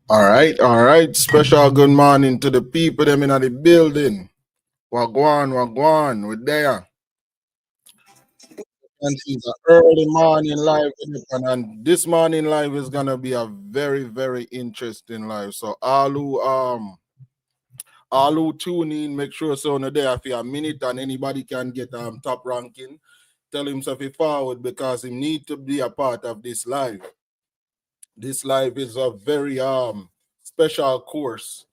All right. Special good morning to the people them in the building. Wagwan, we're there. And it's an early morning live, and this morning live is gonna be a very, very interesting live. So all who tune in, make sure so on there for a minute and anybody can get top ranking. Tell himself he forward because he need to be a part of this live. This live is a very special course.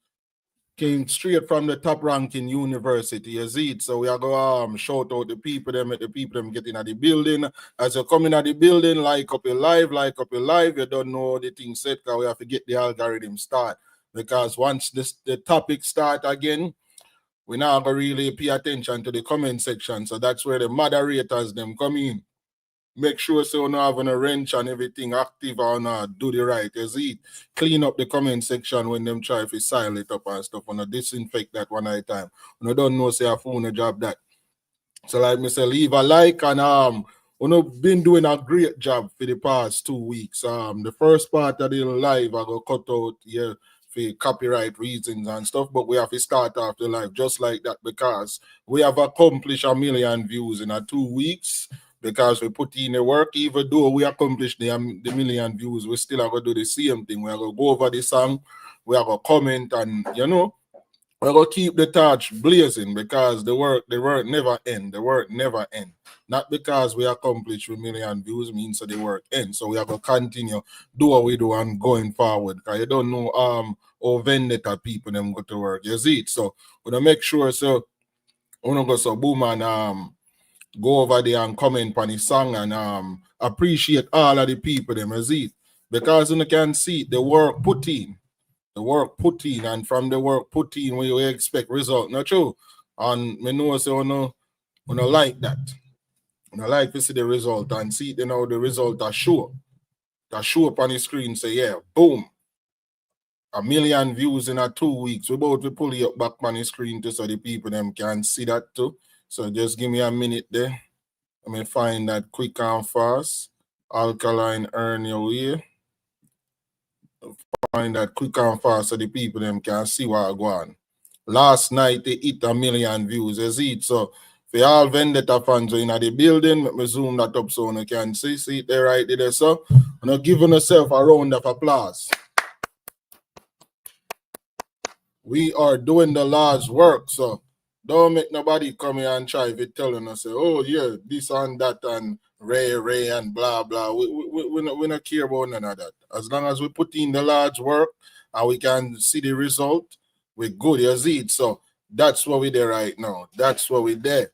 Came straight from the top ranking university, Yazid. So we are going to shout out the people, them, the people them getting at the building. As you come in at the building, like up your live. You don't know the thing set because we have to get the algorithm start. Because once the topic start again, we now going to really pay attention to the comment section. So that's where the moderators them come in. Make sure so you don't have a wrench and everything active or not do the right. You see, clean up the comment section when them try to silence it up and stuff. And disinfect that one at a time. You don't know say a phone job that. So like me say, leave a like and we been doing a great job for the past 2 weeks. The first part of the live I go cut out here for copyright reasons and stuff, but we have to start off the live just like that because we have accomplished 1 million views in 2 weeks. Because we put in the work, even though we accomplished the million views, we still are going to do the same thing. We are going to go over the song, we are going to comment, and we're going to keep the torch blazing because the work never end. The work never end. Not because we accomplished 1 million views means that the work ends. So we are going to continue do what we do and going forward. Because you don't know how vendetta people them go to work. You see it. So we're going to make sure so we're going to go so boom and go over there and comment on the song and appreciate all of the people them as it. Because you can see the work put in. The work put in, and from the work put in, we expect result. Not true. And me know say you know like that. You like to see the result and see the result are show. That show up on the screen, say, yeah, boom. 1 million views in 2 weeks. We're about to pull it up back on the screen to so the people them can see that too. So just give me a minute there. Let me find that quick and fast. Alkaline earn your way. Find that quick and fast so the people them can see what I go on. Last night they hit 1 million views. You see it? So for all vendetta fans in the building, let me zoom that up so you can see it there right there. So I'm not giving yourself a round of applause. We are doing the Lord's work, so don't make nobody come here and try to tell us, say, oh, yeah, this and that and Ray and blah, blah. We not care about none of that. As long as we put in the Lord's work and we can see the result, we're good, you see it. So that's what we're there right now. That's what we're there.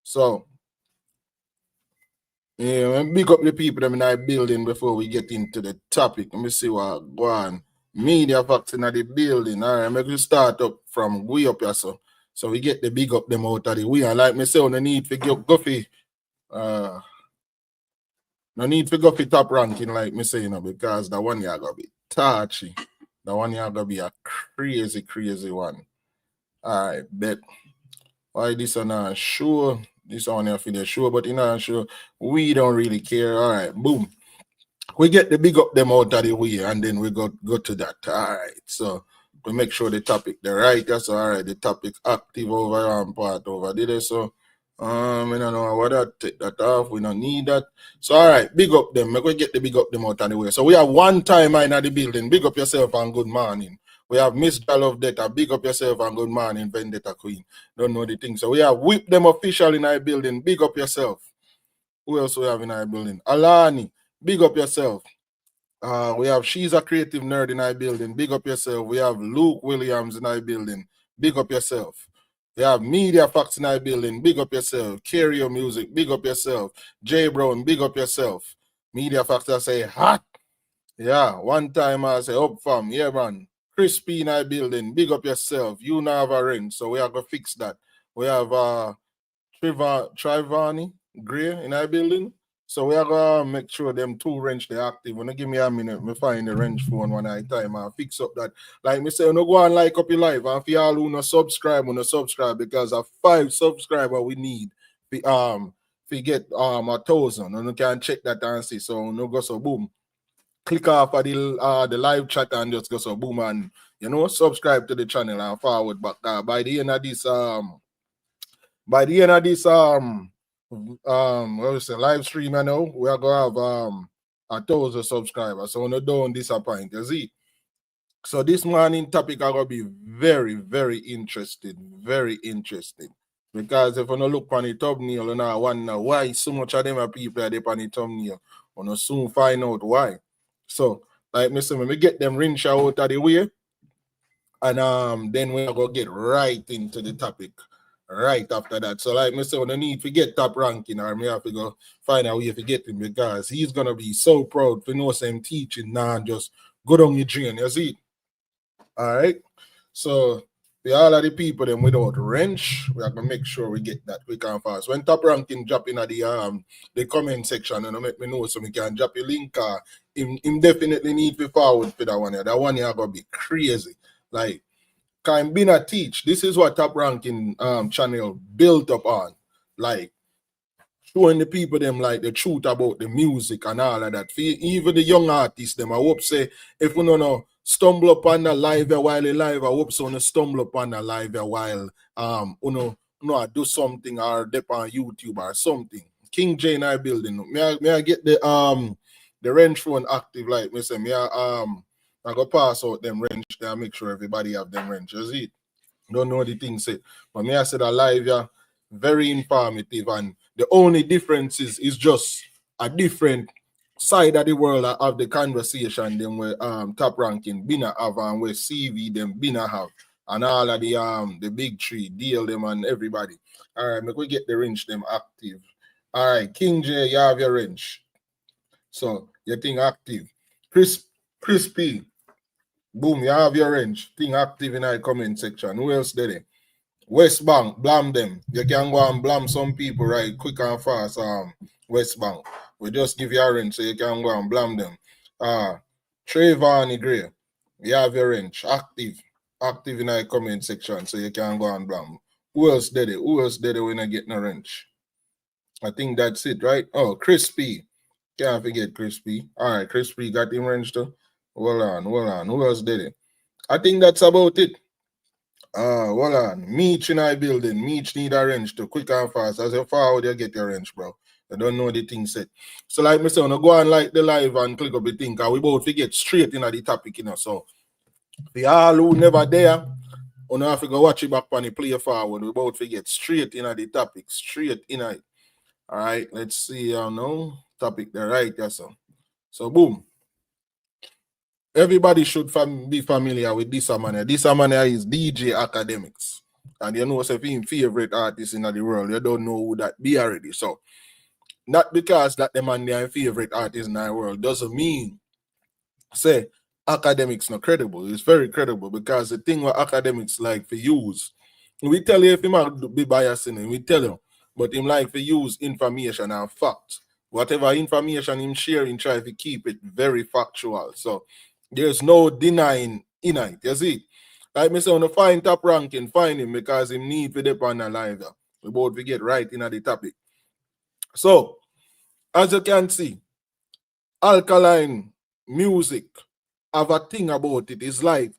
So, yeah, big up the people that in our building before we get into the topic. Let me see what go on. Media facts in the building. All right, I'm going to start up from way up here. So we get the big up them out of the way. And like me say, no need for go for no need for go for top ranking like me say, because the one you're gonna be touchy. The one you're gonna be a crazy one. All right, bet. Why this one not sure? This one here for the sure, but you're not sure. We don't really care. All right, boom. We get the big up them out of the way, and then we go to that. All right, so we make sure the topic the right. That's all right. The topic active over and part over there. So I don't know what that take that off. We don't need that. So all right, big up them. Make we get the big up them out of the way. So we have one time in the building. Big up yourself and good morning. We have Miss Love Data. Big up yourself and good morning, Vendetta Queen. Don't know the thing. So we have Whip Them Official in our building. Big up yourself. Who else we have in our building? Alani. Big up yourself. We have She's a Creative Nerd in our building. Big up yourself. We have Luke Williams in our building. Big up yourself. We have Media Facts in our building. Big up yourself. Carrier Music. Big up yourself. J Brown. Big up yourself. Media Facts I say hot. Yeah. One time I say up fam. Yeah man. Crispy in our building. Big up yourself. You now have a ring. So we are going to fix that. We have Trivani Gray in our building. So we are going to make sure them two wrench they active. When you give me a minute, me find the wrench phone one at a time and fix up that. Like me say, you go and like up your live. And for y'all who not subscribe, because of 5 subscribers we need for get 1,000, and you can check that and see. So no go so boom. Click off of the live chat and just go so boom and subscribe to the channel and forward back. By the end of this what was the live stream, I know we are gonna have 1,000 subscribers. So no don't disappoint, you see. So this morning topic are gonna be very, very interesting. Very interesting. Because if you no look on the thumbnail, you know, wonder why so much of them are people are there on the thumbnail. You know, soon find out why. So, like me say, when we get them rinse out of the way, and then we're gonna get right into the topic right after that. So, like me say, we don't need to get top ranking, or me have to go find out way to get him, because he's gonna be so proud to know some teaching now and just go down your drain, you see. All right. So the all of the people them without wrench, we have to make sure we get that quick and fast. When top ranking drop in at the comment section, and make me know so we can drop a link. Him definitely need to forward for that one. That one here gonna be crazy. Like, can be a teach. This is what top ranking channel built up on. Like, showing the people them like the truth about the music and all of that. For even the young artists them, I hope say if we don't know stumble upon the live while live, I hope so no stumble upon the live while I do something or dip on YouTube or something. King J and I building. May I get the range phone active, like me say I go pass out them range there, make sure everybody have them range. You see? Don't know the thing say. But me I said a live, yeah, very informative, and the only difference is just a different side of the world of the conversation them where top ranking bina have and where CV them bina have, and all of the big three deal them and everybody. All right, make we get the range them active. All right, King J, you have your range. So your thing active. Crispy. Boom, you have your range. Thing active in our comment section. Who else did it? West Bank, blam them. You can go and blam some people right quick and fast. West Bank. We just give you a range so you can go and blam them. Trayvon Gray, you have your range. Active in our comment section so you can go and blam. Who else did it? Who else did it when I get no range? I think that's it, right? Oh, Crispy. Can't forget Crispy. All right, Crispy got him range too. Hold on. Who else did it? I think that's about it. Hold on. Meech in our building. Meech need a range too. Quick and fast. As you forward, you get your range, bro. I don't know the thing set. So, like me say, go and like the live and click up the thing, because we both get straight into the topic, So, for all who never there, you have to go watch it back on the play forward. We both get straight into the topic. Straight in it. All right. Let's see now. Topic there, right? Yes, sir. So, boom. Everybody should be familiar with this man. This man is DJ Academics. And you know, if his favorite artist in the world, you don't know who that be already. So, not because that the man their favorite artist in the world doesn't mean, say, Academics not credible. It's very credible, because the thing what Academics like to use, we tell you if he might be biased in it, we tell you, but him like to use information and fact. Whatever information him sharing, try to keep it very factual. So, there's no denying in it, you see. Like me say, on the find top ranking, find him, because him need to depend on live. We both we get right into the topic. So, as you can see, Alkaline music have a thing about it. It's like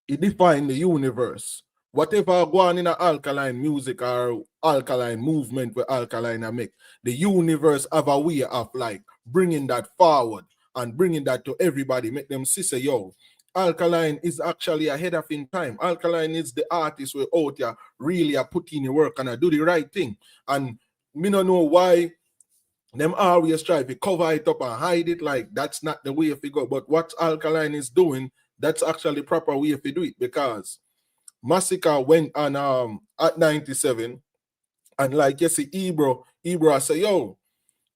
it defines the universe. Whatever go on in a Alkaline music or Alkaline movement where Alkaline I make, the universe have a way of like bringing that forward and bringing that to everybody, make them see, say, yo, Alkaline is actually ahead of in time. Alkaline is the artist who out here really are putting in work and do the right thing. And me don't know why them always try to cover it up and hide it, like that's not the way if you go. But what Alkaline is doing, that's actually proper way if you do it, because Masicka went on at 97, and like you see, Ebro say, yo,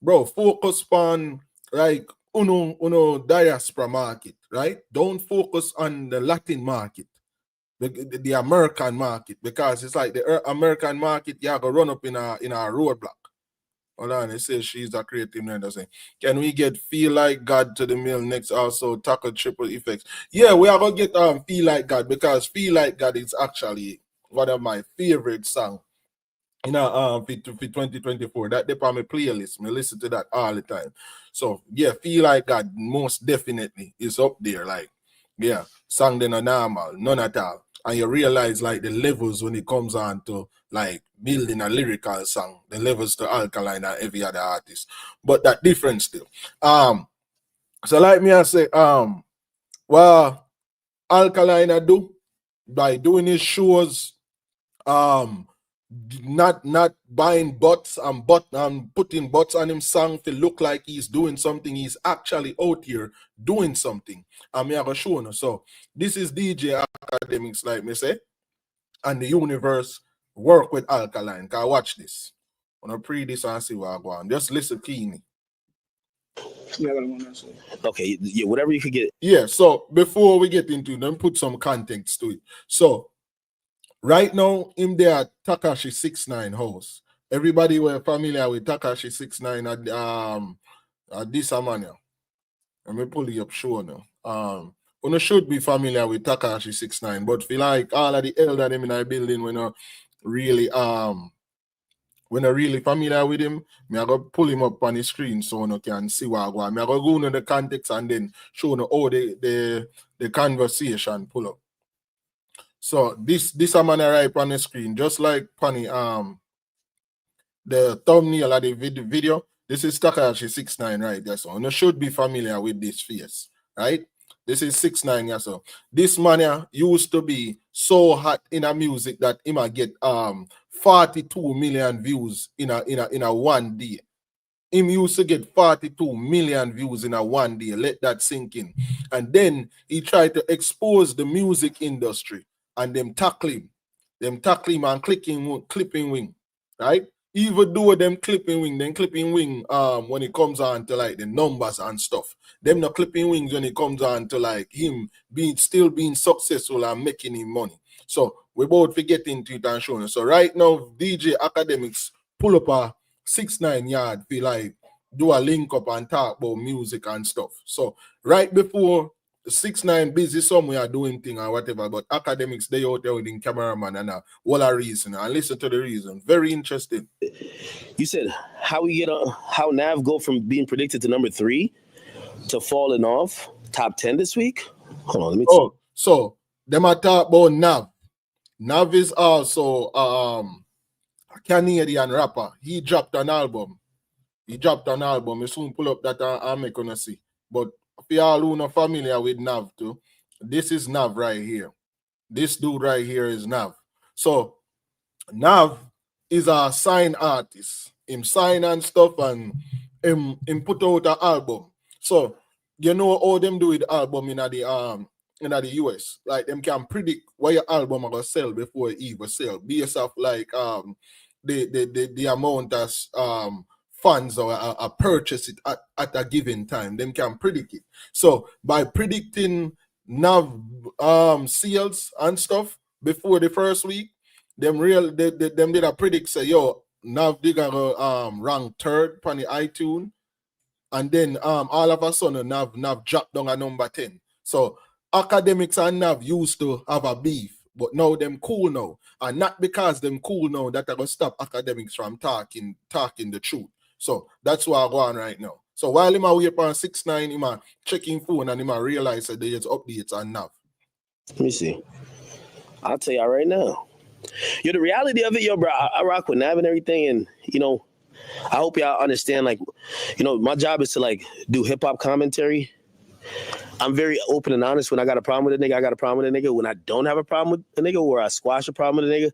bro, focus on like uno diaspora market, right? Don't focus on the Latin market, the American market, because it's like the American market, you have to run up in a roadblock. Hold on, it says she's a creative nerd. Saying, can we get Feel Like God to the mill next? Also, tackle triple effects. Yeah, we are gonna get Feel Like God, because Feel Like God is actually one of my favorite songs for 2024. That depends on my playlist. I listen to that all the time. So yeah, feel like God most definitely is up there. Like, yeah, song then a normal, none at all. And you realize like the levels when it comes on to like building a lyrical song, the levels to Alkaline and every other artist. But that different still. So like me I say, well, Alkaline I do by doing his shows, not buying bots and putting bots on him song to look like he's doing something. He's actually out here doing something. And me have a show now. So this is DJ Academics, like me say, and the universe work with Alkaline. Can I watch this? I'm gonna pre this and see what I go on. Just listen keenly. Okay, yeah, whatever you could get. Yeah, so before we get into it, then put some context to it. So right now, him there at Takashi 69 house. Everybody were familiar with Takashi 69 at this Amania. Let me pull it up show now. You should be familiar with Takashi 69, but feel like all of the elder them in our building when really familiar with him, me I go pull him up on the screen so you can see what I go. Me I go into the context and then show you how the conversation pull up. So this I'm gonna write on the screen, just like Pani the thumbnail of the video. This is Takashi 69 right there. So you should be familiar with this face, right? This is 69 years old. This man used to be so hot in a music that he might get 42 million views in a one day. Him used to get 42 million views in a one day. Let that sink in. And then he tried to expose the music industry and them tackle him and clipping wing, right? Even though them clipping wing when it comes on to like the numbers and stuff. Them not clipping wings when it comes on to like him still being successful and making him money. So we both forget into it and showing. So right now, DJ Academics pull up a 6-9 yard, feel like do a link up and talk about music and stuff. So right before 6-9 busy somewhere doing thing or whatever, but Academics they out there with the cameraman and all a reason and listen to the reason. Very interesting. You said how Nav go from being predicted to number 3 to falling off top 10 this week. Hold on, let me. Oh, so them I talk about Nav. Nav is also a Canadian rapper. He dropped an album. You soon pull up that I'm gonna see. But if you all who not familiar with Nav too, this is Nav right here. This dude right here is Nav. So Nav is a sign artist. Him sign and stuff and him put out an album. So you know how them do with the album in the US. Like them can predict what your album are gonna sell before it even sell. Based off like the amount of funds or purchase it at a given time. Them can predict it. So by predicting Nav sales and stuff before the first week, them did a predict say, yo, Nav they gonna rank 3rd on the iTunes, and then all of a sudden Nav dropped down at number 10. So Academics and Nav used to have a beef, but now them cool now. And not because them cool now that I gonna stop Academics from talking the truth. So that's what I go on right now. So while him away on 6-9, him checking phone and him realize that there's updates on Nav. Let me see. I'll tell y'all right now. The reality of it, bro, I rock with Nav and everything, and I hope y'all understand, like, my job is to like do hip hop commentary. I'm very open and honest. When I got a problem with a nigga, I got a problem with a nigga. When I don't have a problem with a nigga, or I squash a problem with a nigga,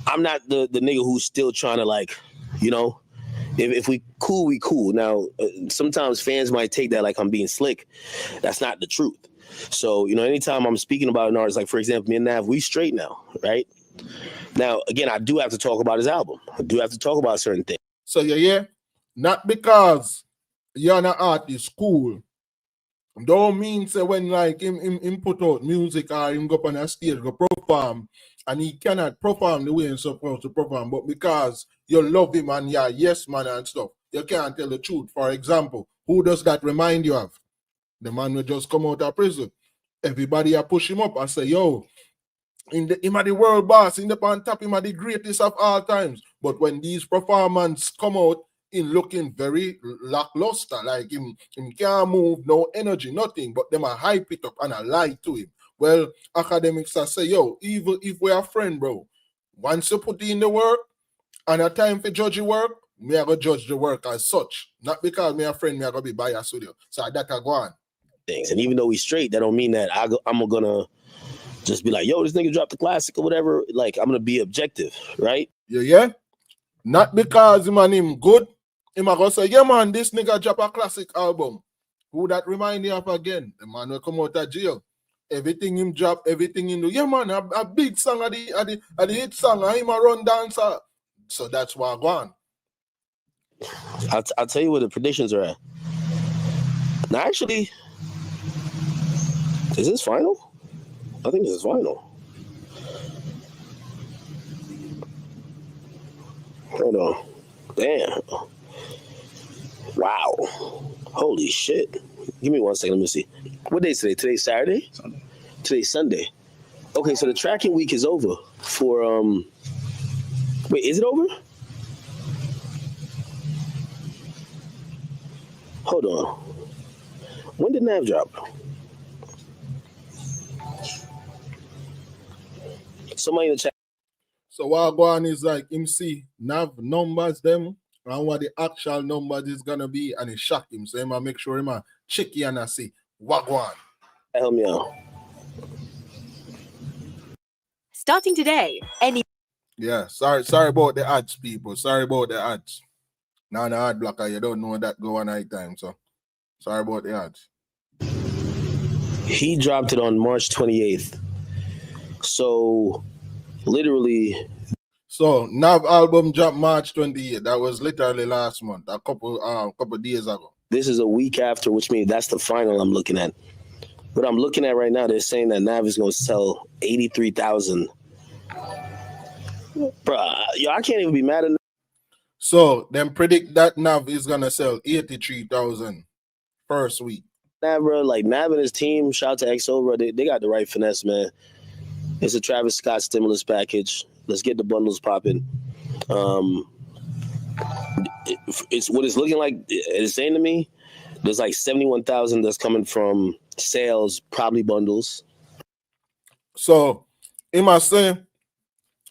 I'm not the nigga who's still trying to like, if we cool, we cool. Now, sometimes fans might take that like I'm being slick. That's not the truth. So, anytime I'm speaking about an artist, like for example, me and Nav, we straight now, right? Now, again, I do have to talk about his album. I do have to talk about certain things. So yeah, not because you're an artist, cool. Don't mean say when like him put out music or him go up on a stage go perform and he cannot perform the way he's supposed to perform, but because you love him and yeah, yes man and stuff, you can't tell the truth. For example, who does that remind you of? The man will just come out of prison. Everybody push him up and say, yo, him are the world boss, in the on top, him are the greatest of all times. But when these performances come out, in looking very lackluster, like him can't move, no energy, nothing, but them a hype it up and a lie to him. Well, academics are say, yo, even if we're a friend, bro, once you put in the work and a time for judge your work, me I go judge the work as such. Not because me a friend, me I go be biased with you. So that I go on. Things. And even though he's straight, that don't mean that I'm gonna just be like, yo, this nigga dropped the classic or whatever. Like, I'm gonna be objective, right? Yeah. Not because him good. Him a go say, yeah man, this nigga drop a classic album. Who that remind you of again? The man will come out of jail. Everything him drop, everything him do. Yeah man, a big song of the hit song, and him a run dancer. So that's why I go on. I'll tell you where the predictions are at. Now, actually, is this final? I think this is final. Hold on. Damn. Wow. Holy shit. Give me 1 second. Let me see. What day is today? Today's Saturday? Sunday. Today's Sunday. Okay, so the tracking week is over for wait, is it over? Hold on. When did Nav drop? Somebody in the chat. So what I go on is like him see Nav numbers them and what the actual numbers is gonna be, and it shock him. So him a make sure him a check and I see what go on. Help me out. Starting today, Yeah, sorry about the ads, people. Sorry about the ads. Now the ad blocker, you don't know that go on night time, so sorry about the ads. He dropped it on March 28th. So literally. So Nav album dropped March 28th. That was literally last month, a couple days ago. This is a week after, which means that's the final I'm looking at. What I'm looking at right now, they're saying that Nav is going to sell 83,000. Bruh, yo, I can't even be mad at. So them predict that Nav is gonna sell 83,000 first week. Nav, bro, like Nav and his team, shout out to XO, bro, they got the right finesse, man. It's a Travis Scott stimulus package. Let's get the bundles popping. It's what it's looking like. It's saying to me, there's like 71,000 that's coming from sales, probably bundles. So he must say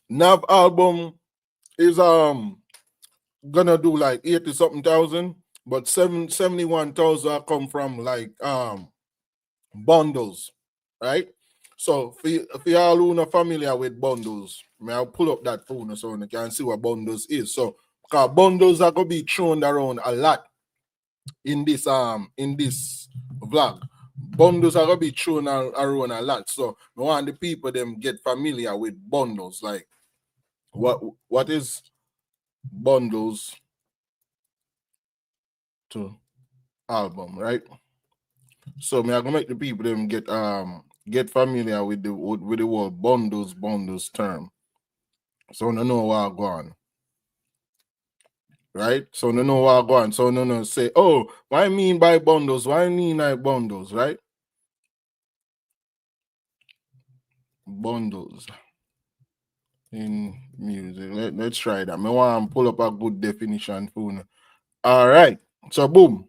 Nav album is gonna do like 80 something thousand, but 71,000 come from like bundles, right? So for y'all who not familiar with bundles, I'll pull up that phone so you can see what bundles is. So because bundles are gonna be thrown around a lot in this vlog. Bundles are gonna be thrown around a lot. So I want the people them get familiar with bundles. Like what is bundles to album, right? So I'm gonna make the people them get familiar with the word bundles term. So no know what I go on. Right? So no know what I go on. So no say, oh, what I mean by bundles? What I mean by bundles, right? Bundles in music. Let's try that. I want to pull up a good definition for you. All right. So boom.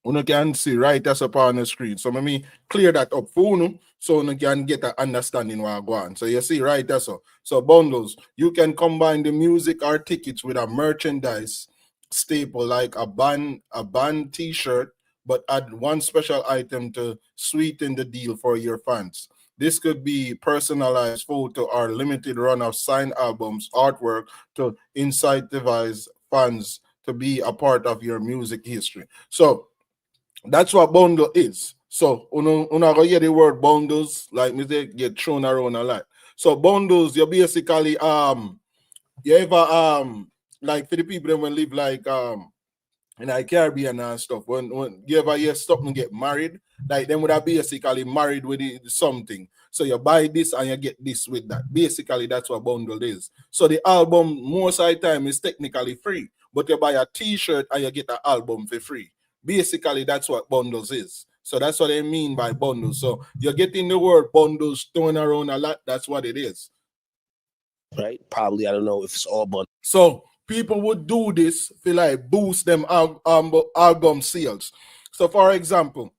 You can see right as up on the screen. So let me clear that up for you so you can get an understanding what I go on. So you see right as so. So bundles, you can combine the music or tickets with a merchandise staple like a band t-shirt, but add one special item to sweeten the deal for your fans. This could be personalized photo or limited run of signed albums, artwork to incentivize fans to be a part of your music history. So that's what bundle is. So you gonna hear the word bundles, like me say, get thrown around a lot. So bundles, you're basically you ever like for the people that will live like in the Caribbean and stuff, when you ever hear something get married, like them would have basically married with something. So you buy this and you get this with that. Basically, that's what bundle is. So the album most of the time is technically free, but you buy a t-shirt and you get an album for free. Basically, that's what bundles is. So that's what they mean by bundles. So you're getting the word bundles thrown around a lot. That's what it is. Right? Probably, I don't know if it's all bundles. So people would do this to like boost them album sales. So for example,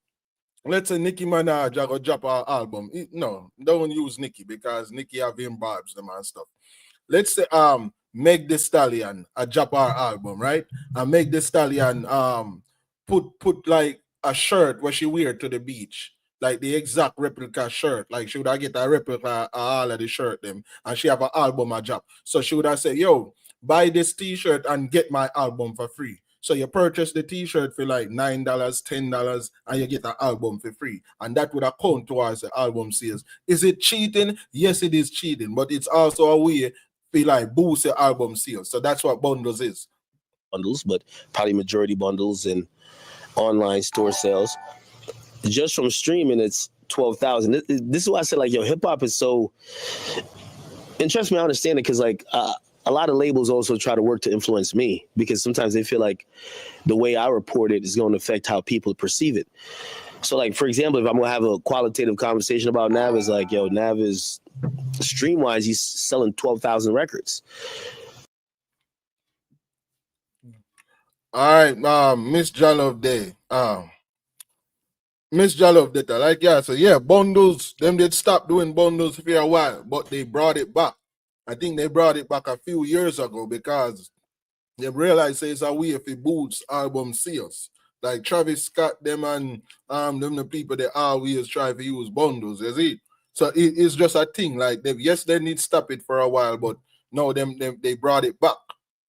let's say Nicki Minaj go drop our album. No, don't use Nicki because Nicki have him Vybz them and stuff. Let's say Meg Thee Stallion drop our album, right? And Meg Thee Stallion put like a shirt where she wear to the beach, like the exact replica shirt. Like she would have get a replica all of the shirt them, and she have an album a drop. So she would have said, "Yo, buy this T-shirt and get my album for free." So you purchase the T-shirt for like $9, $10, and you get an album for free, and that would account towards the album sales. Is it cheating? Yes, it is cheating, but it's also a way to like boost your album sales. So that's what bundles is. Bundles, but probably majority bundles and online store sales. Just from streaming, it's 12,000. This is why I said, like, yo, hip hop is so. And trust me, I understand it because, like, a lot of labels also try to work to influence me because sometimes they feel like the way I report it is going to affect how people perceive it. So, like, for example, if I'm going to have a qualitative conversation about Nav, is like, yo, Nav is stream-wise, he's selling 12,000 records. All right, Miss Jalov Day. Miss Jalov Day, like, yeah, so yeah, bundles, them did stop doing bundles for a while, but they brought it back. I think they brought it back a few years ago because they realized it's a way for boost album sales. Like Travis Scott, them and them the people that always try to use bundles, you see? So it's just a thing. Like they need to stop it for a while, but no, they brought it back.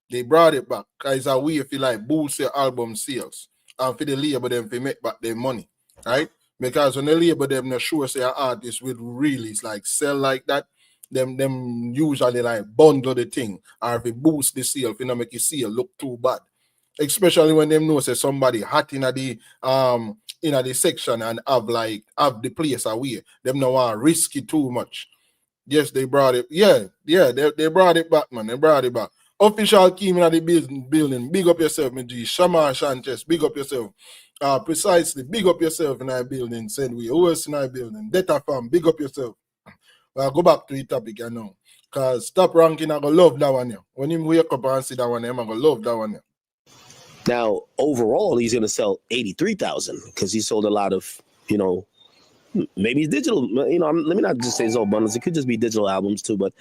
They brought it back because it's a way if you like boost your album sales and for the label them to make back their money, right? Because when the label them not sure say an artist will really like sell like that, them usually like bundle the thing or if it boost the sale, if you not make the sale look too bad. Especially when them know say somebody hot in the section and have the place away. Them no want risk it too much. Yes, they brought it. Yeah, they brought it back, man. They brought it back. Official team in the building. Big up yourself, my G. Shama Sanchez. Big up yourself. Precisely. Big up yourself in our building. Send we. Who else in our building? Data Farm. Big up yourself. Well, go back to the topic, you know. Because Top Ranking, I gonna love that one. Yeah. When him wake up and see that one, I'm gonna love that one. Yeah. Now, overall, he's going to sell 83,000 because he sold a lot of, maybe it's digital. Let me not just say it's all bundles. It could just be digital albums too, but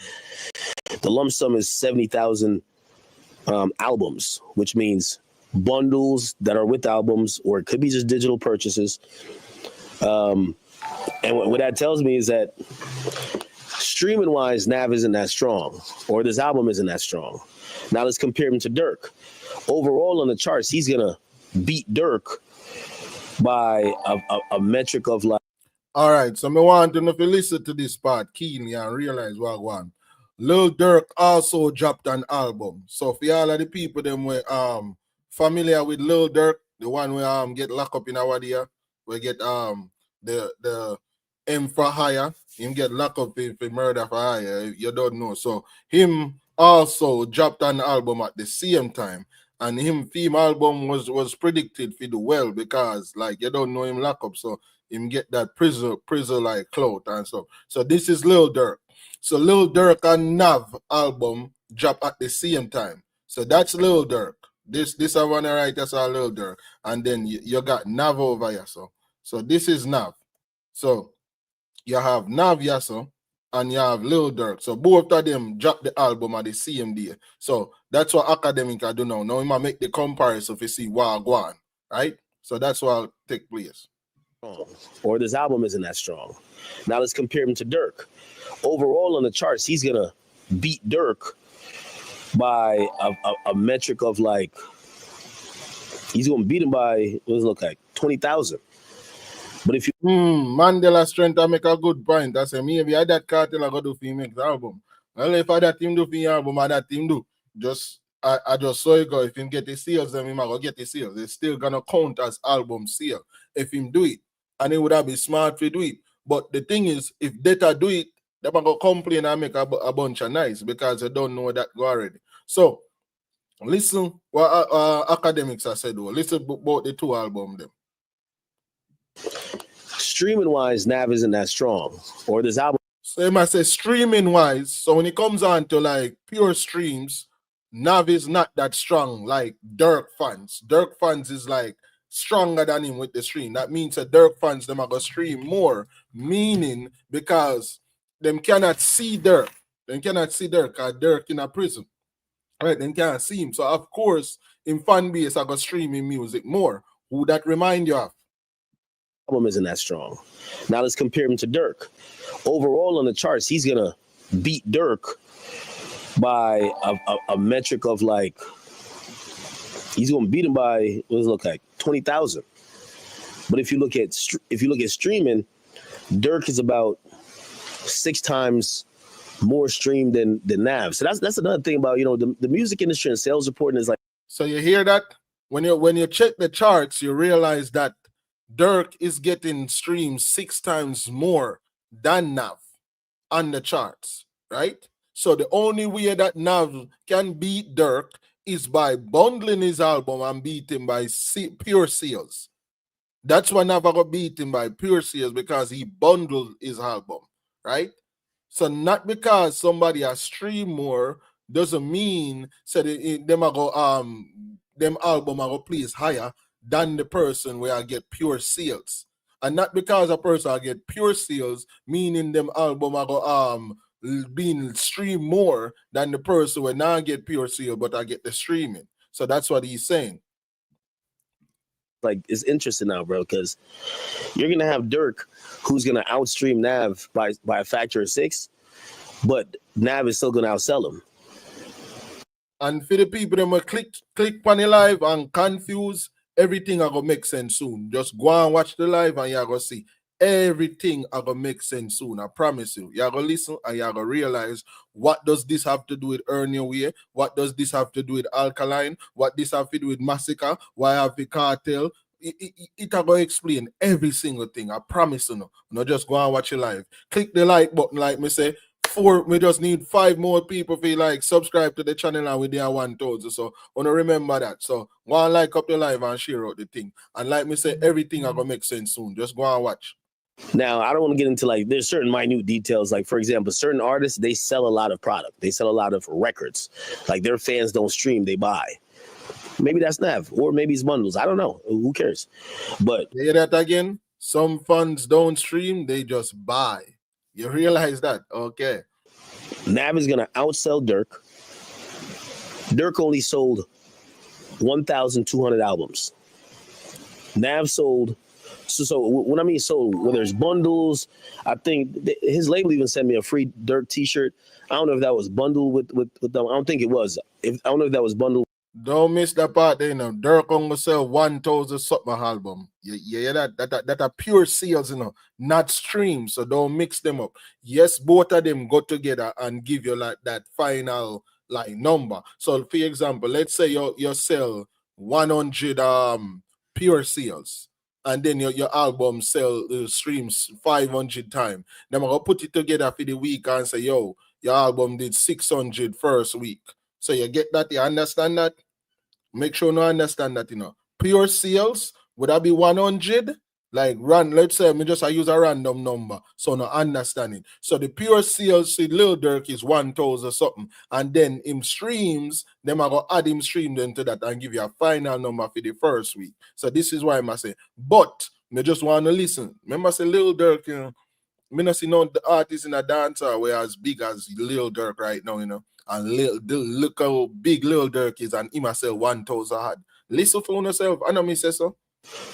the lump sum is 70,000 albums, which means bundles that are with albums, or it could be just digital purchases. And what that tells me is that streaming wise, Nav isn't that strong, or this album isn't that strong. Now let's compare him to Durk. Overall on the charts, he's gonna beat Durk by a metric of like. All right, so I want to know if you listen to this part keenly and realize what I want. Lil Durk also dropped an album. So for all of the people them were familiar with Lil Durk, the one where get locked up in our year, we get the M for hire, him get locked up for murder for hire. You don't know. So him also dropped an album at the same time. And him theme album was predicted to do well because like you don't know him lock up, so him get that prison like clout and stuff. So this is Lil Durk. So Lil Durk and Nav album drop at the same time. So that's Lil Durk. This I wanna write that's all Lil Durk. And then you got Nav over here. So this is Nav. So you have Nav Yasso and you have Lil Durk. So both of them drop the album at the same day. So that's what academic I do now. Now we might make the comparison to see what go on, right? So that's what will take place. Or this album isn't that strong. Now let's compare him to Durk. Overall on the charts, he's gonna beat Durk by a metric of like, he's gonna beat him by, what does it look like, 20,000. But if you Mandela strength, I make a good point. I say maybe I that Cartel I go do for him make the album. Well, if I that team do for him album, I that team do. I just saw it go. If him get the sales, then him go get the sales. It's still gonna count as album sale if him do it. And it would have been smart to do it. But the thing is, if Data do it, they're gonna complain and make a bunch of noise because they don't know that go already. So listen what academics I said though. Listen about the two album them. Streaming wise, Nav isn't that strong. Or this album. So you must say streaming wise. So when it comes on to like pure streams, Nav is not that strong like Durk fans. Durk fans is like stronger than him with the stream. That means that Durk fans them are gonna stream more, meaning because them cannot see Durk. They cannot see Durk because Durk in a prison. Right, they can't see him. So of course, in fan base, I go streaming music more. Who that remind you of? Album isn't that strong. Now let's compare him to Durk. Overall on the charts, he's gonna beat Durk by a metric of like, he's gonna beat him by, what does it look like, 20,000. But if you look at streaming, Durk is about 6 times more streamed than Nav. So that's another thing about, you know, the music industry and sales reporting is like. So you hear that? When you check the charts, you realize that Durk is getting streams 6 times more than Nav on the charts, right? So the only way that Nav can beat Durk is by bundling his album and beat him by pure sales. That's why Nav got beat him by pure sales, because he bundled his album, right? So not because somebody has streamed more doesn't mean them album are go place higher than the person where I get pure sales. And not because a person I get pure sales, meaning them album I go being streamed more than the person where now I get pure sales, but I get the streaming. So that's what he's saying. Like, it's interesting now, bro, because you're gonna have Durk, who's gonna outstream Nav by a factor of 6, but Nav is still gonna outsell him. And for the people that will click on the live and confuse, everything are gonna make sense soon. Just go and watch the live and you're gonna see everything are gonna make sense soon. I promise you. You're gonna listen and you're gonna realize, what does this have to do with Earn Your Way? What does this have to do with Alkaline? What this have to do with Masicka? Why have the cartel? It are gonna explain every single thing. I promise you. No, just go and watch it live. Click the like button, like me say. We just need 5 more people if you like subscribe to the channel, and we there 1,000. So wanna remember that. So go and like up the live and share out the thing. And like me say, everything are gonna make sense soon. Just go and watch. Now, I don't want to get into like, there's certain minute details. Like, for example, certain artists, they sell a lot of product. They sell a lot of records. Like, their fans don't stream, they buy. Maybe that's Nav, or maybe it's bundles. I don't know. Who cares? But you hear that again? Some fans don't stream, they just buy. You realize that? Okay. Nav is going to outsell Durk. Durk only sold 1,200 albums. Nav sold. So when I mean sold, when there's bundles, I think his label even sent me a free Durk T-shirt. I don't know if that was bundled with them. I don't think it was. I don't know if that was bundled. Don't miss that part there, you know. Durk gonna sell 1,000 something album. Yeah, that are pure sales, you know, not streams. So don't mix them up. Yes, both of them go together and give you like that final like number. So for example, let's say you sell 100 pure sales, and then your album sell streams 500 times. Then I'm gonna put it together for the week and say, yo, your album did 600 first week. So you get that, you understand that? Make sure you understand that, you know. Pure sales, would that be 100? Like, let's say, I use a random number, so no understanding. So the pure sales, see, Lil Durk is 1,000 something. And then in streams, them are going to add him stream into that and give you a final number for the first week. So this is why I say, but me just want to listen. Remember, say Lil Durk, you know, me not see no the artists in a dancer where as big as Lil Durk right now, you know. And look how big Lil Durk is, and him sell 1,000 hard. Listen for yourself. I know me say so.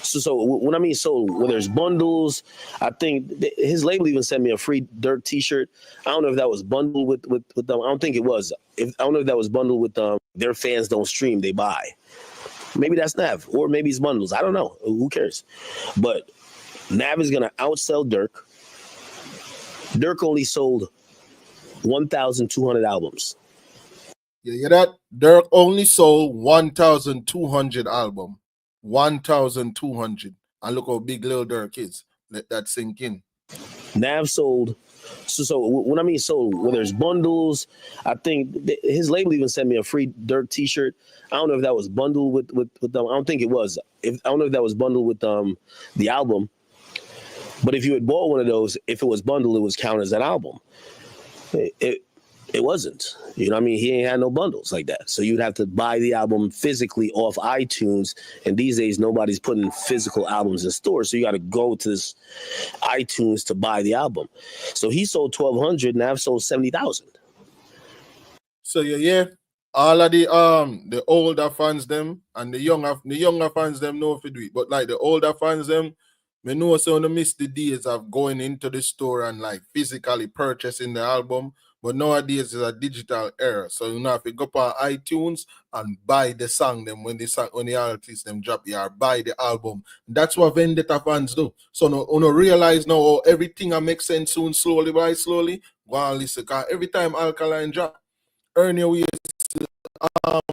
So when I mean sold, when there's bundles, I think his label even sent me a free Durk T-shirt. I don't know if that was bundled with them. I don't think it was. I don't know if that was bundled with them. Their fans don't stream, they buy. Maybe that's Nav, or maybe it's bundles. I don't know. Who cares? But Nav is gonna outsell Durk. Durk only sold 1,200 albums. You hear that? Durk only sold 1,200 album. 1,200. And look how big Lil Durk is. Let that sink in. Nav sold. So when I mean sold, when there's bundles, I think his label even sent me a free Durk T-shirt. I don't know if that was bundled with them. I don't think it was. I don't know if that was bundled with the album. But if you had bought one of those, if it was bundled, it was counted as an album. It wasn't. You know what I mean? He ain't had no bundles like that. So you'd have to buy the album physically off iTunes. And these days, nobody's putting physical albums in stores. So you got to go to this iTunes to buy the album. So he sold 1,200 and I've sold 70,000. So yeah. All of the older fans them and the younger fans them know if you do it. But like the older fans them, me know so they miss the days of going into the store and like physically purchasing the album. But nowadays it's a digital era. So you know if you go on iTunes and buy the song them when the artists them drop here, or buy the album. That's what Vendetta fans do. So no realize now oh, everything I make sense soon, slowly by slowly. Go and listen. Cause every time Alkaline drop, earn your way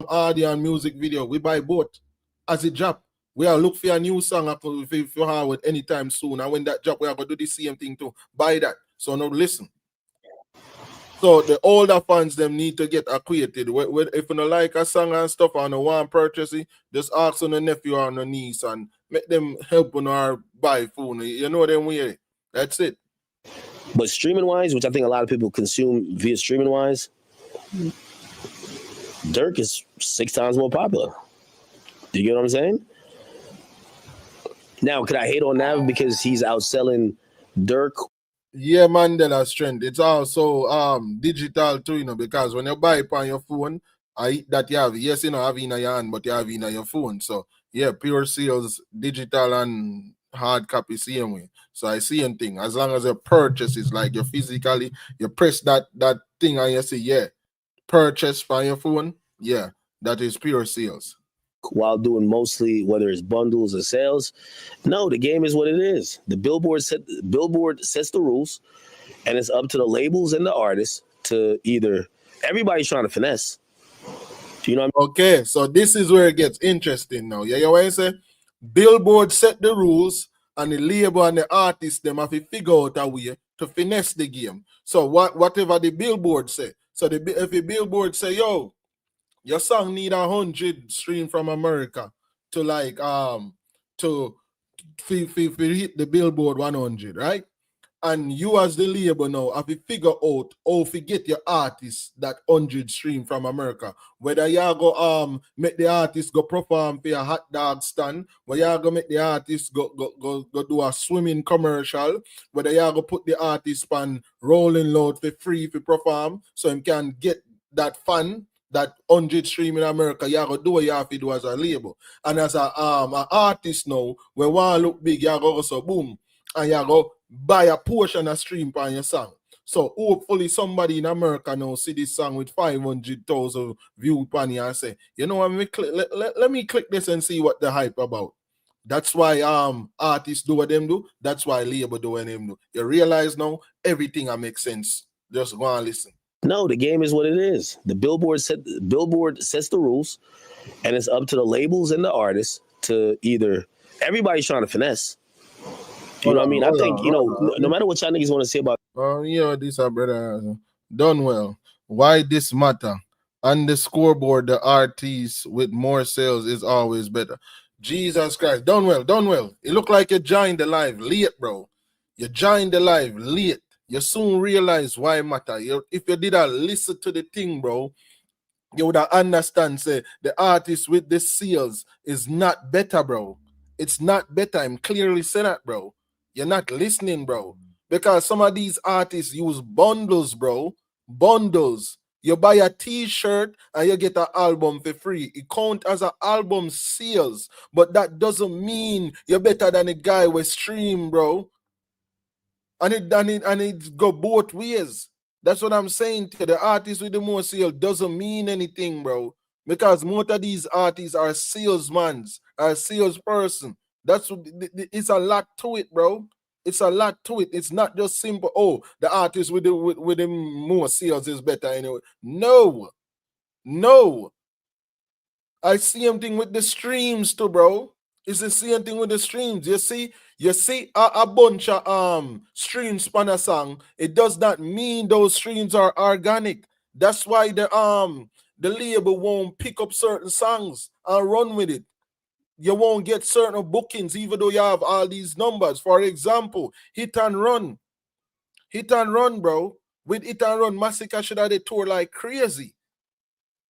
audio and music video, we buy both as it drop. We are look for a new song if you have it anytime soon. And when that drop, we are going to do the same thing too. Buy that. So now listen. So the older fans them need to get acquainted. If you don't like a song and stuff and you want to purchase it, just ask on the nephew or on the niece and make them help on our buy phone. You know them way. That's it. But streaming wise, which I think a lot of people consume via streaming wise, Durk is 6 times more popular. Do you get what I'm saying? Now, could I hate on Nav because he's outselling Durk? Yeah, Mandela strength. It's also digital too, you know, because when you buy it on your phone, that you have, yes, you know, have in your hand, but you have in your phone. So yeah, pure sales, digital and hard copy, same way. So I see anything. As long as your purchase is like you physically, you press that thing and you say, yeah, purchase for your phone, yeah, that is pure sales. While doing mostly whether it's bundles or sales. No, the game is what it is. The Billboard sets the rules, and it's up to the labels and the artists to either. Everybody's trying to finesse. You know what I mean? Okay, so this is where it gets interesting now. Yeah, you know what I say? Billboard set the rules, and the label and the artist them have to figure out a way to finesse the game. So whatever the Billboard say. So if the Billboard say, yo, your song need 100 stream from America to like to hit the Billboard 100, right? And you as the label now have to figure out how to get your artist that 100 stream from America. Whether you go make the artist go perform for a hot dog stand, whether you go make the artist go do a swimming commercial, whether you go put the artist on Rolling Loud for free for perform, so you can get that fan. That 100 stream in America, you go do what you have to do as a label. And as an artist now, when one look big, you go so boom, and you go buy a portion of stream on your song. So hopefully somebody in America now see this song with 500,000 views upon it and say, you know what, let me click this and see what the hype about. That's why artists do what them do. That's why label do what them do. You realize now everything makes sense. Just go and listen. No, the game is what it is. The Billboard sets the rules, and it's up to the labels and the artists to either. Everybody's trying to finesse. You know what I mean? I think, you know, no matter what y'all niggas want to say about. This brother done well. Why this matter? On the scoreboard, the artists with more sales is always better. Jesus Christ, done well. It look like you joined the live late, bro. You joined the live late. You soon realize why it matter. If you did listen to the thing, bro, you would understand, say, the artist with the sales is not better, bro. It's not better. I'm clearly saying that, bro. You're not listening, bro. Because some of these artists use bundles, bro. Bundles. You buy a t-shirt and you get an album for free. It counts as an album sales. But that doesn't mean you're better than a guy with stream, bro. And it go both ways. That's what I'm saying to you. The artist with the more sales doesn't mean anything, bro. Because most of these artists are salesmen, are salesperson. That's what it's a lot to it, bro. It's a lot to it. It's not just simple. Oh, the artist with the more sales is better anyway. No. I see same thing with the streams too, bro. It's the same thing with the streams. You see a bunch of streams on a song. It does not mean those streams are organic. That's why the label won't pick up certain songs and run with it. you won't get certain bookings, even though you have all these numbers. For example, hit and run. Hit and run, bro. With hit and run, Masicka should have the tour like crazy.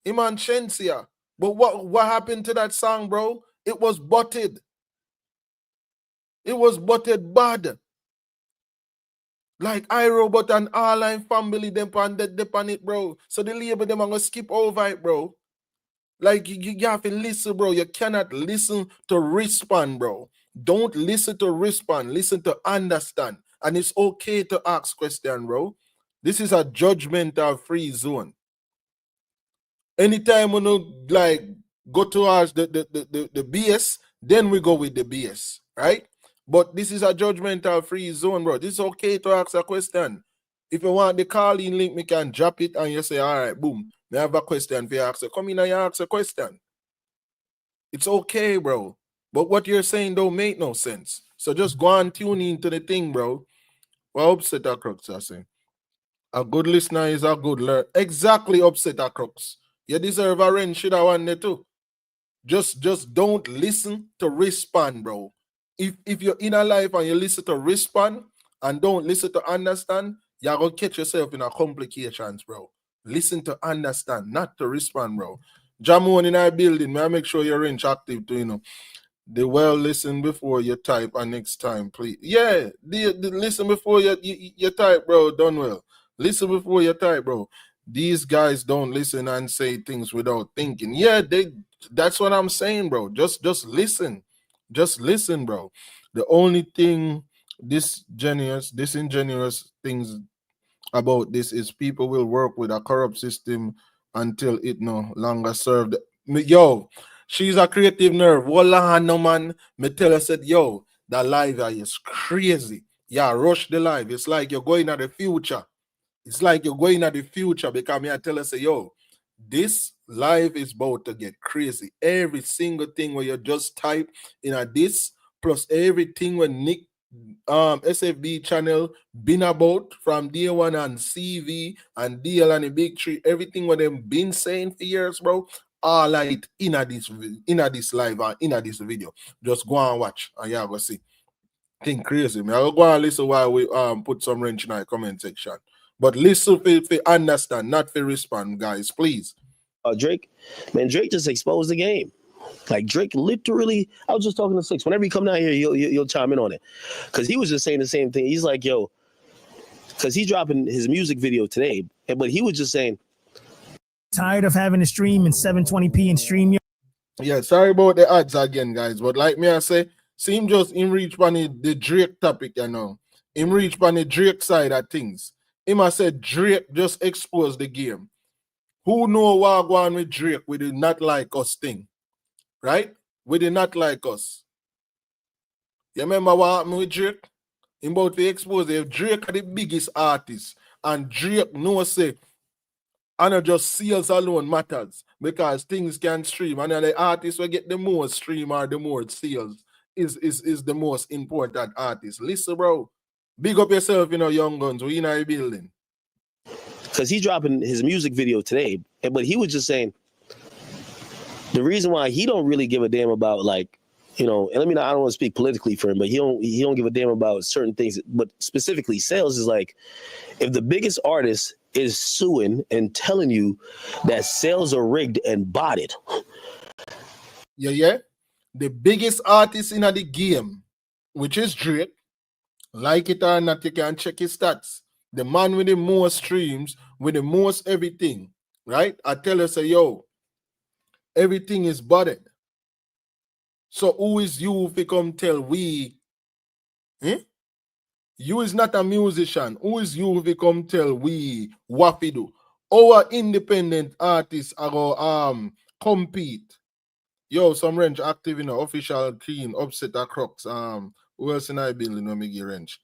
Him and Shensia. But what happened to that song, bro? It was butted. It was butted bad. Like iRobot and Alkaline family, them on it, bro. So the label, them are going to skip over it, bro. Like, you have to listen, bro. You cannot listen to respond, bro. Don't listen to respond. Listen to understand. And it's okay to ask question, bro. This is a judgmental free zone. Anytime we like go towards the BS, then we go with the BS, right? But this is a judgmental free zone, bro. This is okay to ask a question. If you want the call-in link, me can drop it and you say, all right, boom. I have a question for you. Come in and you ask a question. It's okay, bro. But what you're saying don't make no sense. So just go and tune into the thing, bro. Well, upset a crux, I say. A good listener is a good learner. Exactly, upset a crux. You deserve a wrench, should I want it too. Just don't listen to respond, bro. If you're in a life and you listen to respond and don't listen to understand, you're gonna catch yourself in a complications, bro. Listen to understand, not to respond, bro. Jamon in our building, may I make sure your range active too, you know. The well listen before you type and next time, please. Yeah, the listen before you type, bro. Done well. Listen before you type, bro. These guys don't listen and say things without thinking. Yeah, that's what I'm saying, bro. Just listen. Just listen, bro. The only thing disingenuous things about this is people will work with a corrupt system until it no longer served. Yo, she's a creative nerve. Wallah, no man. Me tell her, said, yo, the live is crazy. Yeah, rush the live. It's like you're going at the future. It's like you're going at the future because me I tell her, say, yo, this live is about to get crazy. Every single thing where you just type in a this plus everything when Nick SFB channel been about from day one and CV and DL and the big tree, everything what them been saying for years, bro. All light in this live and in this video. Just go and watch and you go see. Think crazy. Me, I'll go and listen while we put some wrench in the comment section. But listen for understand, not for respond, guys, please. Drake, man, Drake just exposed the game. Like Drake literally, I was just talking to Six. Whenever you come down here, you'll chime in on it. Because he was just saying the same thing. He's like, yo, because he's dropping his music video today. But he was just saying, tired of having to stream in 720p and stream. Yeah, sorry about the ads again, guys. But like me, I say, see him just in reach on the Drake topic, you know. Him reach on the Drake side of things. Him I said Drake just exposed the game. Who know what go on with Drake with the not like us thing? Right? With the not like us. You remember what happened with Drake? Him about to expose if Drake are the biggest artist and Drake knows say and not just sales alone matters because things can stream and the artist will get the most stream or the more sales is the most important artist. Listen, bro. Big up yourself, you know, young guns. We in our building. Because he's dropping his music video today, but he was just saying the reason why he don't really give a damn about, like, you know, and I don't want to speak politically for him, but he don't give a damn about certain things, but specifically sales is like, if the biggest artist is suing and telling you that sales are rigged and botted. Yeah. The biggest artist in the game, which is Drake, like it or not, you can check his stats. The man with the most streams, with the most everything, right? I tell her, say, yo, everything is butted. So who is you if you come tell we? You is not a musician. Who is you if you come tell we what we do? Our independent artists are going compete. Yo, some range active in the official team, upset the crux. Who else in I building no me range?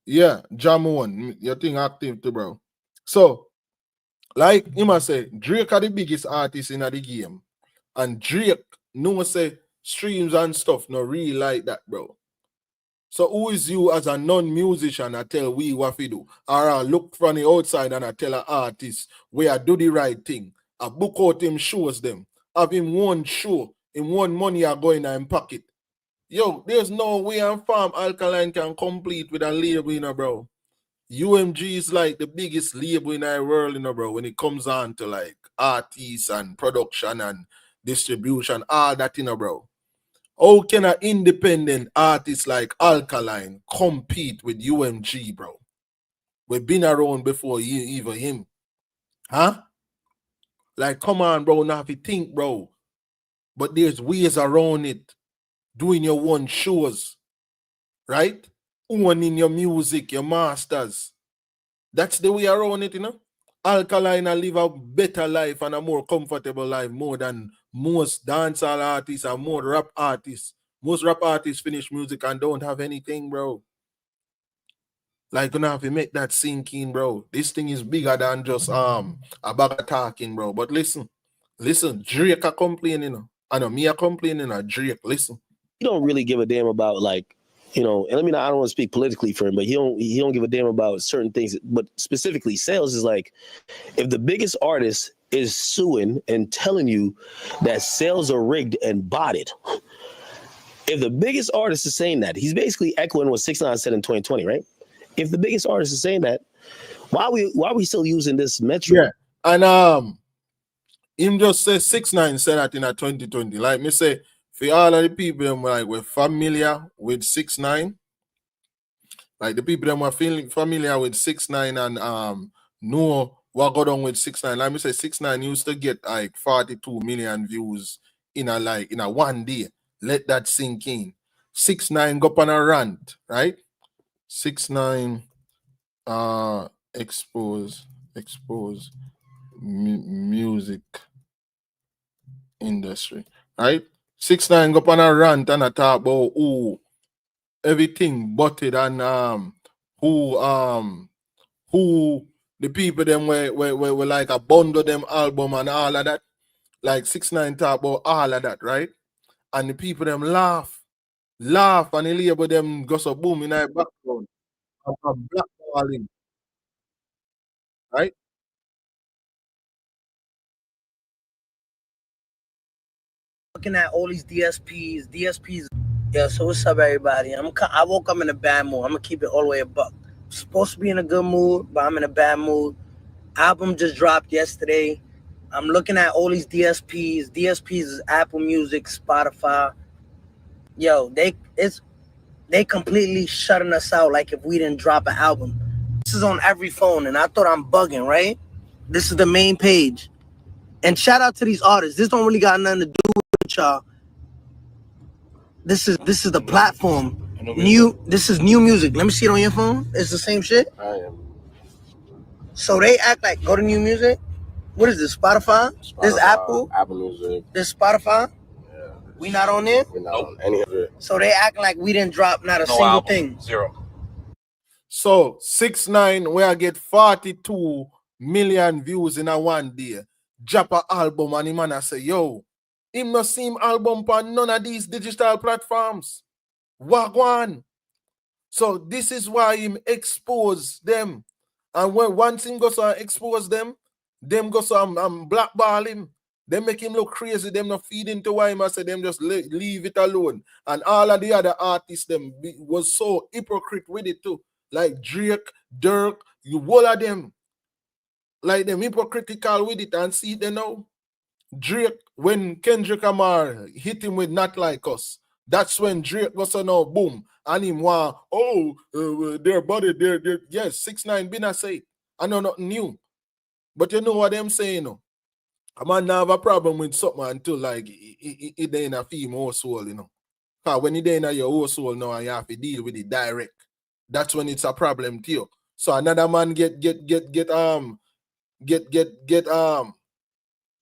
Yeah, Jamon, your thing active too, bro. So, like him say, Drake are the biggest artist in the game. And Drake, no say streams and stuff, no really like that, bro. So who is you as a non-musician I tell we what we do? Or I look from the outside and I tell an artist where I do the right thing. I book out him shows them. Have him one show in one money are going in pocket. Yo, there's no way and farm Alkaline can compete with a label, you know, bro. UMG is like the biggest label in our world, you know, bro, when it comes on to like artists and production and distribution, all that, you know, bro. How can an independent artist like Alkaline compete with UMG, bro? We've been around before even him. Huh? Like, come on, bro, now if you think, bro. But there's ways around it. Doing your own shows, right? Owning your music, your masters. That's the way around it, you know? Alkaline live a better life and a more comfortable life more than most dancehall artists and more rap artists. Most rap artists finish music and don't have anything, bro. Like, you know, have to make that sink in, bro. This thing is bigger than just a bag of talking, bro. But listen, Drake are complaining, you know. I know me are complaining, Drake, listen. He don't really give a damn about, like, you know, and I mean, I don't want to speak politically for him, but he don't give a damn about certain things. But specifically, sales is like, if the biggest artist is suing and telling you that sales are rigged and botted, if the biggest artist is saying that, he's basically echoing what 6ix9ine said in 2020, right? If the biggest artist is saying that, why are we still using this metric? Yeah, and him just say 6ix9ine said that in a 2020. Like me say, for all of the people them like we're familiar with 6ix9ine, like the people that were feeling familiar with 6ix9ine and know what got on with 6ix9ine. Like me say, 6ix9ine used to get like 42 million views in a one day. Let that sink in. 6ix9ine go up on a rant, right? 6ix9ine expose music industry, right? 6ix9ine go up on a rant and a talk about everything butted and who the people them were like a bundle them album and all of that. Like 6ix9ine talk about all of that, right? And the people them laugh and the label them go so boom in their background and blackballing, right? Looking at all these DSPs. Yeah, so what's up, everybody? I woke up in a bad mood. I'm gonna keep it all the way a buck. I'm supposed to be in a good mood, but I'm in a bad mood. Album just dropped yesterday. I'm looking at all these DSPs. DSPs is Apple Music, Spotify. Yo, they completely shutting us out like if we didn't drop an album. This is on every phone, and I thought I'm bugging, right? This is the main page. And shout out to these artists. This don't really got nothing to do with y'all. This is the platform. This is new music. Let me see it on your phone. It's the same shit. I am. So they act like go to new music. What is this? Spotify? This Apple Music. This Spotify? Yeah. We not on there? We're not on any of it. So they act like we didn't drop not a single album. thing. Zero. So 6ix9ine where I get 42 million views in a one day. Drop a album and the man I say, yo, him not see him album on none of these digital platforms. Wagwan. So this is why him expose them. And when once him goes and expose them go so blackball him. They make him look crazy. Them not feed into why him I say them just leave it alone. And all of the other artists them was so hypocrite with it too. Like Drake, Durk, all of them. Like them hypocritical with it and see they know. Drake, when Kendrick Lamar hit him with Not Like Us, that's when Drake was so now boom. And him want, their body, yes, 6ix9ine been a say. I know nothing new. But you know what I'm saying, no? I might not have a problem with something until like it ain't a female soul, you know. Because when it ain't your whole soul now and you have to deal with it direct, that's when it's a problem to you. So another man get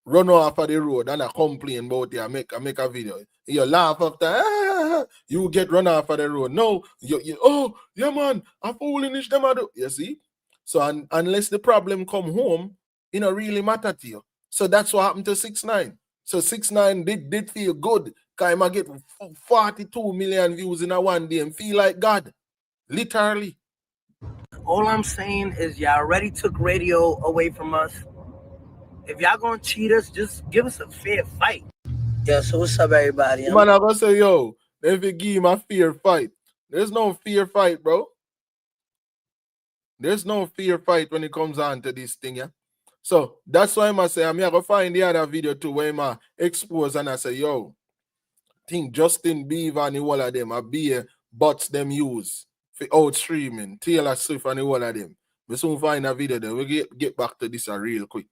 run off of the road and I complain about it. I make a video. You laugh after you get run off of the road. No, you yeah man, I'm fooling them I do. You see? So unless the problem come home, it don't really matter to you. So that's what happened to 6ix9ine. So 6ix9ine did feel good. Cause I get 42 million views in a one day and feel like God. Literally. All I'm saying is y'all already took radio away from us. If y'all gonna cheat us, just give us a fair fight. Yeah, so what's up, everybody? The man I gonna say, yo, if you give him a fair fight. There's no fair fight, bro. There's no fair fight when it comes on to this thing, yeah. So that's why I say I'm gonna find the other video too where I expose and I say, yo, think Justin Bieber and the whole of them, I be bots them use for out streaming, Taylor Swift and the whole of them. We soon find a video then. We get back to this real quick.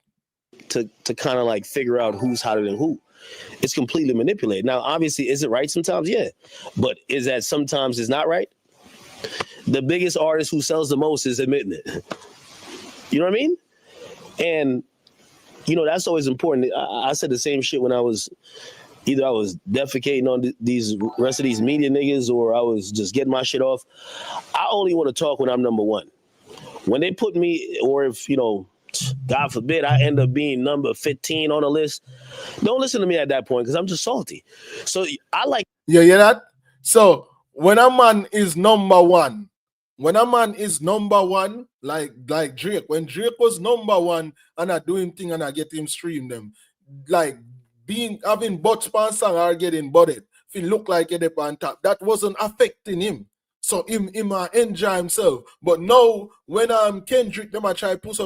To kind of like figure out who's hotter than who. It's completely manipulated. Now, obviously, is it right sometimes? Yeah. But is that sometimes it's not right? The biggest artist who sells the most is admitting it. You know what I mean? And, you know, that's always important. I said the same shit when I was defecating on these rest of these media niggas or I was just getting my shit off. I only want to talk when I'm number one. When they put me, or if, you know, God forbid, I end up being number 15 on the list, don't listen to me at that point because I'm just salty. So I like... You hear that? So when a man is number one, like Drake, when Drake was number one and I do him thing and I get him stream them, like having butt span song or getting butted, if he look like it up on top, that wasn't affecting him. So him enjoy himself. But now when Kendrick, them I try push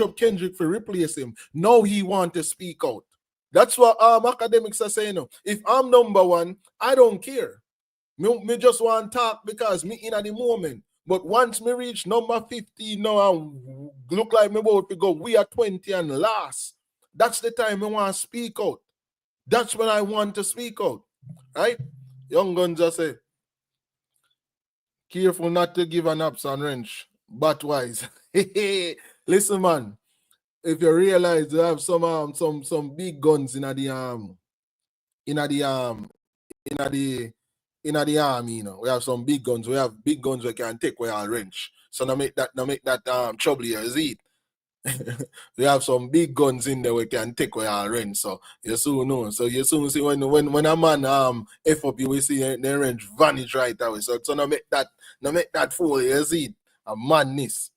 up Kendrick for replace him. Now he want to speak out. That's what academics are saying now. If I'm number one, I don't care. Me just want to talk because me in at the moment. But once me reach number 50, now I look like me about to go, we are 20 and last. That's the time I want to speak out. That's when I want to speak out. Right? Young Guns just say, careful not to give an ups and wrench, but wise. Listen, man. If you realize you have some big guns in the army, you know. We have some big guns. We have big guns we can take away our wrench. So now make that trouble here, is it? We have some big guns in there we can take away our wrench. So you soon know. So you soon see when a man F up you, we see the wrench vanish right away. So now make that fool, you see, a madness.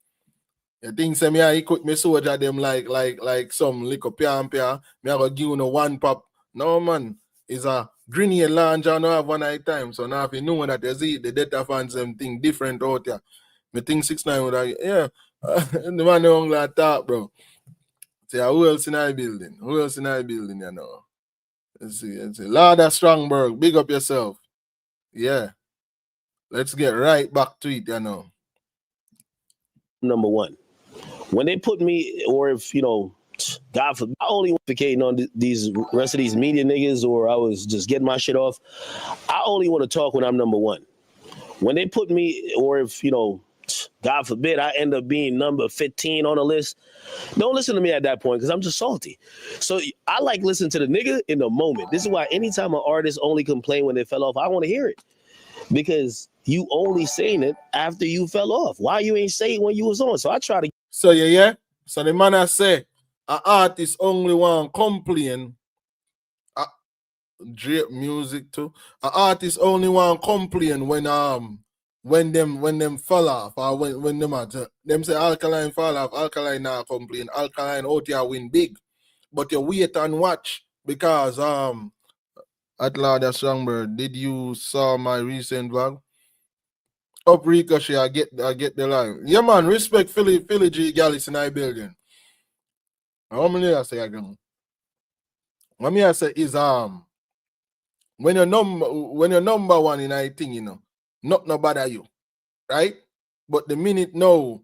You think say me I equip me soldier them like some liquor pia. Me I go give you one pop. No man, it's a grenade launcher no have one at a time. So now if you know that you see the data fans them thing different out here. Me think 6ix9ine would have, yeah. The man don't like talk, bro. Say who else in our building? Who else in our building, you know? Let's see. Lord of Strongberg, big up yourself. Yeah. Let's get right back to it, you know. Number one. When they put me, or if, you know, God forbid, I only defecating on these rest of these media niggas or I was just getting my shit off. I only want to talk when I'm number one. When they put me, or if, you know, God forbid, I end up being number 15 on the list, don't listen to me at that point because I'm just salty. So I like listening to the nigga in the moment. This is why anytime an artist only complain when they fell off, I want to hear it. Because you only saying it after you fell off. Why you ain't say it when you was on? So I try to... So yeah. So the man I say, an artist only want complain. Drake music too. An artist only want complain when them fall off or when them say Alkaline fall off. Alkaline not complain. Alkaline out here win big, but you wait and watch because at Lord of Songbird, did you saw my recent vlog? Up Ricochet, I get the line. Yeah man, respect Philly G Gallus in our building. How many I say again? What me I say is when you're number one in I thing, you know, not no bother you, right? But the minute now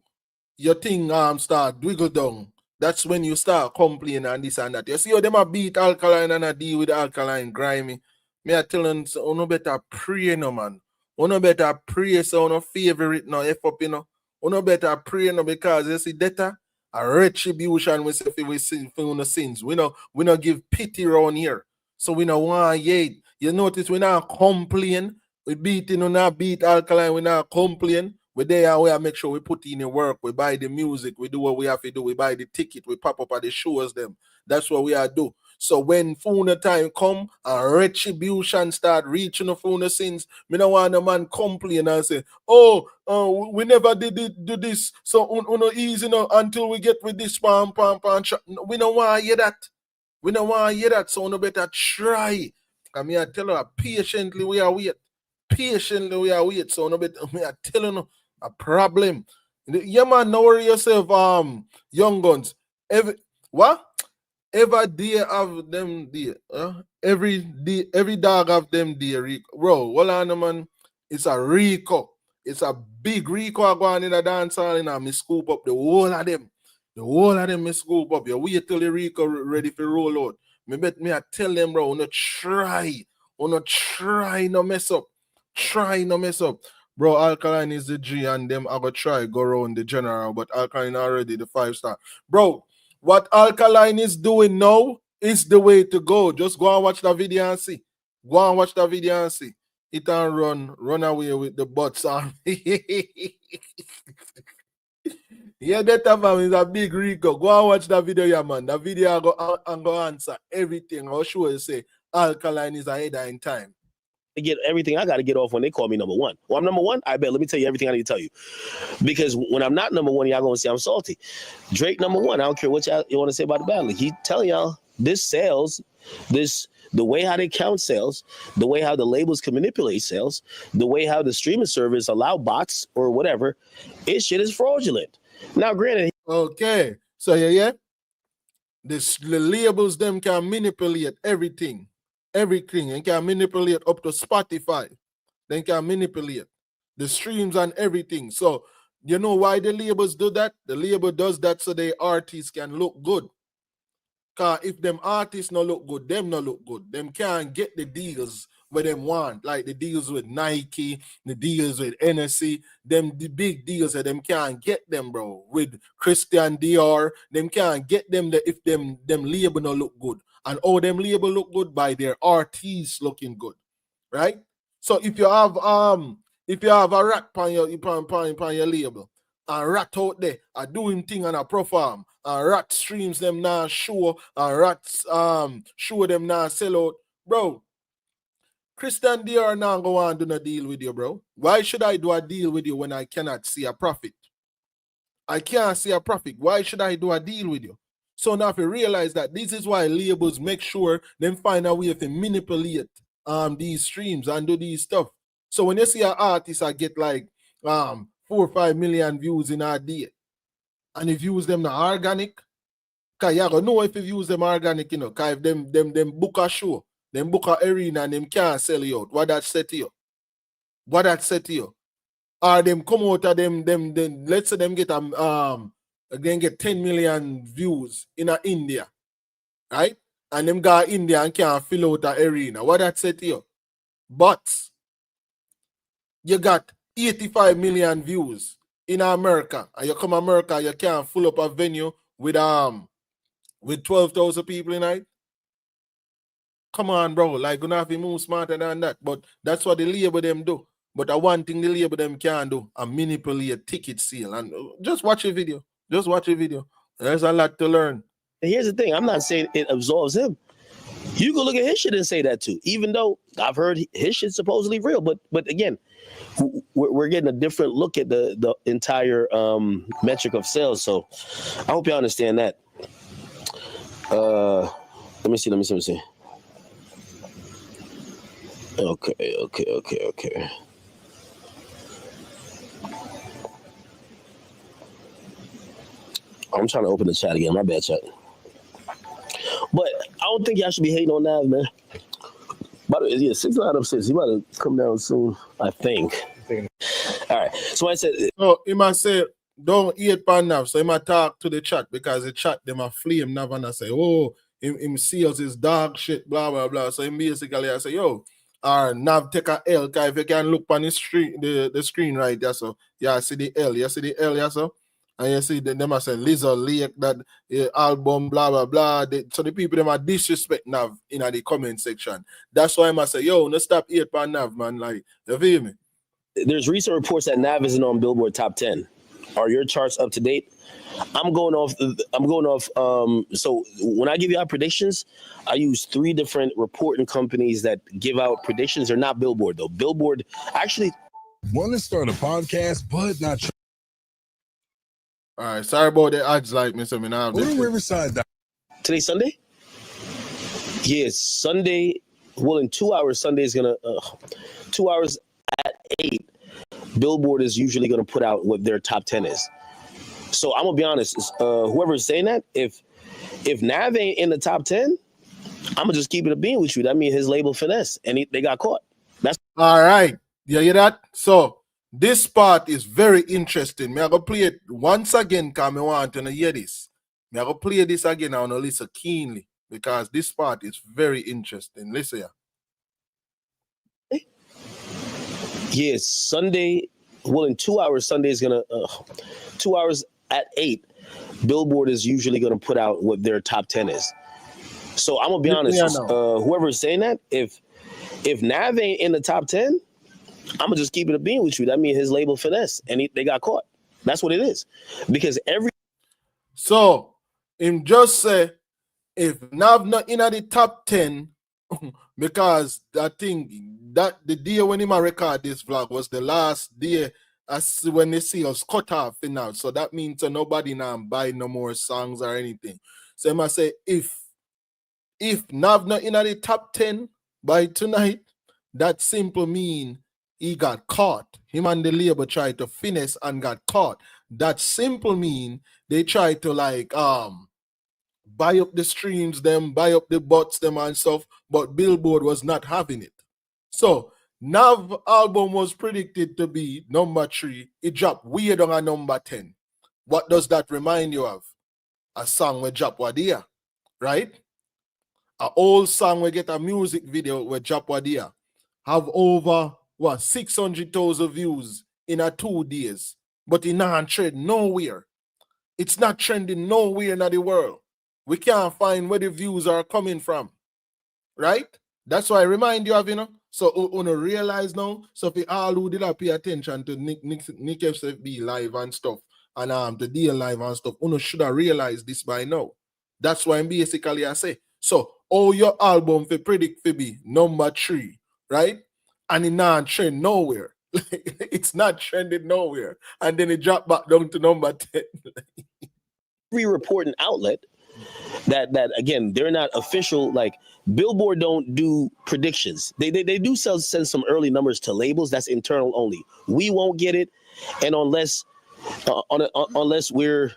your thing start dwiggle down, that's when you start complaining and this and that. You see how them a beat Alkaline and a deal with Alkaline grimy. Me I telling you no better pray no man. No better pray so no favorite no F up, you know. No better pray no because you see data a retribution we say we sin for no sins. We no give pity around here. So we no want yet. You notice we not complain. We beating on not beat Alkaline, we not complain. We there and we make sure we put in the work, we buy the music, we do what we have to do, we buy the ticket, we pop up at the shows them. That's what we are do. So when phone time come and retribution start reaching the phone sins, me no want a man complain and say, we never do this, so no easy no until we get with this pam. We don't want to hear that. We don't want to hear that, so no better try I mean, I tell her patiently we are wait. Patiently we are wait. So no bit me I telling you a problem. Yeah, man, no worry yourself, young guns. Every day have them day. Every day, every dog have them day, Rico. Bro, hold on, man. It's a Rico. It's a big Rico going in a dance hall and me scoop up the whole of them. The whole of them me scoop up. You wait till the Rico ready for roll out. Me bet me I tell them, bro, no try. No try no mess up. Try no mess up. Bro, Alkaline is the G and them I go try go around the general, but Alkaline already the 5-star. Bro, what Alkaline is doing now is the way to go. Just go and watch the video and see. Go and watch the video and see. It and run away with the butts on. Yeah, that man is a big Rico. Go and watch the video, yeah, man. The video I go answer everything. I'll show you say Alkaline is ahead in time. I get everything I got to get off when they call me number one. Well, I'm number one. I bet. Let me tell you everything I need to tell you. Because when I'm not number one, y'all going to say I'm salty. Drake number one. I don't care what you want to say about the battle. He telling y'all this sales, the way how they count sales, the way how the labels can manipulate sales, the way how the streaming service allow bots or whatever, it shit is fraudulent. Now, granted. Okay. So, yeah. The labels, them can manipulate everything. Everything and can manipulate up to Spotify. They can manipulate the streams and everything. So you know why the labels do that? The label does that so the artists can look good. Cause if them artists not look good, them not look good. Them can't get the deals where them want, like the deals with Nike, the deals with NSC, them the big deals that them can't get them, bro. With Christian Dior, them can't get them if them label not look good. And all them label look good by their artists looking good, right? So if you have a rat on your label, and rat out there are doing thing and a perform, and rat streams them now show, and rats show them now sell out, bro. Christian Dior now go on do a deal with you, bro. Why should I do a deal with you when I cannot see a profit? I can't see a profit. Why should I do a deal with you? So now if you realize that this is why labels make sure them find a way to manipulate these streams and do these stuff. So when you see an artist I get like 4 or 5 million views in a day, and if you use them the organic, cause you gonna know if you use them organic, you know, cause if them book a show, them book a arena and them can't sell you out. What that say to you? What that say to you? Or them come out of them let's say them get again get 10 million views in India, right? And them go India and can't fill out the arena. What that say to you? But you got 85 million views in America, and you come America, you can't fill up a venue with 12,000 people in it. Come on, bro. Like, gonna have to move smarter than that. But that's what the label them do. But the one thing the label them can do, a manipulate ticket sale. And just watch a video. Just watch a video. There's a lot to learn. Here's the thing. I'm not saying it absolves him. You can look at his shit and say that too. Even though I've heard his shit's supposedly real. But again, we're getting a different look at the entire metric of sales. So I hope you understand that. Let me see. Okay. I'm trying to open the chat again. My bad, chat. But I don't think y'all should be hating on Nav, man. But yeah, 6 out of 6. He about to come down soon, I think. All right. So I said. So he might say, don't eat pan Nav. So he might talk to the chat because the chat them a flame Nav and I say, oh, him seals his dog shit, blah blah blah. So him basically I say, yo, Nav take a L. Cause if you can look on the screen right there, so yeah, see the L. You see the L, yeah, so. And you see them I say Lizard Lake, that album, blah blah blah. So the people them are disrespect Nav in the comment section. That's why I must say, yo, no stop 8 pan Nav, man. Like, you feel me? There's recent reports that Nav isn't on Billboard Top 10. Are your charts up to date? I'm going off. So when I give you out predictions, I use 3 different reporting companies that give out predictions. They're not Billboard though. Billboard actually want to start a podcast, but not. All right, sorry about the ads, like Mr. Minab. We're in Riverside. Today's Sunday? Yes, Sunday. well, in 2 hours, Sunday is gonna 2 hours at 8. Billboard is usually gonna put out what their top 10 is. So I'm gonna be honest. Whoever's saying that, if Nav ain't in the top 10, I'm gonna just keep it a bean with you. That means his label finesse, and they got caught. That's all right. You hear that? So this part is very interesting. Me I go play it once again because I want to hear this. Me I go play this again. I want to listen keenly because this part is very interesting. Listen here. Yeah, Sunday. Well, in 2 hours, Sunday is gonna 2 hours at 8. Billboard is usually gonna put out what their top 10 is. So I'm gonna be honest. Whoever's saying that, if Nav ain't in the top 10, I'm gonna just keep it a bean with you. That means his label finesse, and they got caught. That's what it is. Because So him just say if Nav not in the top 10, because I think that the day when him record this vlog was the last day as when they see us cut off now. So that means so nobody now buy no more songs or anything. So I must say if Nav not in the top 10 by tonight, that simple mean he got caught. Him and the label tried to finesse and got caught. That simple mean they tried to like buy up the streams, them buy up the bots, them and stuff, but Billboard was not having it. So Nav album was predicted to be number 3. It dropped weird on a number 10. What does that remind you of? A song with drop Wadia, right? An old song we get a music video with drop Wadia have over 600,000 views in a 2 days, but it not trend nowhere. It's not trending nowhere in the world. We can't find where the views are coming from, right? That's why I remind you of, so you realize now, so for all who did not pay attention to Nick FCB live and stuff, and the deal live and stuff, you should have realized this by now. That's why basically I say, so all your album for predict for be number 3, right? And it not trend nowhere. It's not trending nowhere. And then it dropped back down to number 10. Every reporting outlet that again, they're not official. Like Billboard don't do predictions. They do send some early numbers to labels. That's internal only. We won't get it, and unless we're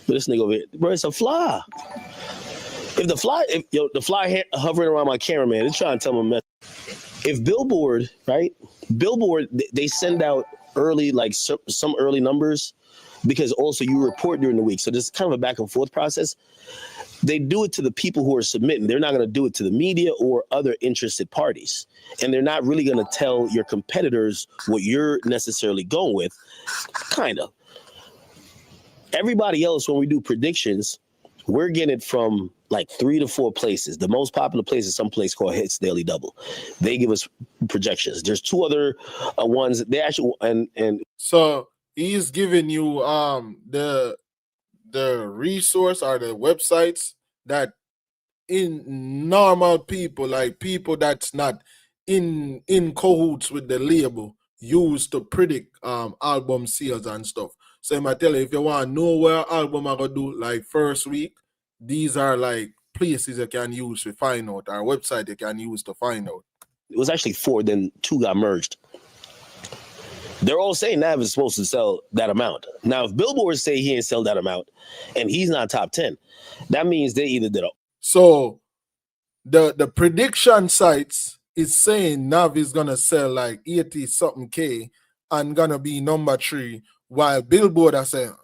this nigga over here, bro, it's a fly. If the fly hovering around my cameraman, they're trying to tell me. If Billboard, right? Billboard, they send out early, like some early numbers, because also you report during the week. So there's kind of a back and forth process. They do it to the people who are submitting. They're not going to do it to the media or other interested parties. And they're not really going to tell your competitors what you're necessarily going with. Kind of. Everybody else, when we do predictions, we're getting it from like 3 to 4 places. The most popular place is some place called Hits Daily Double. They give us projections. There's 2 other ones. They actually and so he's giving you the resource or the websites that in normal people, like people that's not in cahoots with the label, use to predict album sales and stuff. So I might tell you, if you want to know where album are gonna do like first week, these are like places you can use to find out, or website you can use to find out. It was actually 4, then 2 got merged. They're all saying Nav is supposed to sell that amount. Now, if Billboard say he ain't sell that amount and he's not top 10, that means they either did it. So the prediction sites is saying Nav is gonna sell like 80 something K and gonna be number 3, while Billboard are saying,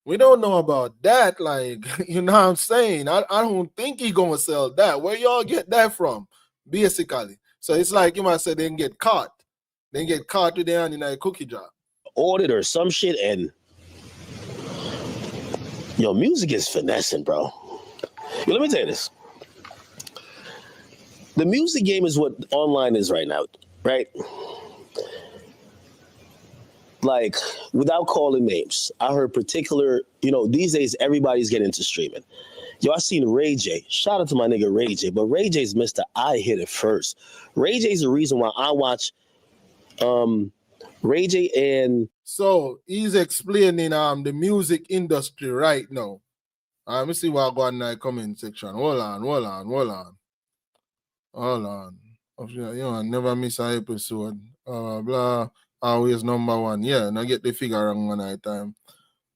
we don't know about that. Like, you know what I'm saying? I don't think he gonna sell that. Where y'all get that from? Basically. So it's like you might say they can get caught. They get caught with their hand in a cookie jar. Audit or some shit, and music is finessing, bro. Let me tell you this. The music game is what online is right now, right? Like, without calling names, I heard particular, these days everybody's getting into streaming. I seen Ray J. Shout out to my nigga Ray J. But Ray J's Mr. I hit it first. Ray J's the reason why I watch Ray J. And so he's explaining the music industry right now. Let me see what I got in the comment section. Hold on. Hold on. I never miss an episode. Blah. Always number one. Yeah, and I get the figure wrong one at a time.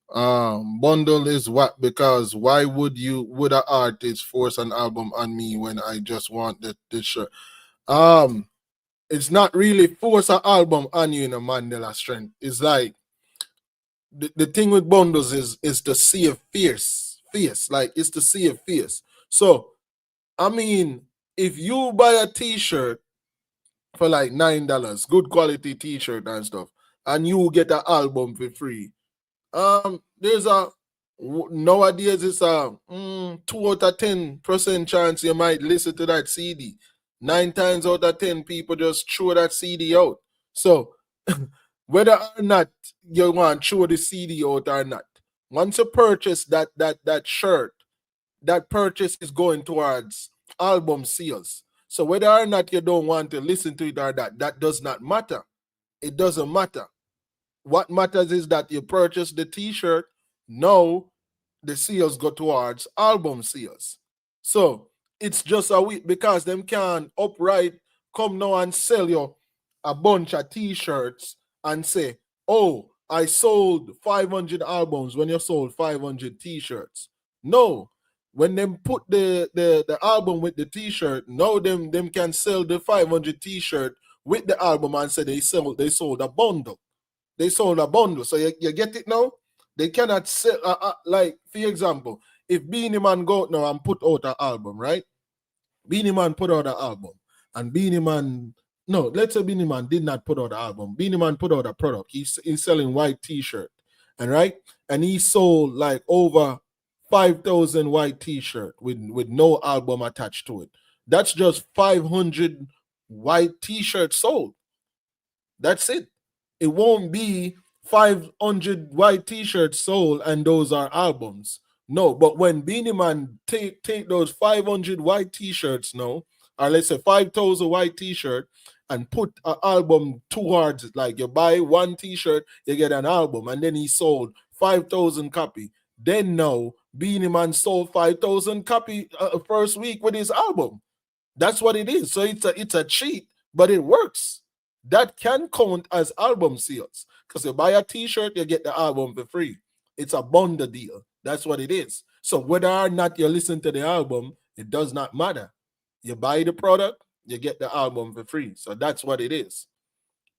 Bundle is what? Because why would an artist force an album on me when I just want the shirt? It's not really force an album on you in a Mandela strength. It's like the thing with bundles is to see a fierce. Like it's to see a fierce. So I mean, if you buy a t-shirt for like $9, good quality t-shirt and stuff, and you get an album for free, there's nowadays it's a 2 out of 10% chance you might listen to that CD. 9 times out of 10 people just throw that CD out. So whether or not you want to throw the CD out or not, once you purchase that shirt, that purchase is going towards album sales. So whether or not you don't want to listen to it or that does not matter. It doesn't matter. What matters is that you purchase the t-shirt. Now the sales go towards album sales. So it's just a week because them can upright come now and sell you a bunch of t-shirts and say, oh, I sold 500 albums when you sold 500 t-shirts. No. When them put the album with the t-shirt, now them can sell the 500 t-shirt with the album and say they sold a bundle. They sold a bundle. So you get it now? They cannot sell, like, for example, if Beanie Man go out now and put out an album, right? Beanie Man put out an album. And let's say Beanie Man did not put out an album. Beanie Man put out a product. He's selling white t-shirt. And right? And he sold like over 5,000 white t-shirt with no album attached to it. That's just 500 white t-shirts sold. That's it. It won't be 500 white t-shirts sold and those are albums. No, but when Beanie Man take those 500 white t-shirts now, or let's say 5,000 white t-shirt and put an album towards it, like you buy one t-shirt, you get an album, and then he sold 5,000 copy. Then now Beanie Man sold 5,000 copy first week with his album. That's what it is. So it's a cheat, but it works. That can count as album sales because you buy a t-shirt, you get the album for free. It's a bundle deal. That's what it is. So whether or not you listen to the album, it does not matter. You buy the product, you get the album for free. So that's what it is.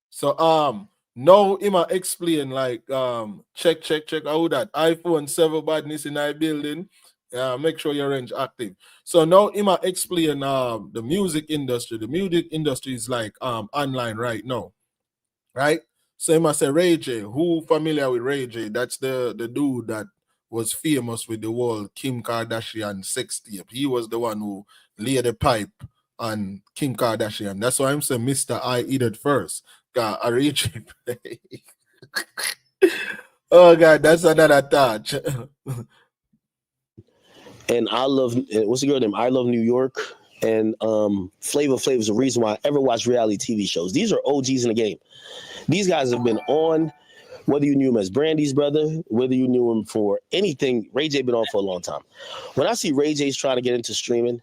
So now Ima explain like check out that iPhone 7 badness in our building. Make sure your range active. So now Ima explain the music industry. The music industry is like online right now. Right? So Ima say Ray J. Who familiar with Ray J? That's the dude that was famous with the whole Kim Kardashian sex tape. He was the one who laid the pipe on Kim Kardashian. That's why I'm saying Mr. I eat it first. God, I reach it. Oh God, that's another touch. And I love, what's the girl name? I Love New York. And Flavor Flav is the reason why I ever watch reality TV shows. These are OGs in the game. These guys have been on, whether you knew him as Brandy's brother, whether you knew him for anything, Ray J been on for a long time. When I see Ray J's trying to get into streaming,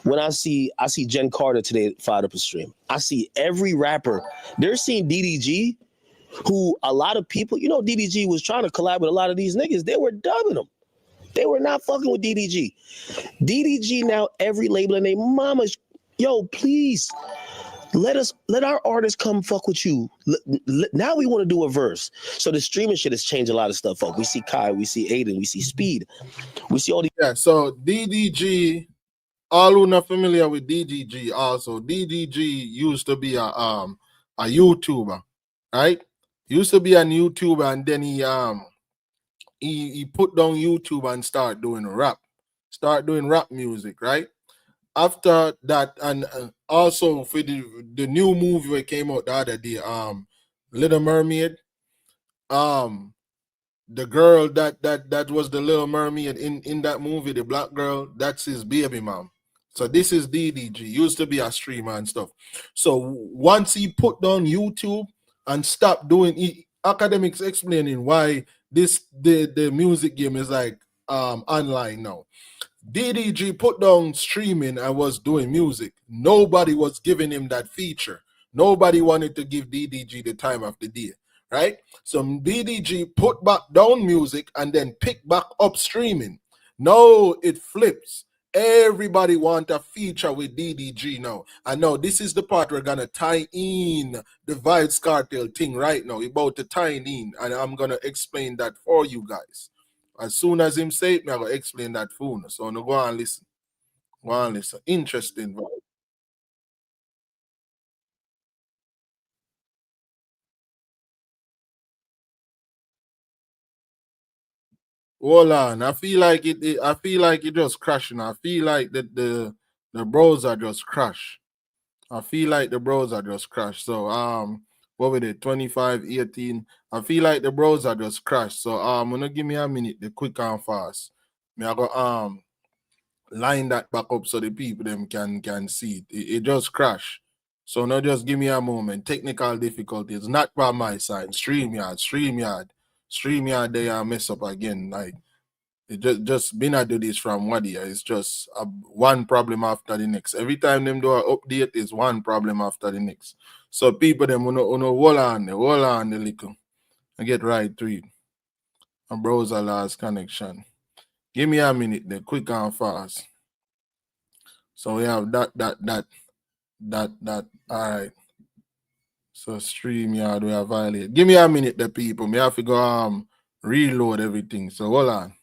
when I see Jen Carter today fired up a stream. I see every rapper. They're seeing DDG, who a lot of people, DDG was trying to collab with a lot of these niggas. They were dubbing them. They were not fucking with DDG. DDG now, every label and their mamas, yo, please, let our artists come fuck with you. Now we want to do a verse. So the streaming shit has changed a lot of stuff up. We see Kai, we see Aiden, we see Speed. We see all these. Yeah, so DDG, all who not familiar with DDG also, DDG used to be a YouTuber, right? Used to be a YouTuber and then he put down YouTube and start doing rap music, right? After that, and also for the new movie that came out the other day, Little Mermaid, the girl that was the Little Mermaid in that movie, the black girl, that's his baby mom. So this is DDG, used to be a streamer and stuff. So once he put down YouTube and stopped doing academics explaining why the music game is like online now. DDG put down streaming and was doing music. Nobody was giving him that feature. Nobody wanted to give DDG the time of the day, right? So DDG put back down music and then pick back up streaming. Now it flips. Everybody want a feature with DDG now. And now this is the part we're going to tie in the Vybz Kartel thing right now. We're about to tie in, and I'm going to explain that for you guys. As soon as him say it, I'm going to explain that for you. So now go and listen. Go and listen. Interesting, bro. Hold on. I feel like it just crashing. I feel like that the browser just crashed. I feel like the browser just crashed. So what with it? 2518. I feel like the browser just crashed. So gonna give me a minute, the quick and fast. Me I go line that back up so the people them can see it. It just crashed. So now just give me a moment. Technical difficulties, not by my side. StreamYard, they mess up again. Like it just been I do this from one year. It's just one problem after the next. Every time them do an update, is one problem after the next. So people them wanna hold on the little. I get right to it. A browser lost connection. Give me a minute, the quick and fast. So we have that. All right. So StreamYard we have violated. Give me a minute, the people. Me have to go reload everything. So hold on.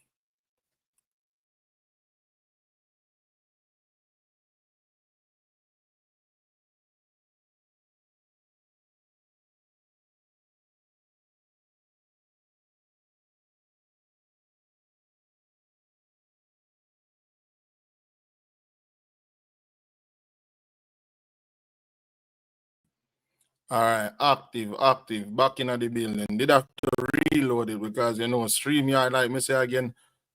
All right, active, back in the building. Did have to reload it because StreamYard, like me say again,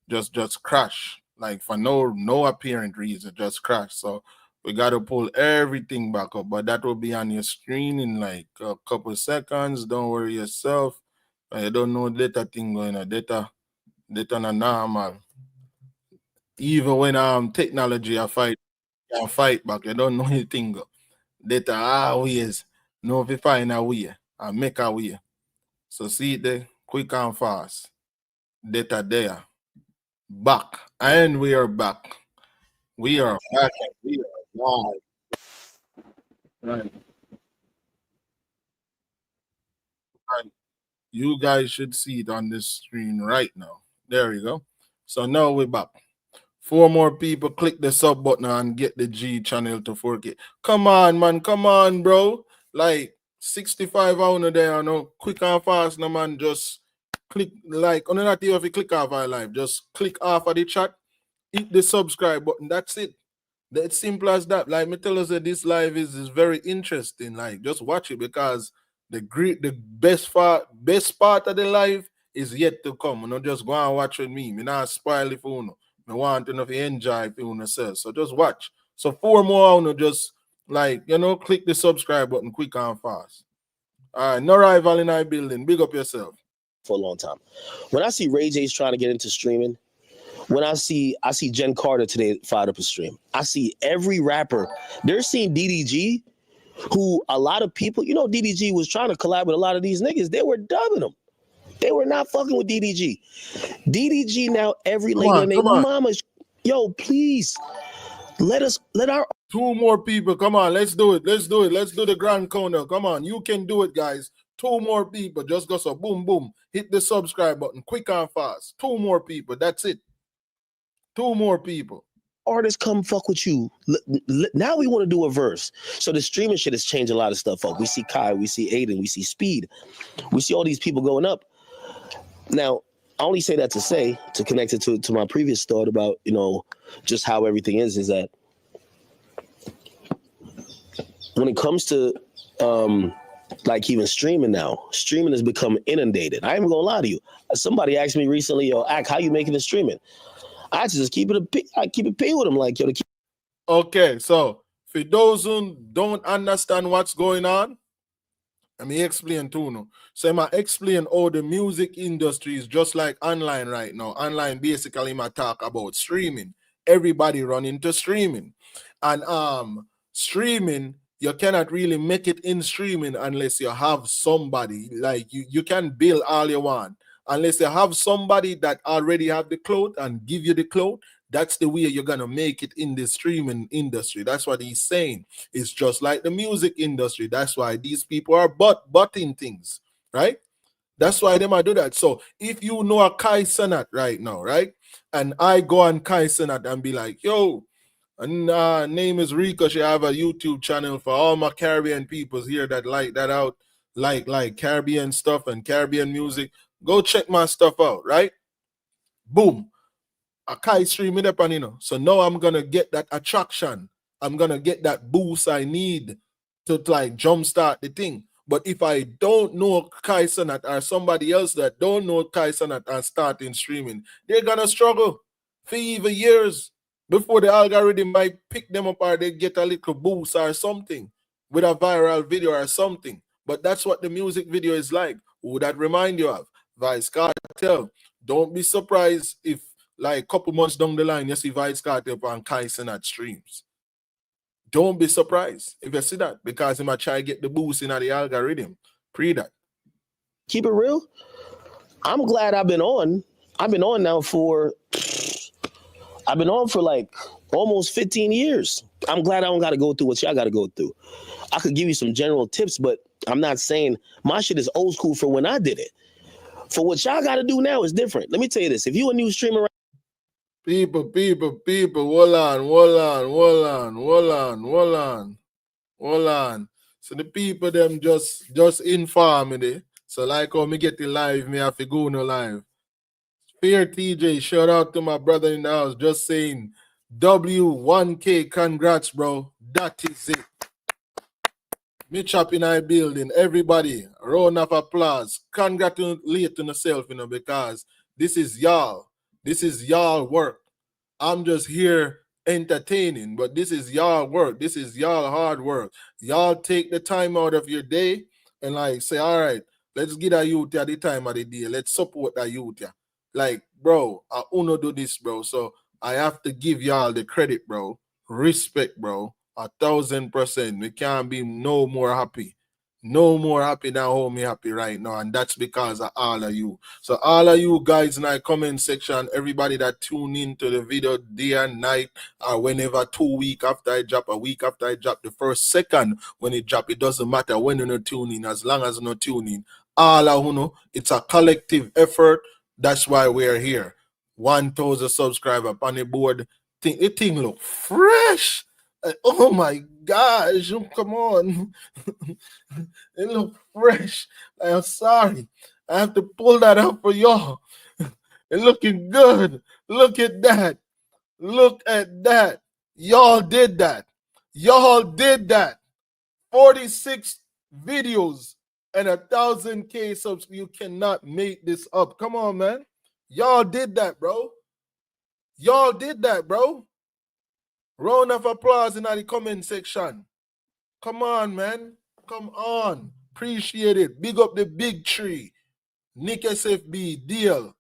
just crash. Like for no apparent reason, just crash. So we gotta pull everything back up. But that will be on your screen in like a couple seconds. Don't worry yourself. You don't know data thing going on. Data not normal. Even when technology I fight back, you don't know anything. Data always know if you find a way and make a way. So see it there, quick and fast. Data there. Back. And we are back. We are back and we are live. Right. Right. You guys should see it on this screen right now. There you go. So now we're back. 4 more people click the sub button and get the G channel to 4K. Come on, man. Come on, bro. Like 65 out there, quick and fast, no man. Just click like on that if you click off our live. Just click off of the chat, hit the subscribe button. That's it. It's simple as that. Like me tell us that this live is very interesting. Like just watch it because the best part of the live is yet to come. Just go and watch with me. Me not spoil it for you. I want to enjoy for yourself. So just watch. So 4 more just like click the subscribe button quick and fast. All right, no rival in our building. Big up yourself. For a long time. When I see Ray J's trying to get into streaming, when I see Jen Carter today fired up a stream. I see every rapper. They're seeing DDG, who a lot of people, DDG was trying to collab with a lot of these niggas. They were dubbing them. They were not fucking with DDG. DDG now every lady and their mama, yo, please let our 2 more people. Come on, let's do it. Let's do the grand countdown. Come on, you can do it, guys. 2 more people. Just go so boom, boom. Hit the subscribe button quick and fast. 2 more people. That's it. 2 more people. Artists come fuck with you. Now we want to do a verse. So the streaming shit has changed a lot of stuff up. We see Kai, we see Aiden, we see Speed. We see all these people going up. Now, I only say that to connect it to my previous thought about, just how everything is that when it comes to like even streaming now, streaming has become inundated. I ain't even gonna lie to you. Somebody asked me recently, yo, Ak, how you making the streaming? I just keep it pay with them, like, yo. Okay, so for those who don't understand what's going on, let me explain to you. So I explain how the music industry is just like online right now. Online basically I talk about streaming. everybody run into streaming. And streaming, you cannot really make it in streaming unless you have somebody. Like you can build all you want. Unless you have somebody that already have the clout and give you the clout, that's the way you're gonna make it in the streaming industry. That's what he's saying. It's just like the music industry. That's why these people are butting things, right? That's why they might do that. So if you know a Kai Sanat right now, right? And I go on Kai Sanat and be like, yo, and name is Rico. She have a YouTube channel for all my Caribbean peoples here that like that out, like Caribbean stuff and Caribbean music. Go check my stuff out, right? Boom. A Kai stream it up, and so now I'm gonna get that attraction. I'm gonna get that boost I need to like jumpstart the thing. But if I don't know Kai Sanat or somebody else that don't know Kai Sanat and starting streaming, they're gonna struggle for even years before the algorithm might pick them up or they get a little boost or something with a viral video or something. But that's what the music video is like. Who would that remind you of? Vybz Kartel. Don't be surprised if like a couple months down the line you see Vybz Kartel on Kai Sanat streams. Don't be surprised if you see that, because he might try to get the boost in the algorithm. Pre that. Keep it real. I'm glad I've been on. I've been on now for like almost 15 years. I'm glad I don't got to go through what y'all got to go through. I could give you some general tips, but I'm not saying my shit is old school for when I did it. For what y'all got to do now is different. Let me tell you this. If you a new streamer, People, hold on. So the people them just inform me. So like how me get the live, me have to go no live. Fear TJ, shout out to my brother in the house, just saying W1K, congrats, bro. That is it. Me chop in our building, everybody, round of applause. Congratulate to yourself, because this is y'all. This is y'all work. I'm just here entertaining, but this is y'all work. This is y'all hard work. Y'all take the time out of your day and like say, all right, let's get a youth at the time of the day. Let's support that youth. Like, bro, I uno do this, bro. So I have to give y'all the credit, bro. Respect, bro. 1,000%. We can't be no more happy. No more happy than how me happy right now. And that's because of all of you. So all of you guys in the comment section, everybody that tune in to the video day and night, or whenever 2 weeks after I drop, a week after I drop, the first second when it drop, it doesn't matter when you're not tuning, as long as you're not tuning. All of you know, it's a collective effort. That's why we're here. 1,000 subscribers on the board. The thing look fresh. Oh my gosh, come on. It look fresh. I'm sorry. I have to pull that up for y'all. It's looking good. Look at that. Look at that. Y'all did that. Y'all did that. 46 videos and 1,000K subs. You cannot make this up. Come on, man. Y'all did that, bro. Y'all did that, bro. Round of applause in the comment section. Come on, man. Come on. Appreciate it. Big up the big tree. Nick SFB, Deal.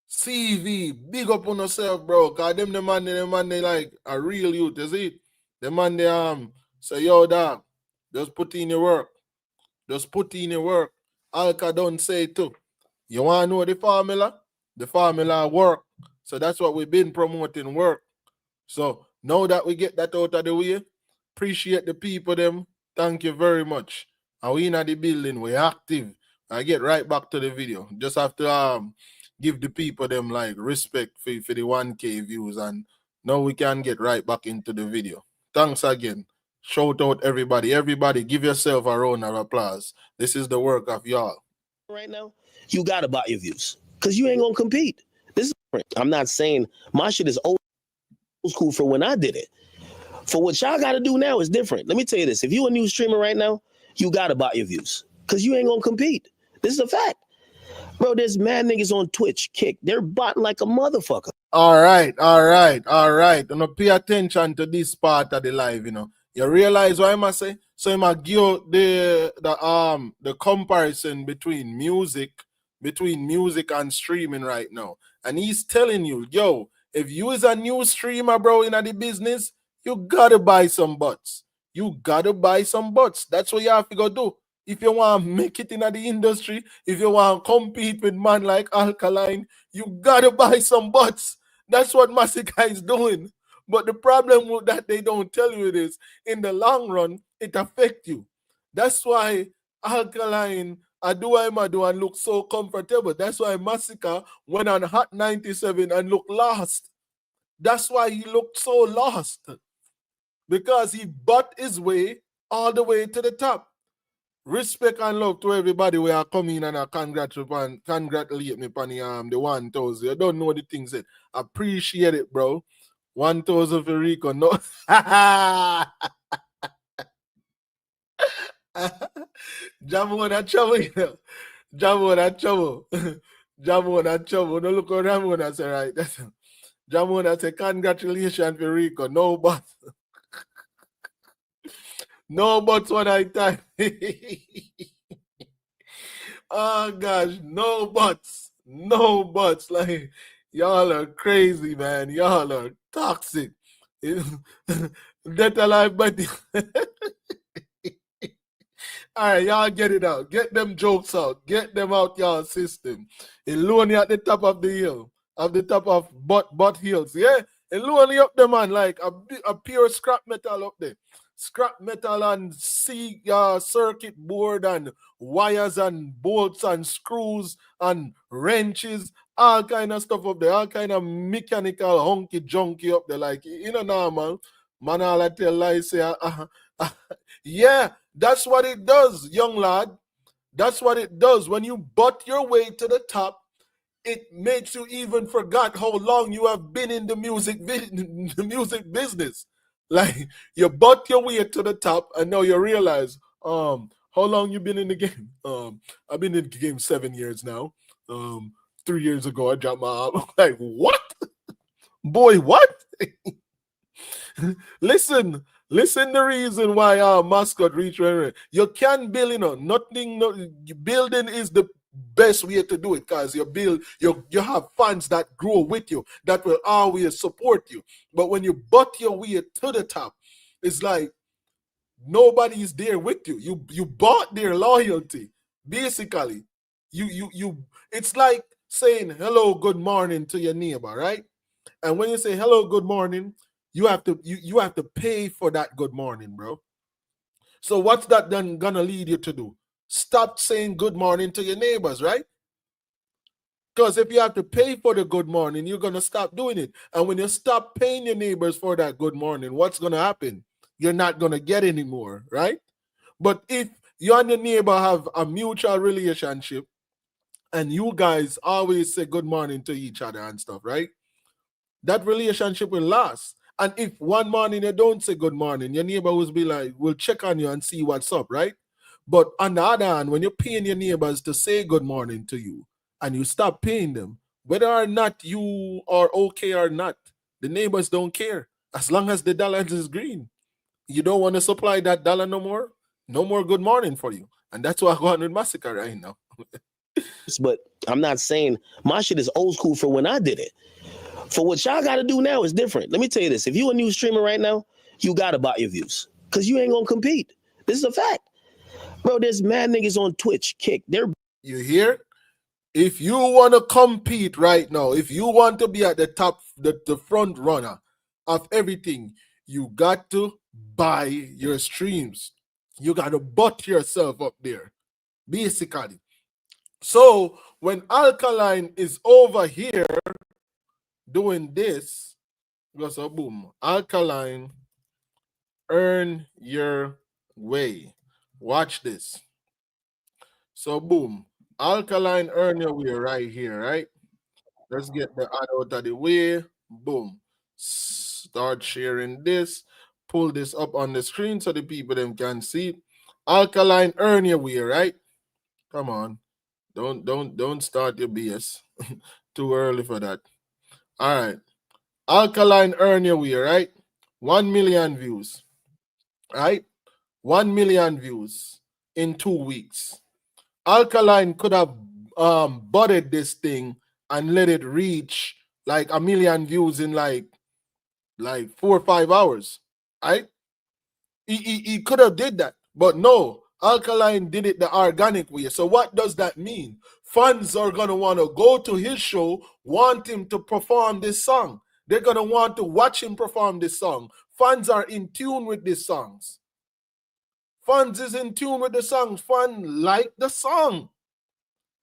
CV, big up on yourself, bro. Cause them the man they like a real youth, is it? The man they say, yo, dog, just put in your work. Just put in your work. Alka don't say it too. You wanna know the formula? The formula work. So that's what we've been promoting, work. So now that we get that out of the way, appreciate the people them. Thank you very much. And we in the building, we're active. I get right back to the video. Just have to give the people them like respect for the 1K views, and now we can get right back into the video. Thanks again. Shout out everybody. Everybody give yourself a round of applause. This is the work of y'all. right now, you got to buy your views because you ain't going to compete. This is different. I'm not saying my shit is old school for when I did it. For what y'all got to do now is different. Let me tell you this. If you a new streamer right now, you got to buy your views because you ain't going to compete. This is a fact. Bro, there's mad niggas on Twitch, Kick. They're botting like a motherfucker. All right. Pay attention to this part of the live, You realize what I must say? So I must give the comparison between music and streaming right now. And he's telling you, yo, If you is a new streamer, bro, in the business, you gotta buy some butts. You gotta buy some butts. That's what you have to go do. If you want to make it in the industry, if you want to compete with man like Alkaline, you gotta buy some butts. That's what Masicka is doing. But the problem with that they don't tell you is, in the long run, it affects you. That's why Alkaline, I do and look so comfortable. That's why Masicka went on Hot 97 and looked lost. That's why he looked so lost. Because he bought his way all the way to the top. Respect and love to everybody where I come in and I congratulate me upon the 1,000. You don't know the things that appreciate it, bro. 1,000 for Rico. No. Jamona trouble, you know. Jamona trouble. Jamona trouble. No look at Ramona say right. Jamona say congratulations for Rico. No but. No buts one I time. Oh gosh, no buts. No buts. Like y'all are crazy, man. Y'all are toxic. That alive, but all right, y'all get it out. Get them jokes out. Get them out y'all system. Lonely at the top of the hill. At the top of butt hills. Yeah. Lonely up the man like a pure scrap metal up there. Scrap metal and circuit board and wires and bolts and screws and wrenches, all kind of stuff up there, all kind of mechanical hunky junky up there. Like, you know, normal. Man, all I tell lies say, yeah, that's what it does, young lad. That's what it does. When you butt your way to the top, it makes you even forget how long you have been in the music business. Like, you butt your way to the top, and now you realize, how long you been in the game? I've been in the game 7 years now. 3 years ago, I dropped my album. Like, what? Boy, what? Listen, the reason why mascot reach where you can build, you know, building is the best way to do it, because you have fans that grow with you, that will always support you. But when you butt your way to the top, it's like nobody is there with you. You bought their loyalty. Basically, you it's like saying hello, good morning to your neighbor, right? And when you say hello, good morning, you have to pay for that good morning, bro. So what's that then gonna lead you to do? Stop saying good morning to your neighbors, right? Because if you have to pay for the good morning, you're going to stop doing it. And when you stop paying your neighbors for that good morning, what's going to happen? You're not going to get any more, right? But if you and your neighbor have a mutual relationship and you guys always say good morning to each other and stuff, right? That relationship will last. And if one morning you don't say good morning, your neighbor will check on you and see what's up, right? But on the other hand, when you're paying your neighbors to say good morning to you and you stop paying them, whether or not you are okay or not, the neighbors don't care. As long as the dollar is green, you don't want to supply that dollar no more. No more good morning for you. And that's what I got with Masicka right now. But I'm not saying my shit is old school for when I did it. For what y'all got to do now is different. Let me tell you this. If you a new streamer right now, you got to buy your views because you ain't going to compete. This is a fact. Bro, there's mad niggas on Twitch. You hear? If you want to compete right now, if you want to be at the top, the front runner of everything, you got to buy your streams. You got to butt yourself up there, basically. So when Alkaline is over here doing this, goes a boom. Alkaline, earn your way. Watch this. So boom. Alkaline, earn your way right here, right? Let's get the ad out of the way. Boom. Start sharing this. Pull this up on the screen so the people them can see it. Alkaline, earn your way, right? Come on. Don't start your BS. Too early for that. All right. Alkaline, earn your way, right? 1 million views. Right? 1 million views in 2 weeks. Alkaline could have butted this thing and let it reach like 1 million views in like 4 or 5 hours, right? He could have did that, but no. Alkaline did it the organic way. So what does that mean? Fans are gonna want to go to his show, want him to perform this song. They're gonna want to watch him perform this song. Fans are in tune with these songs. Fans is in tune with the songs. Fans like the song.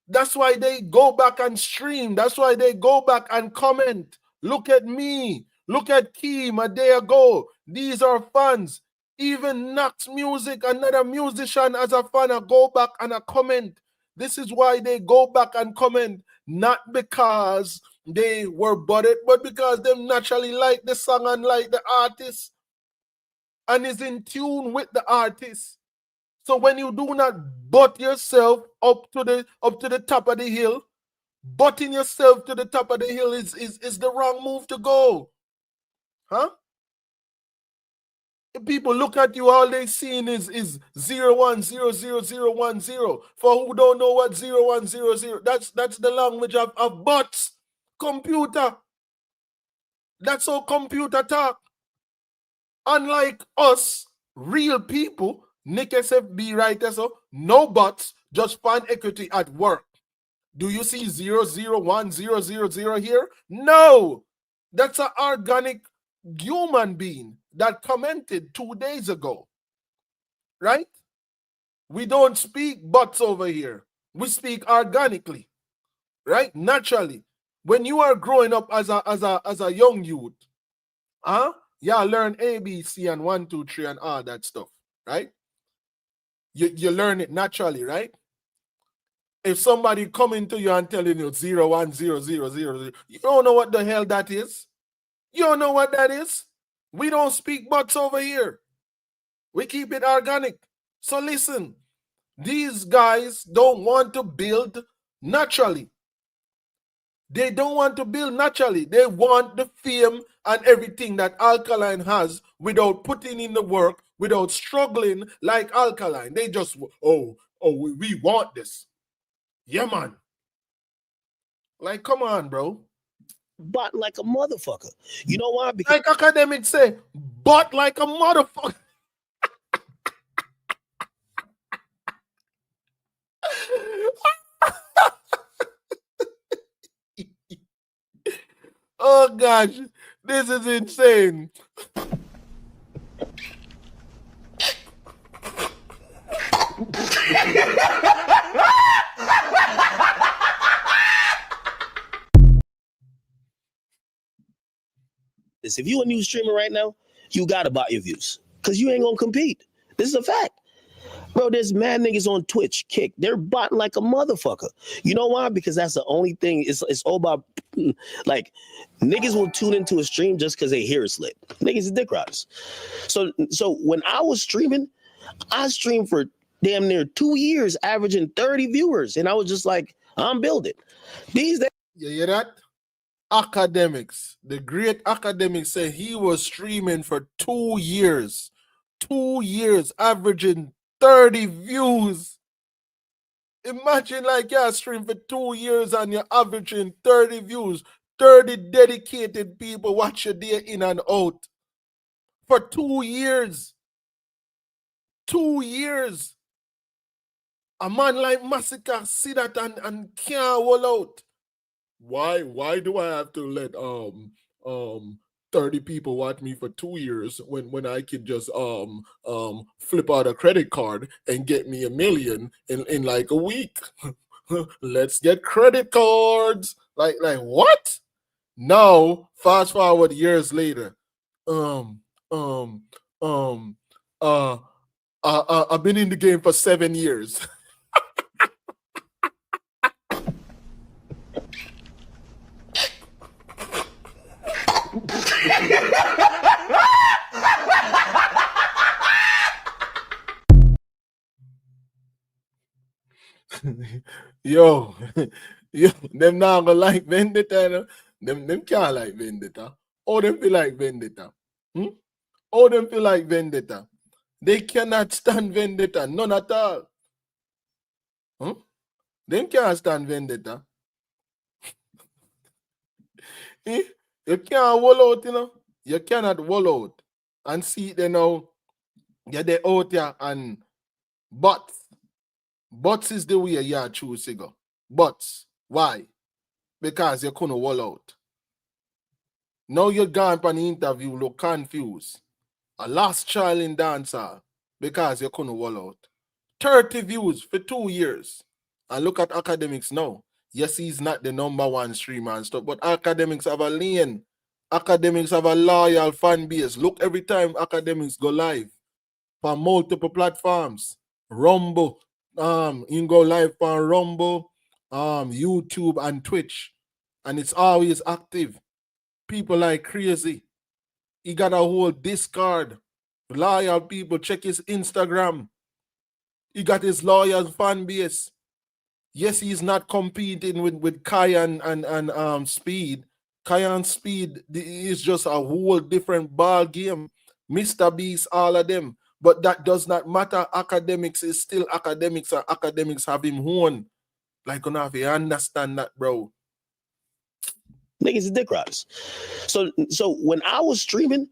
That's why they go back and stream. That's why they go back and comment. Look at me. Look at Keem a day ago. These are fans. Even Knox Music, another musician, as a fan, I go back and I comment. This is why they go back and comment. Not because they were butted, but because they naturally like the song and like the artist and is in tune with the artist. So when you do not butt yourself up to the top of the hill, butting yourself to the top of the hill is the wrong move to go. Huh? If people look at you, all they seeing is 010010. For who don't know what 0100, that's the language of butts. Computer. That's how computer talk. Unlike us, real people, Nick SFB writer, so no buts, just find equity at work. Do you see 001000 here? No. That's an organic human being that commented 2 days ago. Right? We don't speak buts over here. We speak organically. Right? Naturally. When you are growing up as a young youth, you learn A, B, C, and 1, 2, 3, and all that stuff. Right? You learn it naturally, right? If somebody coming to you and telling you 010000, you don't know what the hell that is. You don't know what that is. We don't speak buts over here. We keep it organic. So listen, these guys don't want to build naturally. They don't want to build naturally. They want the fame and everything that Alkaline has without putting in the work, without struggling like Alkaline. They just, we want this. Yeah, man. Like, come on, bro. But like a motherfucker. You know why? Because like academics say, but like a motherfucker. Oh gosh, this is insane. if you a new streamer right now, you gotta buy your views. Cause you ain't gonna compete. This is a fact. Bro, there's mad niggas on Twitch, Kick. They're botting like a motherfucker. You know why? Because that's the only thing. It's all about, like, niggas will tune into a stream just because they hear it's lit. Niggas are dick riders. So when I was streaming, I streamed for damn near 2 years, averaging 30 viewers. And I was just like, I'm building. These days. You hear that? Academics. The great academics say he was streaming for 2 years. 2 years, averaging 30 views. Imagine like you're streaming for 2 years and you're averaging 30 views. 30 dedicated people watch your day in and out. For 2 years. 2 years. A man like Masicka see that and can't roll out. Why do I have to let 30 people watch me for 2 years when I could just flip out a credit card and get me $1 million in like a week? Let's get credit cards. Like what? Now, fast forward years later. I've been in the game for 7 years. Yo, them not gonna like Vendetta. Them can't like Vendetta. Oh, them feel like Vendetta. Oh, them feel like Vendetta. They cannot stand Vendetta, none at all. Them can't stand Vendetta. You can't wall out, you know. You cannot wall out and see they now. Get they out here and Butts is the way you choose to go. Butts. Why? Because you couldn't wall out. Now you're gone for the interview, look confused. A last child in dancer because you couldn't wall out. 30 views for 2 years. And look at academics now. Yes, he's not the #1 streamer and stuff, but academics have a lane. Academics have a loyal fan base. Look every time academics go live for multiple platforms. Rumble. You can go live on Rumble, YouTube and Twitch. And it's always active. People like crazy. He got a whole Discord. Loyal people. Check his Instagram. He got his loyal fan base. Yes, he's not competing with Kai and Speed. Kai and Speed is just a whole different ball game. Mr. Beast, all of them. But that does not matter. Academics is still academics, and academics have him won. Like, you have to understand that, bro. Niggas are dick riders. So when I was streaming,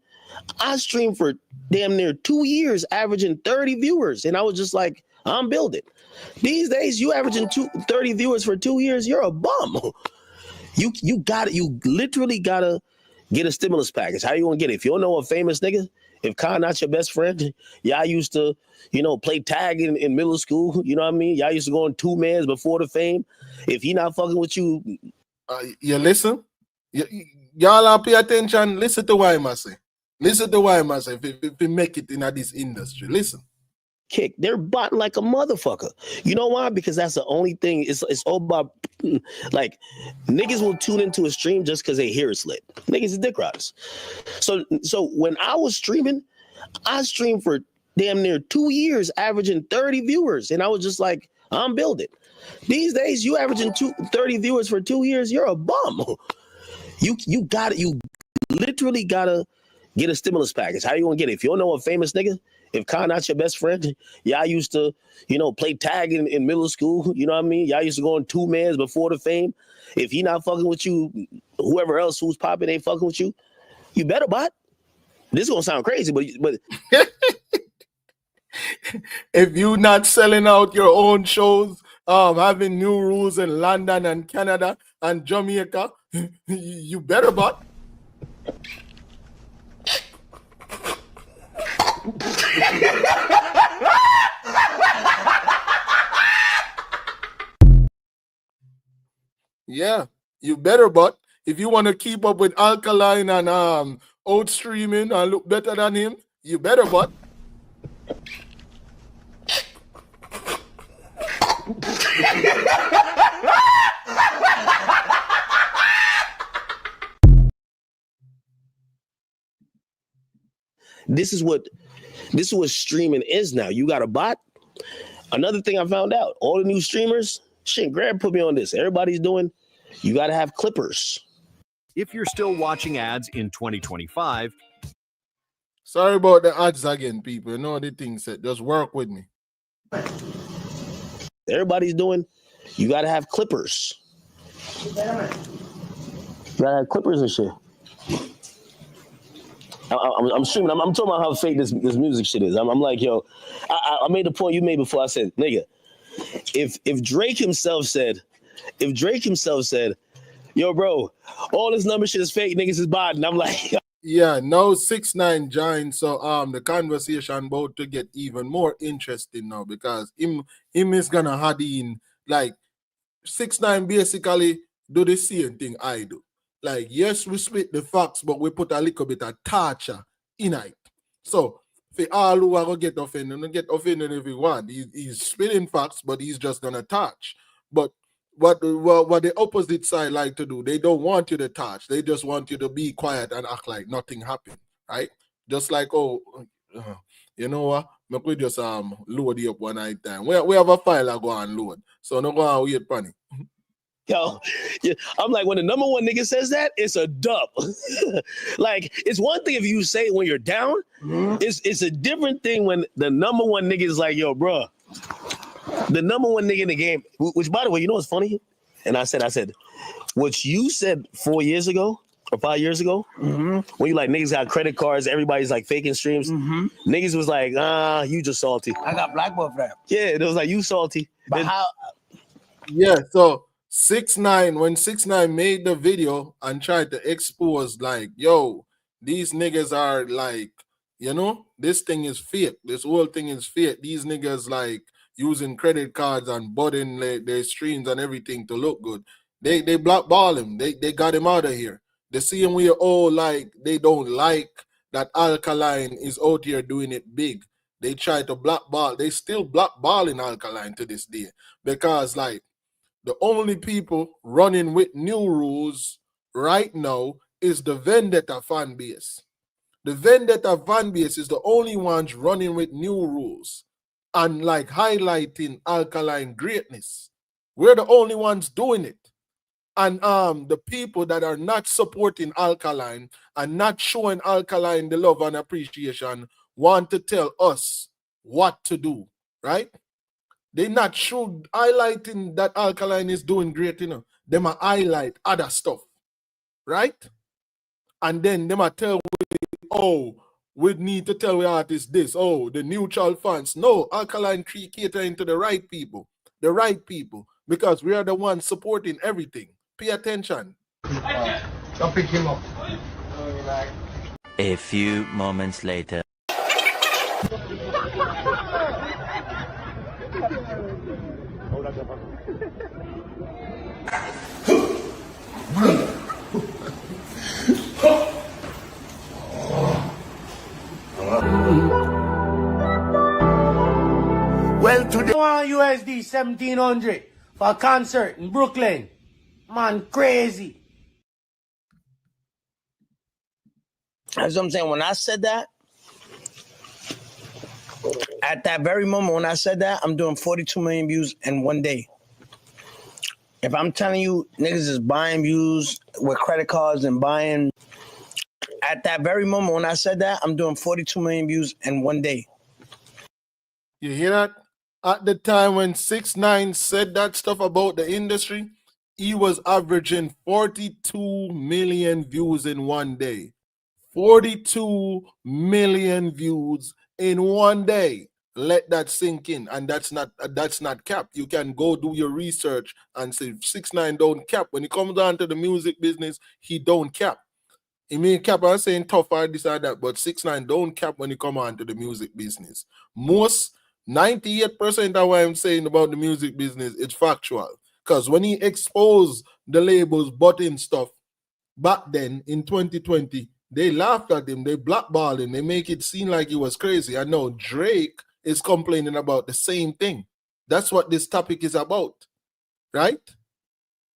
I streamed for damn near 2 years, averaging 30 viewers. And I was just like, I'm building. These days, you averaging 30 viewers for 2 years, you're a bum. You literally gotta get a stimulus package. How you gonna get it? If you don't know a famous nigga, if Khan not your best friend, y'all used to, play tag in middle school. You know what I mean? Y'all used to go on 2 mans before the fame. If he not fucking with you, you listen. Y'all are pay attention. Listen to what I say. Listen to what I say. If we make it in this industry, listen. Kick, they're botting like a motherfucker. You know why? Because that's the only thing. It's all about, like, niggas will tune into a stream just because they hear it's lit. Niggas are dick riders. So when I was streaming, I streamed for damn near 2 years, averaging 30 viewers. And I was just like, I'm building. These days, you averaging 30 viewers for 2 years, you're a bum. You literally gotta get a stimulus package. How you gonna get it? If you don't know a famous nigga, if Khan not your best friend, y'all used to, play tag in middle school. You know what I mean? Y'all used to go on 2 mans before the fame. If he not fucking with you, whoever else who's popping ain't fucking with you, you better bot. This is gonna sound crazy, but if you not selling out your own shows, having new rules in London and Canada and Jamaica, you better bot. Yeah, you better, but if you want to keep up with Alkaline and out streaming and look better than him, you better, but this is what streaming is now. You got a bot. Another thing I found out, all the new streamers, shit, Grab put me on this. Everybody's doing, you got to have clippers. If you're still watching ads in 2025. Sorry about the ads again, people. You know the thing said. Just work with me. Everybody's doing, you got to have clippers. You got to have clippers and shit. I'm streaming. I'm talking about how fake this music shit is. I'm like, yo, I made the point you made before. I said, nigga, if Drake himself said, yo, bro, all this number shit is fake, niggas is botting. I'm like, yeah, now 6ix9ine joined, so the conversation about to get even more interesting now because him is gonna add in, like, 6ix9ine basically do the same thing I do. Like, yes, we spit the facts, but we put a little bit of torture in it. So, for all who are going to get offended if you want. He's spitting facts, but he's just going to touch. But what the opposite side like to do, they don't want you to touch. They just want you to be quiet and act like nothing happened, right? Just like, you know what? We just load you up one night time. We have a file I go and load. So, no go and wait for it. Yo, I'm like, when the #1 nigga says that, it's a dub. Like, it's one thing if you say it when you're down. Mm-hmm. It's a different thing when the #1 nigga is like, yo, bro, the #1 nigga in the game, which, by the way, you know what's funny? And I said, what you said 4 years ago, or 5 years ago, when you like niggas got credit cards, everybody's like faking streams. Niggas was like, you just salty. I got blackballed for that. Yeah, it was like, you salty. But how? Yeah, so 6ix9ine, when 6ix9ine made the video and tried to expose, like, yo, these niggas are like, you know, this thing is fake. This whole thing is fake. These niggas like using credit cards and budding their streams and everything to look good. They blackball him. They got him out of here. The same way, like they don't like that Alkaline is out here doing it big. They try to blackball. They still blackballing Alkaline to this day because like the only people running with new rules right now is the Vendetta fan base. The Vendetta fan base is the only ones running with new rules and like highlighting Alkaline greatness. We're the only ones doing it. And the people that are not supporting Alkaline and not showing Alkaline the love and appreciation want to tell us what to do, right? They not highlighting that Alkaline is doing great, you know. They might highlight other stuff, right? And then they might tell, we need to tell the artist this. The neutral fans. No, Alkaline catering to the right people, because we are the ones supporting everything. Pay attention. I'll pick him up. A few moments later. Well, today USD 1700 for a concert in Brooklyn. Man, crazy. That's what I'm saying. When I said that, at that very moment when I said that, I'm doing 42 million views in one day. If I'm telling you niggas is buying views with credit cards and buying, at that very moment when I said that, I'm doing 42 million views in one day. You hear that? At the time when 6ix9ine said that stuff about the industry, he was averaging 42 million views in one day. 42 million views in one day. Let that sink in. And that's not cap. You can go do your research and say 6ix9ine don't cap. When it comes down to the music business, he don't cap. He may cap, I'm saying tough or this or that, but 6ix9ine don't cap when it come on to the music business. Most 98% of what I'm saying about the music business is factual. Because when he exposed the labels button stuff back then in 2020, they laughed at him, they blackballed him, they make it seem like he was crazy. I know Drake is complaining about the same thing. That's what this topic is about, right?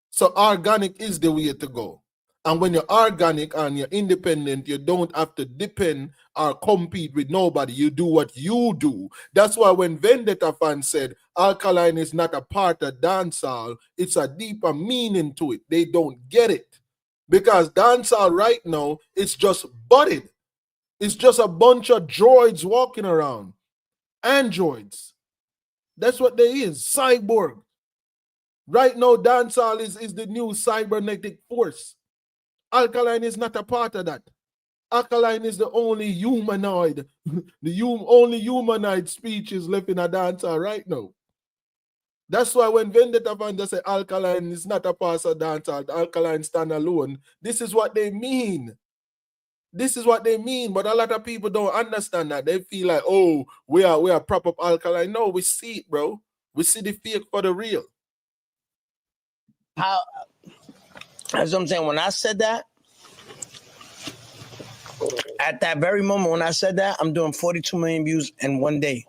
So organic is the way to go. And when you're organic and you're independent, you don't have to depend or compete with nobody. You do what you do. That's why when Vendetta fans said Alkaline is not a part of dancehall, it's a deeper meaning to it. They don't get it. Because dancehall right now, it's just budded. It's just a bunch of droids walking around. Androids. That's what they is. Cyborg. Right now, dancehall is the new cybernetic force. Alkaline is not a part of that. Alkaline is the only humanoid, only humanoid species left in a dancehall right now. That's why when Vendetta fans say Alkaline is not a part of dancehall, Alkaline stand alone, this is what they mean. This is what they mean, but a lot of people don't understand that. They feel like, we are prop up Alkaline. No, we see it, bro. We see the fake for the real. That's what I'm saying. When I said that, at that very moment when I said that, I'm doing 42 million views in one day.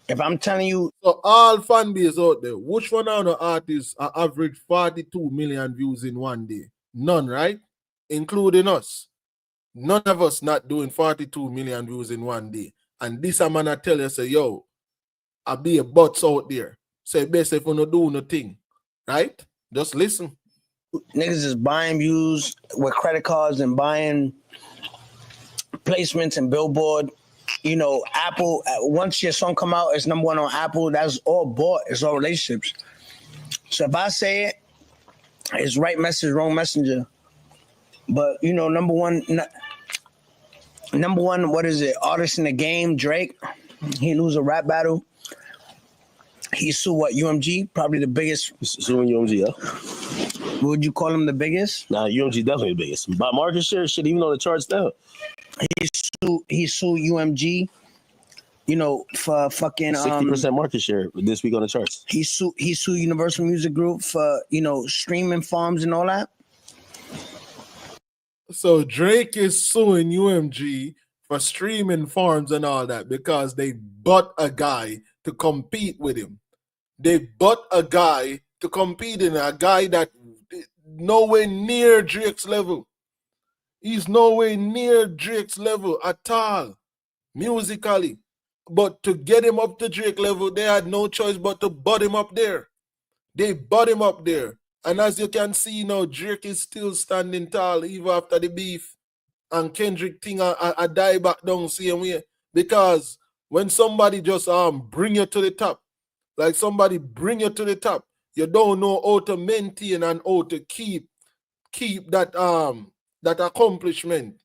If I'm telling you, so all fan base out there, which one of the artists are average 42 million views in one day? None, right? Including us. None of us not doing 42 million views in one day. And this I'm gonna tell you, say, yo, I be a butts out there. Say best if you don't do nothing, right? Just listen. Niggas is buying views with credit cards and buying placements and Billboard. You know, Apple, once your song come out, it's number one on Apple. That's all bought. It's all relationships. So if I say it, it's right message, wrong messenger. But you know, number one, what is it? Artist in the game, Drake. He lose a rap battle. He sued what, UMG? Probably the biggest. Suing UMG, yeah. Would you call him the biggest? Nah, UMG definitely the biggest. By market share, shit, even on the charts now. He sued UMG, you know, for fucking 60% market share this week on the charts. He sued Universal Music Group for, you know, streaming farms and all that. So Drake is suing UMG for streaming farms and all that because they bought a guy to compete with him. They bought a guy to compete in, a guy that nowhere near Drake's level. He's nowhere near Drake's level at all, musically. But to get him up to Drake level, they had no choice but to butt him up there. They butt him up there. And as you can see now, Drake is still standing tall even after the beef. And Kendrick thing I die back down same way. Because when somebody just bring you to the top, like somebody bring you to the top, you don't know how to maintain and how to keep that that accomplishment.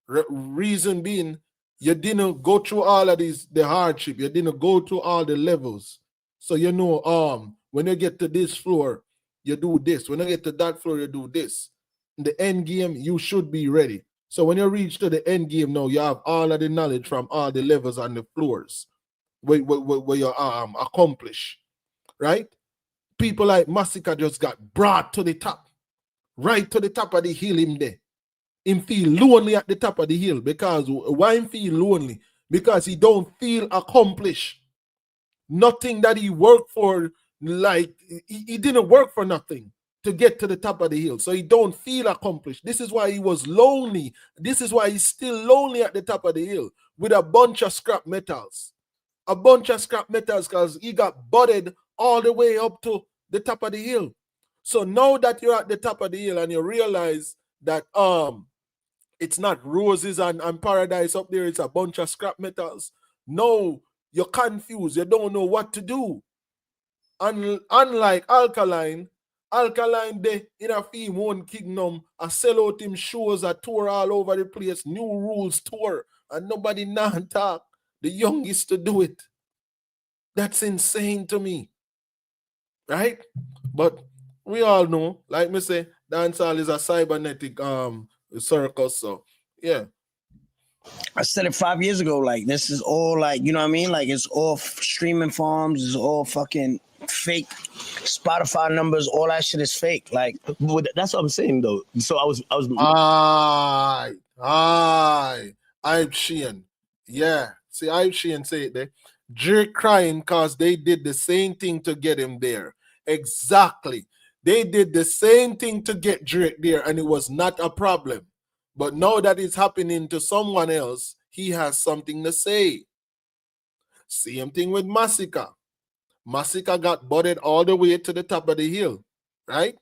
Reason being, you didn't go through all of the hardship. You didn't go through all the levels. So you know, when you get to this floor, you do this. When you get to that floor, you do this. In the end game, you should be ready. So when you reach to the end game now, you have all of the knowledge from all the levels and the floors where you accomplish, right? People like Masicka just got brought to the top, right to the top of the hill him there. Him feel lonely at the top of the hill. Because why him feel lonely? Because he don't feel accomplished. Nothing that he worked for, like he didn't work for nothing to get to the top of the hill. So he don't feel accomplished. This is why he was lonely. This is why he's still lonely at the top of the hill with a bunch of scrap metals. A bunch of scrap metals because he got butted all the way up to the top of the hill. So now that you're at the top of the hill and you realize that it's not roses and paradise up there, it's a bunch of scrap metals. No, you're confused. You don't know what to do. Unlike Alkaline they in a film one kingdom, I sell out him shows, a tour all over the place, new rules tour, and nobody now talk. The youngest to do it. That's insane to me. Right? But we all know, like me say, dancehall is a cybernetic circus. So yeah. I said it 5 years ago. Like, this is all, like, you know what I mean? Like, it's all streaming farms. It's all fucking fake. Spotify numbers, all that shit is fake. Like, that's what I'm saying though. So I was. I'm Sheehan. Yeah. See, I'm Sheehan say it there. Drake crying because they did the same thing to get him there. Exactly. They did the same thing to get Drake there, and it was not a problem. But now that it's happening to someone else, he has something to say. Same thing with Masicka. Masicka got butted all the way to the top of the hill, right?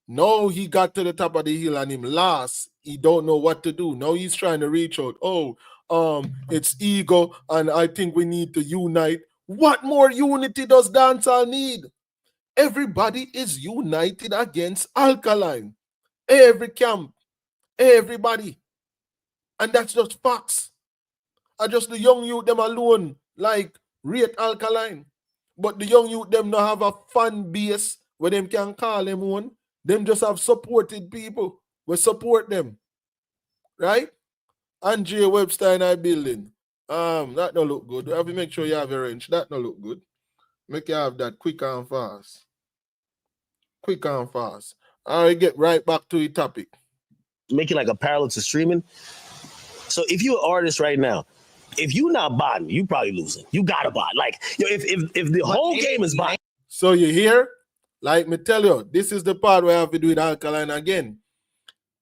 Now he got to the top of the hill and him lost. He don't know what to do. Now he's trying to reach out. It's ego, and I think we need to unite. What more unity does dancehall need? Everybody is united against Alkaline. Every camp. Everybody. And that's just facts. And just the young youth them alone, like, rate Alkaline. But the young youth them not have a fan base where them can call them one. Them just have supported people who support them. Right? Andre Webster in our building. That don't look good. Have to make sure you have a wrench. That don't look good. Make you have that quick and fast. Quick and fast. All right, get right back to the topic. Making like a parallel to streaming. So if you're an artist right now, if you're not buying, you probably losing. You gotta buy. Like, if the whole game is buying. So you hear? Like me tell you, this is the part where I have to do with Alkaline again.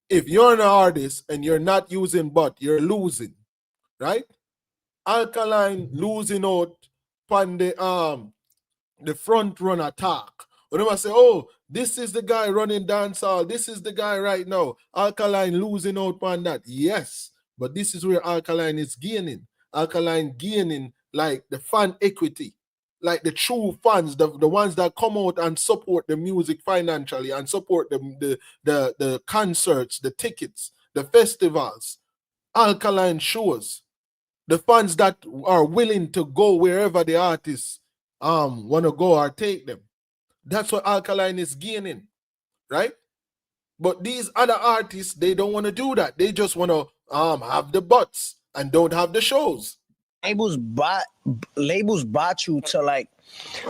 If you're an artist and you're not using bot, you're losing, right? Alkaline losing out on the front run attack. When I say, oh, this is the guy running dancehall, this is the guy right now. Alkaline losing out on that. Yes, but this is where Alkaline is gaining. Alkaline gaining like the fan equity, like the true fans, the ones that come out and support the music financially and support the concerts, the tickets. the festivals, Alkaline shows, the fans that are willing to go wherever the artists want to go or take them. That's what Alkaline is gaining, right? But these other artists, they don't want to do that. They just want to have the butts and don't have the shows. Labels bought you to like.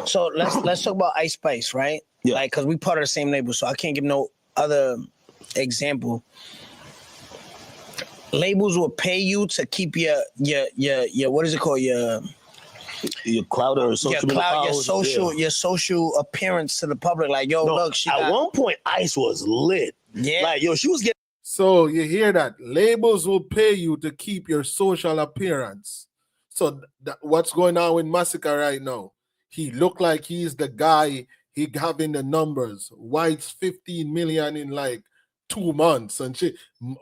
So let's talk about Ice Spice, right? Yeah. Like, cause we part of the same label, so I can't give no other example. Labels will pay you to keep your what is it called, your clout or social your social appearance to the public. Like, yo, look, at one point Ice was lit. Yeah, like, yo, she was getting. So you hear that? Labels will pay you to keep your social appearance. So what's going on with Masicka right now? He looked like he's the guy. He having the numbers. White's 15 million in like 2 months and shit.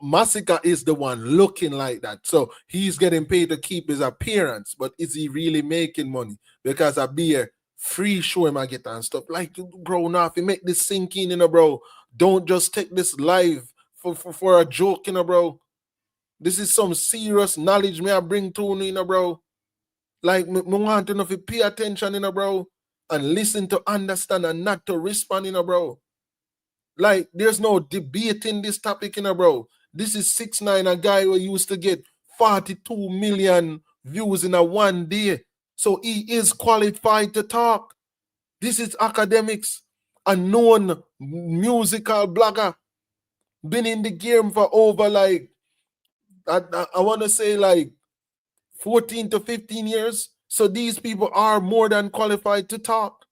Masicka is the one looking like that. So he's getting paid to keep his appearance. But is he really making money? Because I be a free show him I get and stuff. Like, bro, now if you make this sink in, bro, don't just take this live for a joke, bro. This is some serious knowledge me I bring to you, bro. Like, me want to know if you pay attention, bro, and listen to understand and not to respond, bro. Like, there's no debating this topic, bro. This is 6ix9ine, a guy who used to get 42 million views in a one day. So he is qualified to talk. This is academics, a known musical blogger. Been in the game for over like, I want to say like 14 to 15 years. So these people are more than qualified to talk.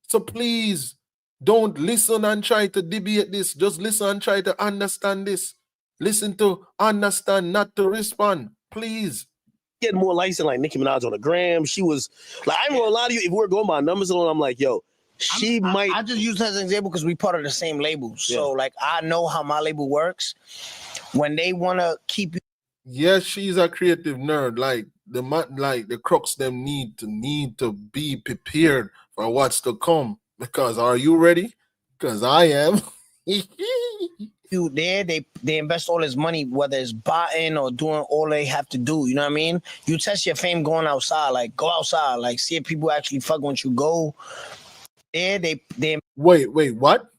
So please don't listen and try to debate this. Just listen and try to understand this. Listen to understand, not to respond. Please. Getting more likes than like Nicki Minaj on the gram. She was like, I'm gonna lie to you, if we're going by numbers alone, I'm like, yo, I just use that as an example because we part of the same label. So like, I know how my label works. When they want to keep you. Yes, she's a creative nerd. Like the crooks them need to be prepared for what's to come. Because are you ready? Because I am. You there, they invest all this money, whether it's buying or doing all they have to do. You know what I mean? You test your fame going outside. Like, go outside. Like, see if people actually fuck once you go. There, they wait, what?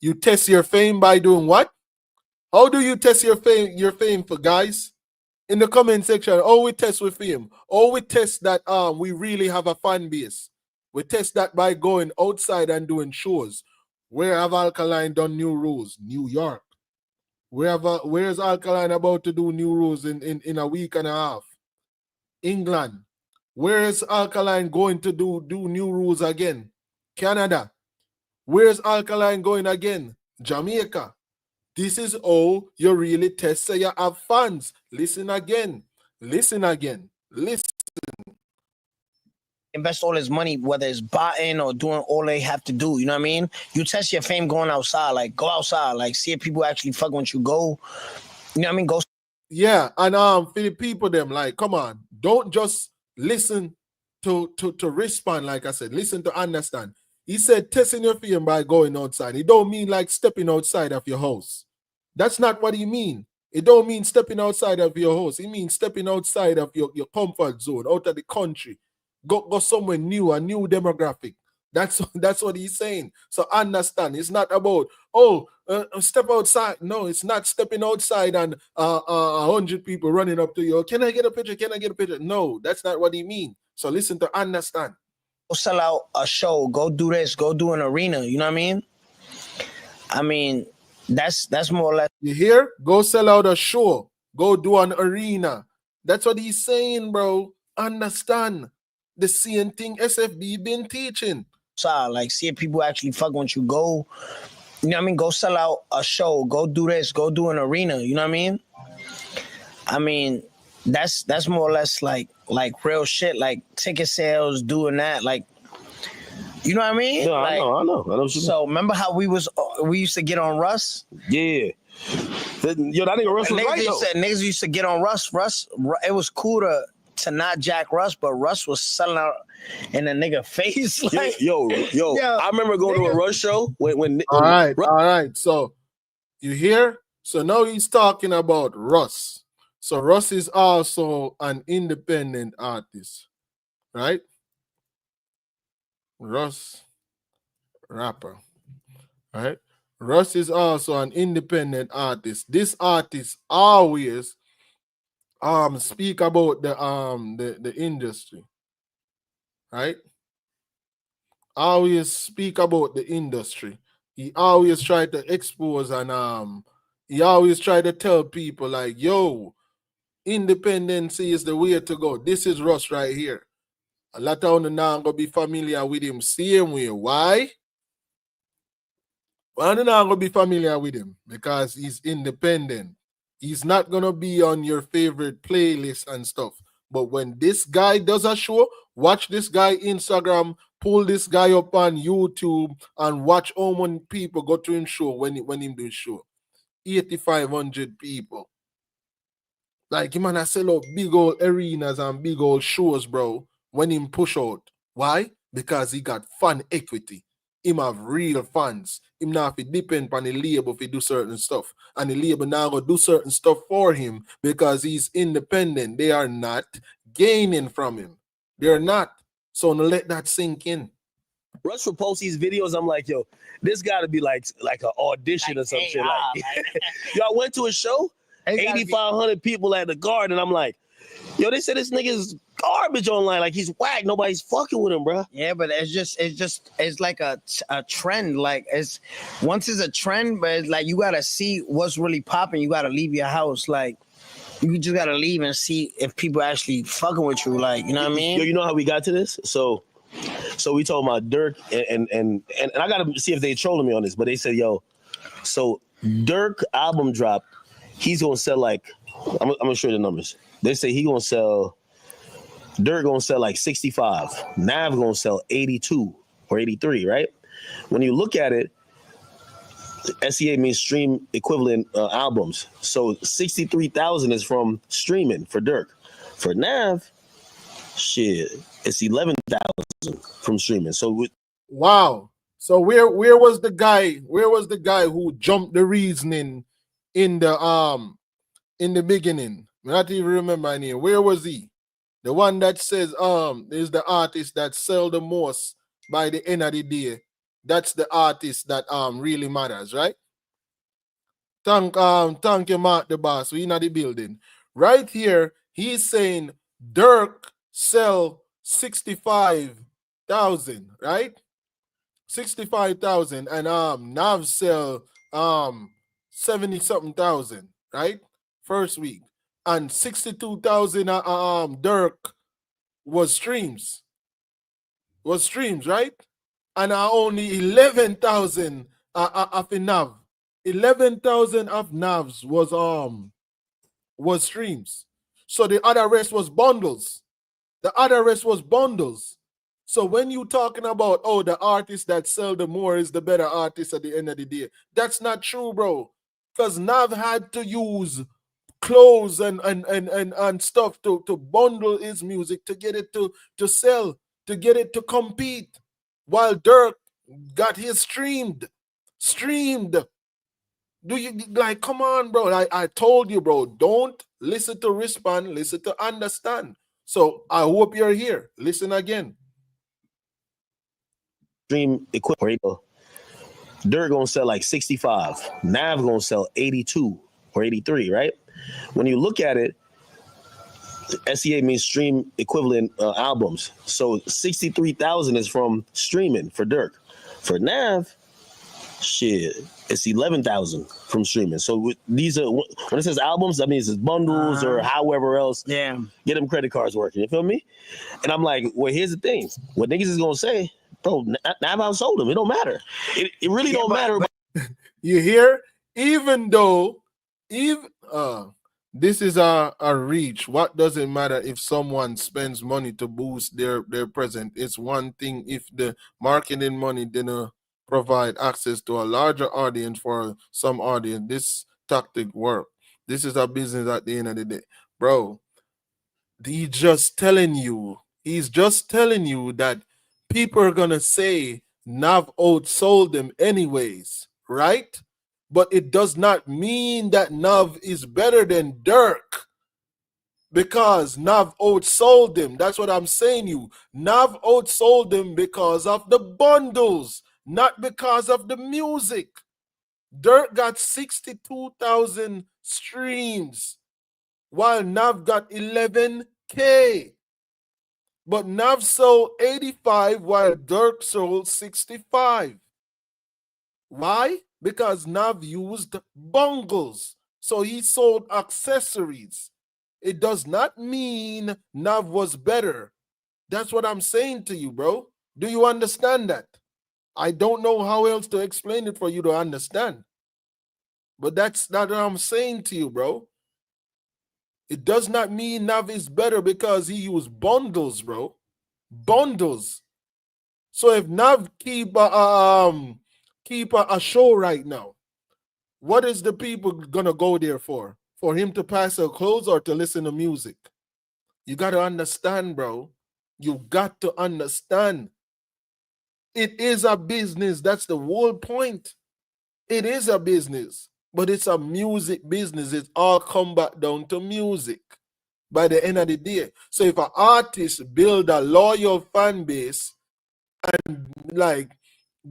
You test your fame by doing what? How do you test your fame for guys? In the comment section, we test with fame. We test that we really have a fan base. We test that by going outside and doing shows. Where have Alkaline done new rules? New York. Where's Alkaline about to do new rules in a week and a half? England. Where is Alkaline going to do new rules again? Canada. Where's Alkaline going again? Jamaica. This is how you really test so you have fans. Listen again. Listen. Invest all this money, whether it's buying or doing all they have to do. You know what I mean? You test your fame going outside. Like, go outside. Like, see if people actually fuck once you go. You know what I mean? Go. Yeah, and for the people them, like, come on. Don't just listen to respond, like I said. Listen to understand. He said testing your fame by going outside. It don't mean like stepping outside of your house. That's not what he mean. It don't mean stepping outside of your house. It means stepping outside of your comfort zone, out of the country. Go somewhere new, a new demographic. That's what he's saying. So understand, it's not about step outside. No, it's not stepping outside and 100 people running up to you. Can I get a picture? Can I get a picture? No, that's not what he means. So listen to understand. Go sell out a show. Go do this. Go do an arena. You know what I mean? I mean, that's more or less. You hear? Go sell out a show. Go do an arena. That's what he's saying, bro. Understand. The same thing SFB been teaching. So, like, see if people actually fuck once you go. You know what I mean? Go sell out a show. Go do this. Go do an arena. You know what I mean? I mean, that's more or less like real shit. Like ticket sales, doing that. Like, you know what I mean? No, like, I know. So remember how we used to get on Russ? Yeah. Yo, that nigga Russ was right, niggas used to get on Russ. It was cool to not jack Russ, but Russ was selling out in the nigga face. Like, yo, I remember going to a Russ show when all right. So you hear? So now he's talking about Russ. So Russ is also an independent artist, right? Russ, rapper, right? Russ is also an independent artist. This artist always speak about the industry, right? Always speak about the industry. He always try to expose and he always try to tell people like, yo, independency is the way to go. This is Russ right here. A lot of them now gonna be familiar with him same way. Why? Well, I'm not gonna be familiar with him because he's independent. He's not gonna be on your favorite playlist and stuff. But when this guy does a show, watch this guy Instagram, pull this guy up on YouTube, and watch how many people go to him show when him do show. 8,500 people. Like him and I sell out big old arenas and big old shows, bro. When him push out. Why? Because he got fan equity. Him have real fans. Him now if he depend on the label if he do certain stuff. And the label now go do certain stuff for him because he's independent. They are not gaining from him. They're not. So now let that sink in. Russ will post these videos. I'm like, yo, this got to be like an audition or some shit. Like, y'all went to a show, 8,500 people at the Garden. I'm like, yo, they said this nigga's garbage online. Like he's whack. Nobody's fucking with him, bro. Yeah, but it's like a trend. Like once it's a trend, but it's like you gotta see what's really popping. You gotta leave your house. Like you just gotta leave and see if people actually fucking with you. Like, you know what I mean? Yo, you know how we got to this? So we talking about Durk and I gotta see if they trolling me on this, but they said, yo, so Durk album drop, he's gonna sell like I'm gonna show you the numbers. They say Durk gonna sell like 65. Nav gonna sell 82 or 83, right? When you look at it, SEA means stream equivalent albums. So 63,000 is from streaming for Durk. For Nav, shit, it's 11,000 from streaming. So wow. So where was the guy? Where was the guy who jumped the reasoning in the beginning? I don't even remember my name. Where was he? The one that says is the artist that sell the most by the end of the day. That's the artist that really matters, right? Thank you, Mark the boss. We in the building. Right here, he's saying Durk sell 65,000, right? 65,000 and Nav sell 70-something thousand, right? First week. And 62,000 Durk was streams, right? And only 11,000 of Nav. 11,000 of Navs was streams. So the other rest was bundles. So when you talking about, oh, the artist that sell the more is the better artist at the end of the day, that's not true, bro. Because Nav had to use clothes and stuff to bundle his music to get it to sell, to get it to compete, while Durk got his streamed. Do you like, come on, bro? I told you, bro, don't listen to respond, listen to understand. So I hope you're here. Listen again. stream equivalent. Durk gonna sell like 65. Nav gonna sell 82 or 83, right? When you look at it, SEA means stream equivalent albums. So 63,000 is from streaming for Durk. For Nav, shit, it's 11,000 from streaming. So these are, when it says albums, that means it's bundles or however else. Yeah. Get them credit cards working. You feel me? And I'm like, well, here's the thing. What niggas is gonna say, bro, Nav outsold them. It don't matter. It really don't matter. You hear? Even though, this is a reach. What does it matter if someone spends money to boost their presence? It's one thing if the marketing money didn't provide access to a larger audience for some audience. This tactic work. This is a business at the end of the day. Bro, he's just telling you that people are gonna say Nav outsold them anyways, right? But it does not mean that Nav is better than Durk because Nav outsold him. That's what I'm saying you. Nav outsold him because of the bundles, not because of the music. Durk got 62,000 streams while Nav got 11K. But Nav sold 85 while Durk sold 65. Why? Because Nav used bungles. So he sold accessories. It does not mean Nav was better. That's what I'm saying to you, bro. Do you understand that? I don't know how else to explain it for you to understand. But that's not what I'm saying to you, bro. It does not mean Nav is better because he used bundles, bro. Bundles. So if Nav keep a show right now, what is the people gonna go there for? For him to pass out clothes or to listen to music? You gotta understand, bro. You got to understand. It is a business. That's the whole point. It is a business, but it's a music business. It all come back down to music by the end of the day. So if an artist build a loyal fan base and like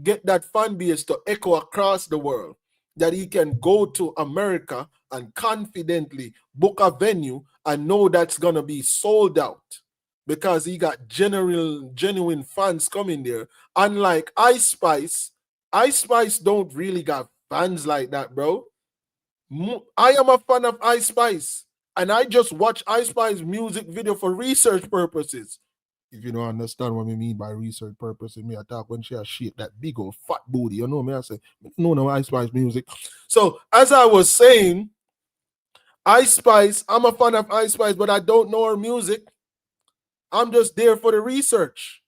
get that fan base to echo across the world, that he can go to America and confidently book a venue and know that's gonna be sold out because he got genuine fans coming there. Unlike Ice Spice don't really got fans like that, bro. I am a fan of Ice Spice, and I just watch Ice Spice music video for research purposes. If you don't understand what I mean by research purposes, me I talk when she has shit that big old fat booty. You know me, I say, no Ice Spice music. So as I was saying, Ice Spice, I'm a fan of Ice Spice, but I don't know her music. I'm just there for the research.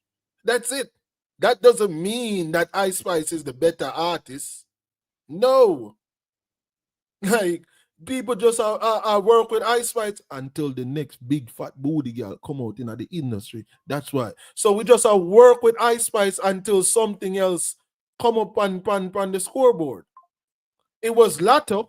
That's it. That doesn't mean that Ice Spice is the better artist. No. Like, people just work with Ice Spice until the next big fat booty girl come out in the industry. That's why. So we just work with Ice Spice until something else come up on the scoreboard. It was Lato.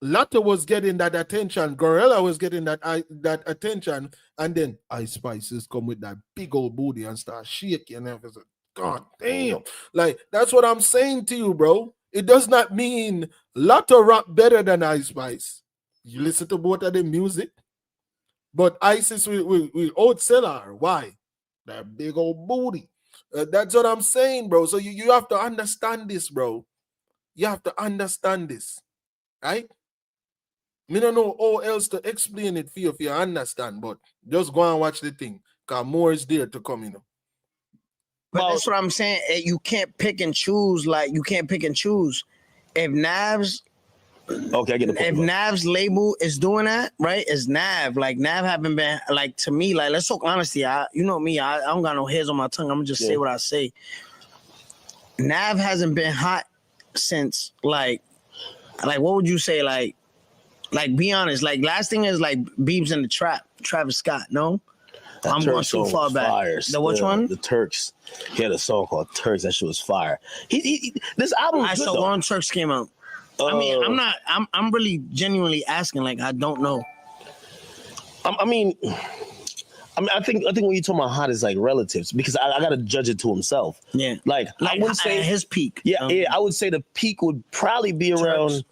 Lato was getting that attention. Gorilla was getting that attention. And then Ice Spices come with that big old booty and start shaking and everything. God damn. Like, that's what I'm saying to you, bro. It does not mean Lato rap better than Ice Spice. You listen to both of the music. But Isis will outsell her. Why? That big old booty. That's what I'm saying, bro. So you have to understand this, bro. You have to understand this. Right? Me don't know how else to explain it for you if you understand, but just go and watch the thing. Because more is there to come, you know. But that's what I'm saying. You can't pick and choose. Like, you can't pick and choose. If Nav's okay, I get the point. If Nav's label is doing that, right? It's Nav. Like, Nav haven't been, like, to me, like, let's talk honesty. You know me, I don't got no hairs on my tongue. I'm gonna just say what I say. Nav hasn't been hot since like what would you say? Like be honest. Like, last thing is like Vybz in the Trap, Travis Scott. No, that I'm going too far back. Fire. Which one? The Turks. He had a song called Turks. That shit was fire. This album. I saw one Turks came out. I mean, I'm really genuinely asking. Like, I don't know. I mean, I think when you talk about hot is like relatives, because I gotta judge it to himself. Yeah. Like I wouldn't say his peak. Yeah, I would say the peak would probably be around.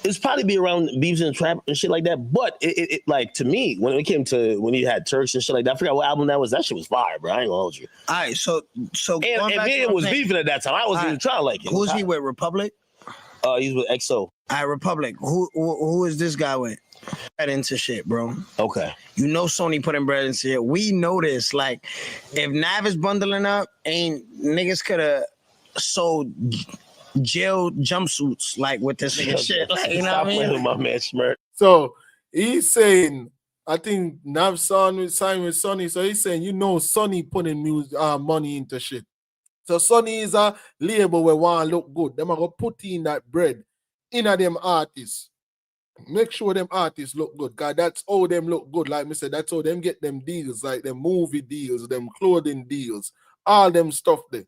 It's probably be around Vybz and Trap and shit like that. But it like, to me, when it came to when he had Turks and shit like that, I forgot what album that was. That shit was fire, bro. I ain't gonna hold you. All right, so and it was beefing at that time. I wasn't even trying to like it. Who's he with? Republic? He's with EXO. All right, Republic. Who is this guy with? Bread into shit, bro. Okay. You know Sony putting bread into shit. We know this. Like, if Nav is bundling up, niggas could have sold jail jumpsuits like with this nigga shit. Like, you know what I mean? With my man Schmidt. So he's saying, I think Nav signed with Sony. So he's saying, you know, Sony putting money into shit. So Sony is a label where want look good. Them are gonna put in that bread in a them artists. Make sure them artists look good. Cause that's how them look good. Like me said, that's how them get them deals, like them movie deals, them clothing deals, all them stuff there.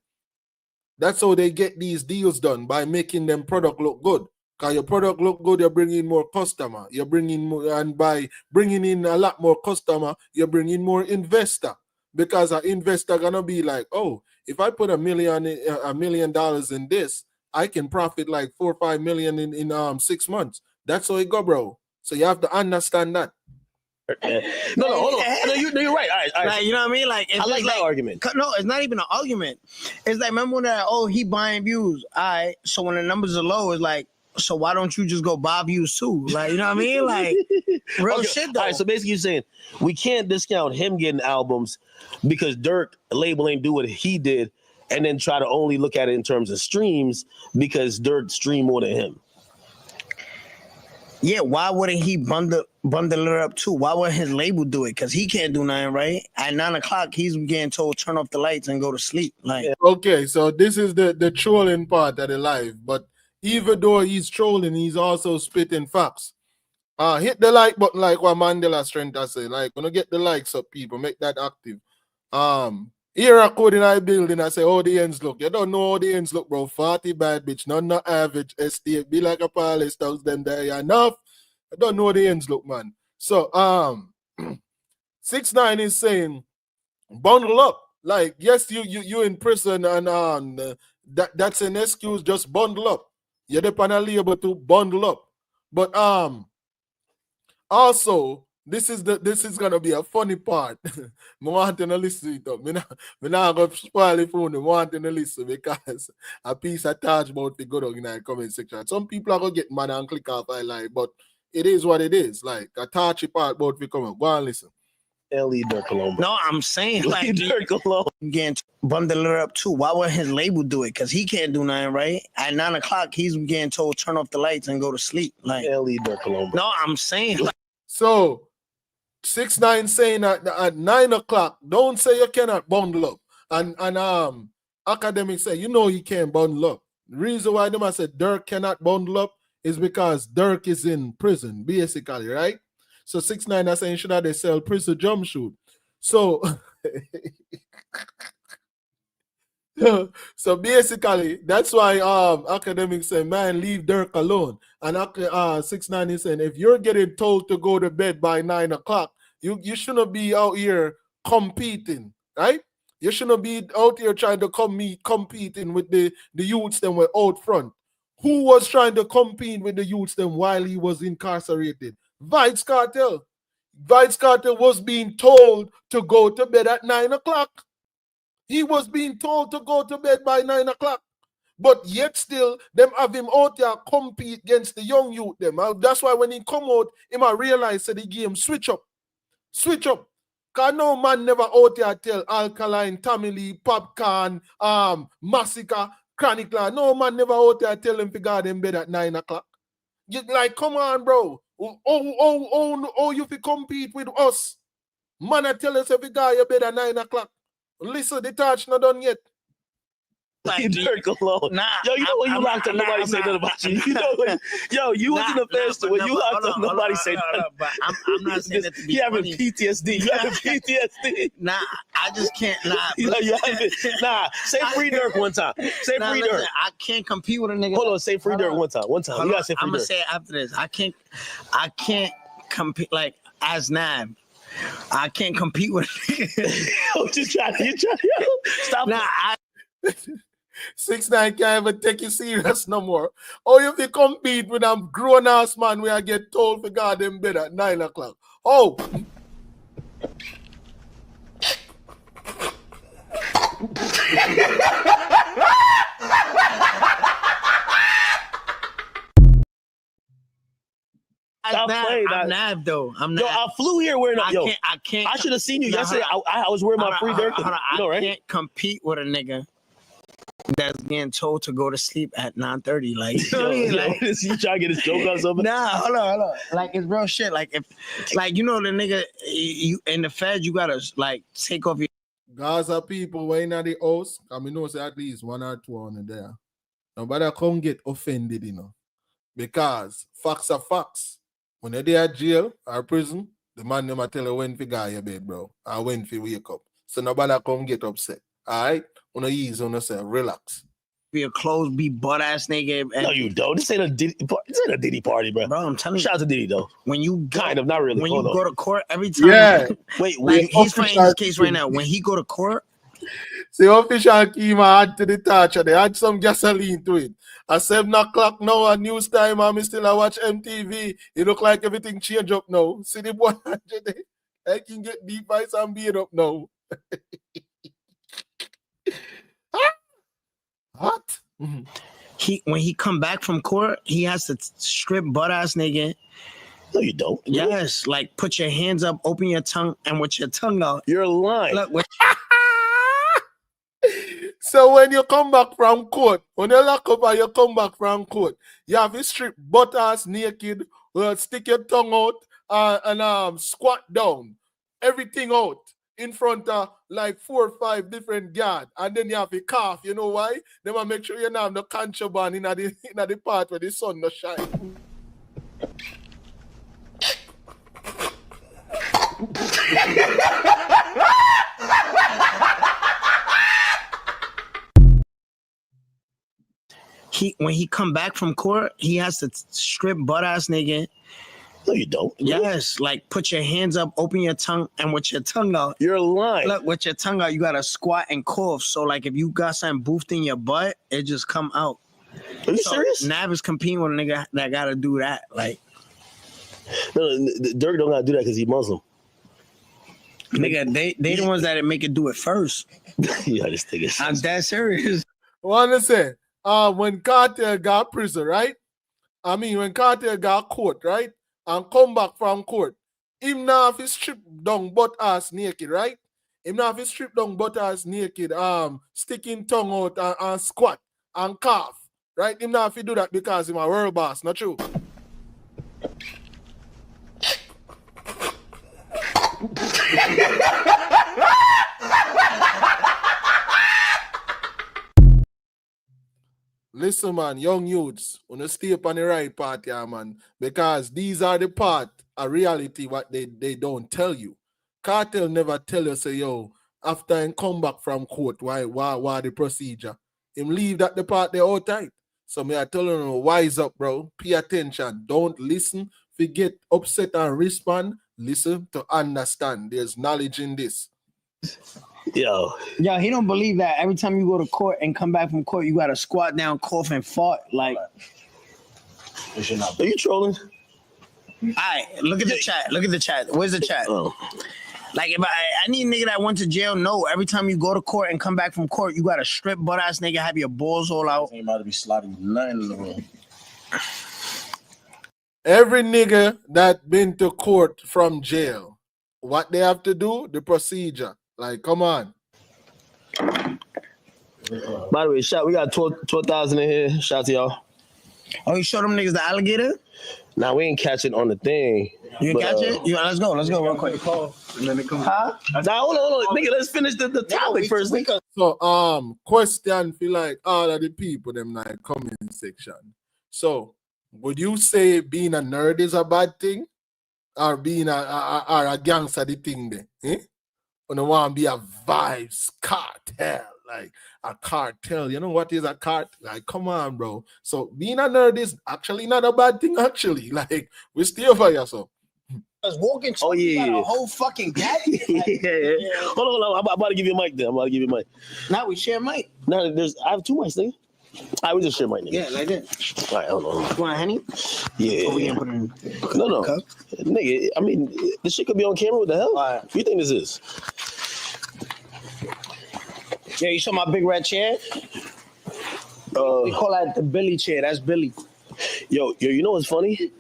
That's how they get these deals done, by making them product look good. Because your product look good, you're bringing more customer. You're bringing more, and by bringing in a lot more customer, you're bringing more investor. Because an investor gonna be like, oh, if I put $1 million in this, I can profit like 4 or 5 million in 6 months. That's how it go, bro. So you have to understand that. No, hold on. No, you're right. All right. Like, you know what I mean? Like, I like that argument. No, it's not even an argument. It's like, remember when he buying views. All right, so when the numbers are low, it's like, so why don't you just go buy views too? Like, you know what I mean? Like, real shit though. All right, so basically you're saying we can't discount him getting albums because Durk label ain't do what he did, and then try to only look at it in terms of streams because Durk streamed more than him. Yeah, why wouldn't he bundle it up too? Why would his label do it? Because he can't do nothing, right? At 9 o'clock, he's getting told turn off the lights and go to sleep. Like, okay, so this is the trolling part of the live, but even though he's trolling, he's also spitting facts. Hit the like button, like what Mandela Strength I say. Like, when I get the likes up, people, make that active. Here I code in I building, I say, how the ends look. You don't know how the ends look, bro. 40 bad bitch, not average estate. Be like a palace house, them there enough. I don't know how the ends look, man. So 6ix9ine is saying, bundle up. Like, yes, you in prison, and that's an excuse. Just bundle up. You're the panel label to bundle up. But also, this is gonna be a funny part. I want to listen to it. I'm not gonna spoil it for you. I want to listen because a piece of touch about the good in the comment section. Some people are gonna get mad and click off I like, but it is what it is. Like a touchy part about the comment. Go and listen. Leave Durk alone. no, I'm saying like Durk alone. getting bundle it up too. Why would his label do it? Because he can't do nothing, right? At 9 o'clock, he's getting told turn off the lights and go to sleep. Like, Leave Durk alone. no, I'm saying like, So 6ix9ine saying at 9 o'clock, don't say you cannot bundle up. And academics say, you know you can't bundle up. The reason why them I said Durk cannot bundle up is because Durk is in prison, basically, right? So 6ix9ine are saying should they sell prison jumpsuit. So so basically, that's why academics say, man, leave Durk alone. And 6ix9ine is saying, if you're getting told to go to bed by 9 o'clock, you shouldn't be out here competing, right? You shouldn't be out here trying to competing with the youths that were out front. Who was trying to compete with the youths then while he was incarcerated? Vybz Kartel. Vybz Kartel was being told to go to bed at 9 o'clock. He was being told to go to bed by 9 o'clock. But yet still, them have him out there compete against the young youth. That's why when he come out, he might realize that the game switch up. Switch up. Because no man never out there tell Alkaline, Tommy Lee, Popcorn, Masicka, Chronicler. No man never out there tell him to go in bed at 9 o'clock. You like, come on, bro. Oh, you fi compete with us. Man, I tell us every guy you bed at 9 o'clock. Listen, the touch not done yet. Leave Durk alone. Nah, yo, you know when you locked up, nobody say nothing about you. You know when, yo, you wasn't the first when you locked up, nobody say nothing. But I'm not saying that to be You having funny. PTSD. You having PTSD. Nah, I just can't. Nah, You having, say free Durk one time. Say free Durk. I can't compete with a nigga. Hold on, say free Durk one time. One time. You gotta say free I'm gonna Durk. say it after this. I can't compete like as Nav. I can't compete with. I'm just trying. You trying? Stop. Nah, 6ix9ine can't even take you serious no more. Oh, if you compete with a grown ass man where I get told for God in bed at 9 o'clock. Oh. I'm Nav though. I'm Yo, Nav. I flew here wearing a yo. I can't. I should have seen you No, yesterday. I was wearing my free Durk. Hold on, You know, right? I can't compete with a nigga that's getting told to go to sleep at 9:30. Like, you know what I mean? Like, You trying to get his joke on something? nah, hold on. Like, it's real shit. Like, if, like, you know, the nigga, you in the Fed, you gotta like take off your. Gaza people waiting at the house. I mean, know say at least 1 or 2 on there. Nobody come get offended, you know. Because facts are facts. When they're there at jail or prison, the man never tell you when to go your bed, bro. Or when to wake up. So nobody come get upset. Alright? Wanna ease on yourself, relax. Be a clothes, be butt ass nigga. And, No, you don't. This ain't a Diddy party, bro. bro, I'm telling you. Shout out to Diddy though. When you Kind of, not really. When Hold you on. go to court every time. Yeah. Wait, Like wait. he's fighting his case right now. When he go to court, See, official Kima add to the torture. They add some gasoline to it. At 7 o'clock now, at news time, I'm still I watch MTV. It look like everything change up now. See the boy, I can get deep ice and beat up now. What? when he come back from court, he has to strip butt ass nigga. No, you don't. Yes, like put your hands up, open your tongue, and with your tongue out. You're lying. Look, So when you come back from court, when you lock up and you come back from court, you have to strip butt ass naked, stick your tongue out, and squat down, everything out in front of like 4 or 5 different guards, and then you have to cough. You know why? They want to make sure you don't have no contraband in the part where the sun no shine. when he come back from court, he has to strip butt ass nigga. No, you don't. Yes, like put your hands up, open your tongue, and with your tongue out. You're lying. Look, with your tongue out, you gotta squat and cough. So like if you got something boofed in your butt, it just come out. Are you serious? Nav is competing with a nigga that gotta do that. Like, No, Durk don't gotta do that because he's Muslim. nigga, they the ones that make it do it first. Yeah, this thing is. I'm that serious. What I say? When Cartel got prison, right? I mean, when Cartel got court, right? And come back from court, him now have his strip down butt ass naked, right? Him now have his strip down butt ass naked, sticking tongue out and squat and cough, right? Him now have to do that because he's a world boss, not true? Listen, man, young youths, wanna stay up on the right part, yeah, man, because these are the part of reality what they don't tell you. Cartel never tell you, say, yo, after him come back from court, why the procedure? Him leave that the part there all tight. So me I tell you, wise up, bro. Pay attention. Don't listen. Forget upset and respond. Listen to understand. There's knowledge in this. Yo, he don't believe that every time you go to court and come back from court, you gotta squat down, cough, and fart. Like, are you trolling? all right, look at the chat. Look at the chat. Where's the chat? Oh. Like, if I need a nigga that went to jail. No, every time you go to court and come back from court, you gotta strip butt ass nigga, have your balls all out. Ain't about to be sliding nothing in the room. Every nigga that been to court from jail, what they have to do, the procedure. Like, come on. By the way, shout, we got 12,000 in here. Shout to y'all. Oh, you show them niggas the alligator? Now we ain't catching on the thing. You but, catch it? Yeah, let's go real quick. And then it comes. Huh? Now hold on, nigga. Let's finish the topic first. So, question for like all of the people them like comment section. So, would you say being a nerd is a bad thing, or being a gangster the thing there? Eh? When I want to be a Vybz Kartel, like a cartel. You know what is a cartel? Like, come on, bro. So being a nerd is actually not a bad thing. Actually, like we stay over here, so. I was walking. Oh yeah, a whole fucking gadget. Like, yeah. Hold on. I'm about to give you a mic. Then I'm about to give you a mic. Now we share mic. No, I have 2 mics, nigga. All right, we just share mic, nigga. Yeah, like that. All right, hold on. You want a Henny? Yeah. Or we can put it in No. cup? Nigga, I mean, this shit could be on camera. What the hell? All right. What do you think this is? Yeah, you saw my big red chair? We call that the Billy chair. That's Billy. Yo, you know what's funny?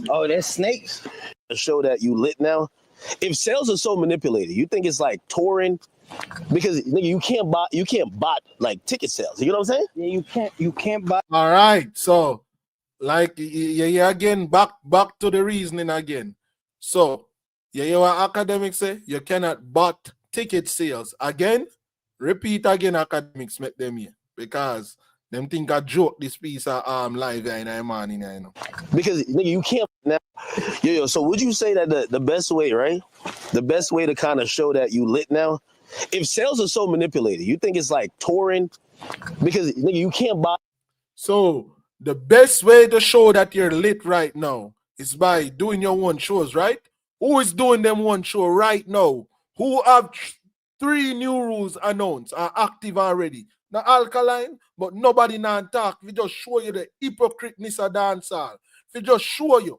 Oh, there's snakes. To show that you lit now. If sales are so manipulated, you think it's like touring? Because nigga, you can't bot like ticket sales. You know what I'm saying? Yeah, you can't buy. All right, so like yeah again back to the reasoning again. So your academics say you cannot bot ticket sales again. Repeat again, academics make them here because them think I joke this piece of live in the morning, you know. Because nigga, you can't now. Yo. So would you say that the best way, right? The best way to kind of show that you lit now. If sales are so manipulated, you think it's like touring? Because nigga, you can't buy. So the best way to show that you're lit right now is by doing your one shows, right? Who is doing them one show right now? Who have 3 new rules announced are active already? Now Alkaline, but nobody now talk. We just show you the hypocriteness of dancehall. We just show you.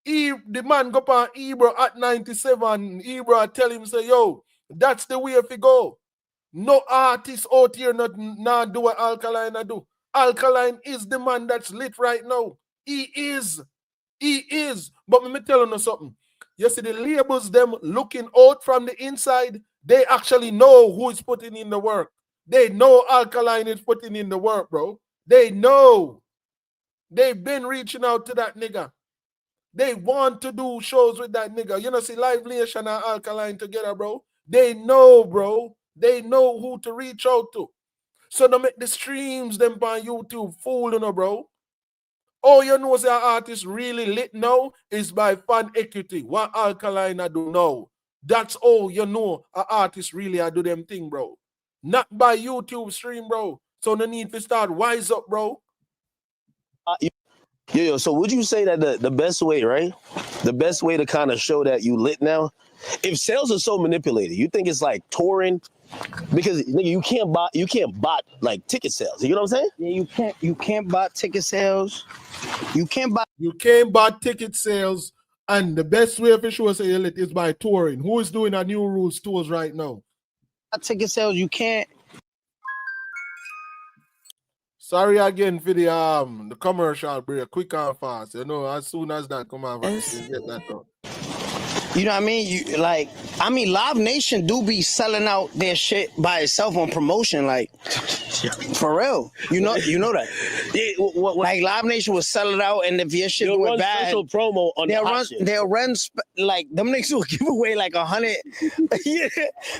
The man go on Ebro at 97. Ebro tell him, say, yo, that's the way if you go. No artist out here not do what Alkaline do. Alkaline is the man that's lit right now. He is. He is. But let me tell you something. You see the labels, them looking out from the inside, they actually know who is putting in the work. They know Alkaline is putting in the work, bro. They know. They've been reaching out to that nigga. They want to do shows with that nigga. You know, see Live Nation and Alkaline together, bro. They know, bro. They know who to reach out to. So they make the streams them on YouTube fool, you know, bro. All you know is our artist really lit now is by fan equity. What Alkaline I do now. That's all you know our artist really I do them thing, bro. Not by YouTube stream, bro. So no need to start wise up, bro. Yo, so would you say that the best way, right? The best way to kind of show that you lit now, if sales are so manipulated, you think it's like touring? Because nigga, you can't bot like ticket sales. You know what I'm saying? Yeah, you can't buy ticket sales. You can't buy ticket sales, and the best way for sure say you lit is by touring. Who is doing a new rules tours right now? Ticket sales, you can't. Sorry again for the commercial break, quick and fast. You know, as soon as that come out, you get that done. You know what I mean? Live Nation do be selling out their shit by itself on promotion, like for real. You know that. Yeah, like Live Nation will sell it out, and if your shit went bad, special promo on they'll run like them niggas will give away like 100. Yeah,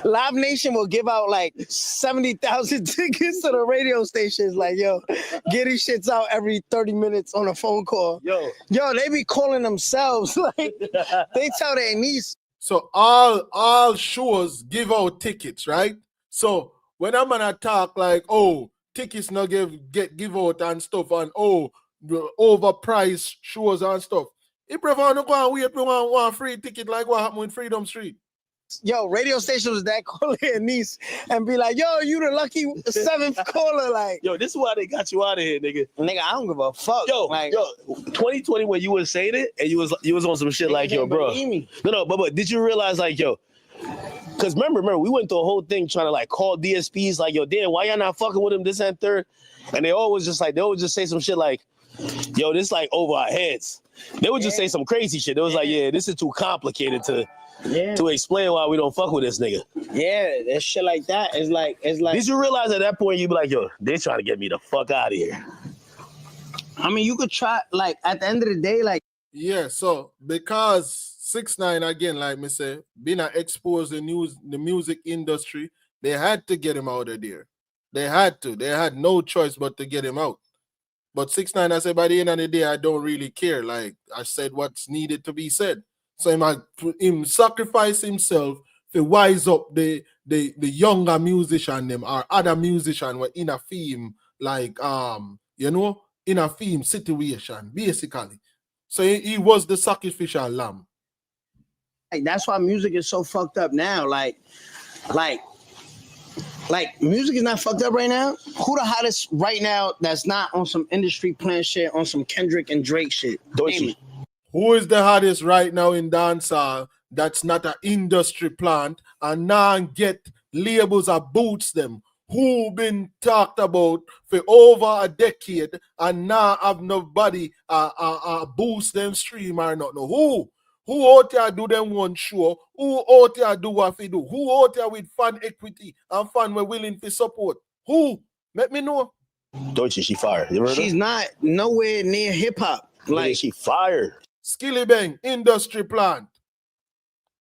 Live Nation will give out like 70,000 tickets to the radio stations. Like, yo, get these shits out every 30 minutes on a phone call. Yo, they be calling themselves like they tell their niece. So all shows give out tickets, right? So when I'm gonna talk like, oh, tickets not give out and stuff, and oh, overpriced shows and stuff, if prefer to go and wait for one free ticket like what happened with Freedom Street. Yo, radio stations that call their niece and be like, yo, you the lucky 7th caller. Like, yo, this is why they got you out of here, nigga. Nigga, I don't give a fuck. Yo, 2020 when you was saying it and you was on some shit like, yo, bro. No, but did you realize like, yo, because remember, we went through a whole thing trying to like call DSPs like, yo, damn, why y'all not fucking with him this and third? And they always just say some shit like, yo, this like over our heads. They would just say some crazy shit. It was like, yeah, this is too complicated to explain why we don't fuck with this nigga. Yeah, that shit like that. It's like. Did you realize at that point you be like, yo, they trying to get me the fuck out of here? I mean, you could try, like, at the end of the day, like. Yeah, so because 6ix9ine again, like me say, being exposed in the music industry, they had to get him out of there. They had to. They had no choice but to get him out. But 6ix9ine, I said, by the end of the day, I don't really care. Like, I said what's needed to be said. So him sacrifice himself to wise up the younger musician them or other musician were in a theme like in a theme situation basically. So he was the sacrificial lamb. Like, that's why music is so fucked up now. Like music is not fucked up right now. Who the hottest right now that's not on some industry plan shit, on some Kendrick and Drake shit? Who is the hottest right now in dancehall that's not an industry plant and now get labels or boots them? Who been talked about for over a decade and now have nobody boost them stream or not? No. Who out there do them one show? Who out there do what they do? Who out there with fan equity and fan we're willing to support? Who? Let me know. Deutsche, she fired. She's not nowhere near hip hop. Like, she fired. Skilly Bang, industry plant.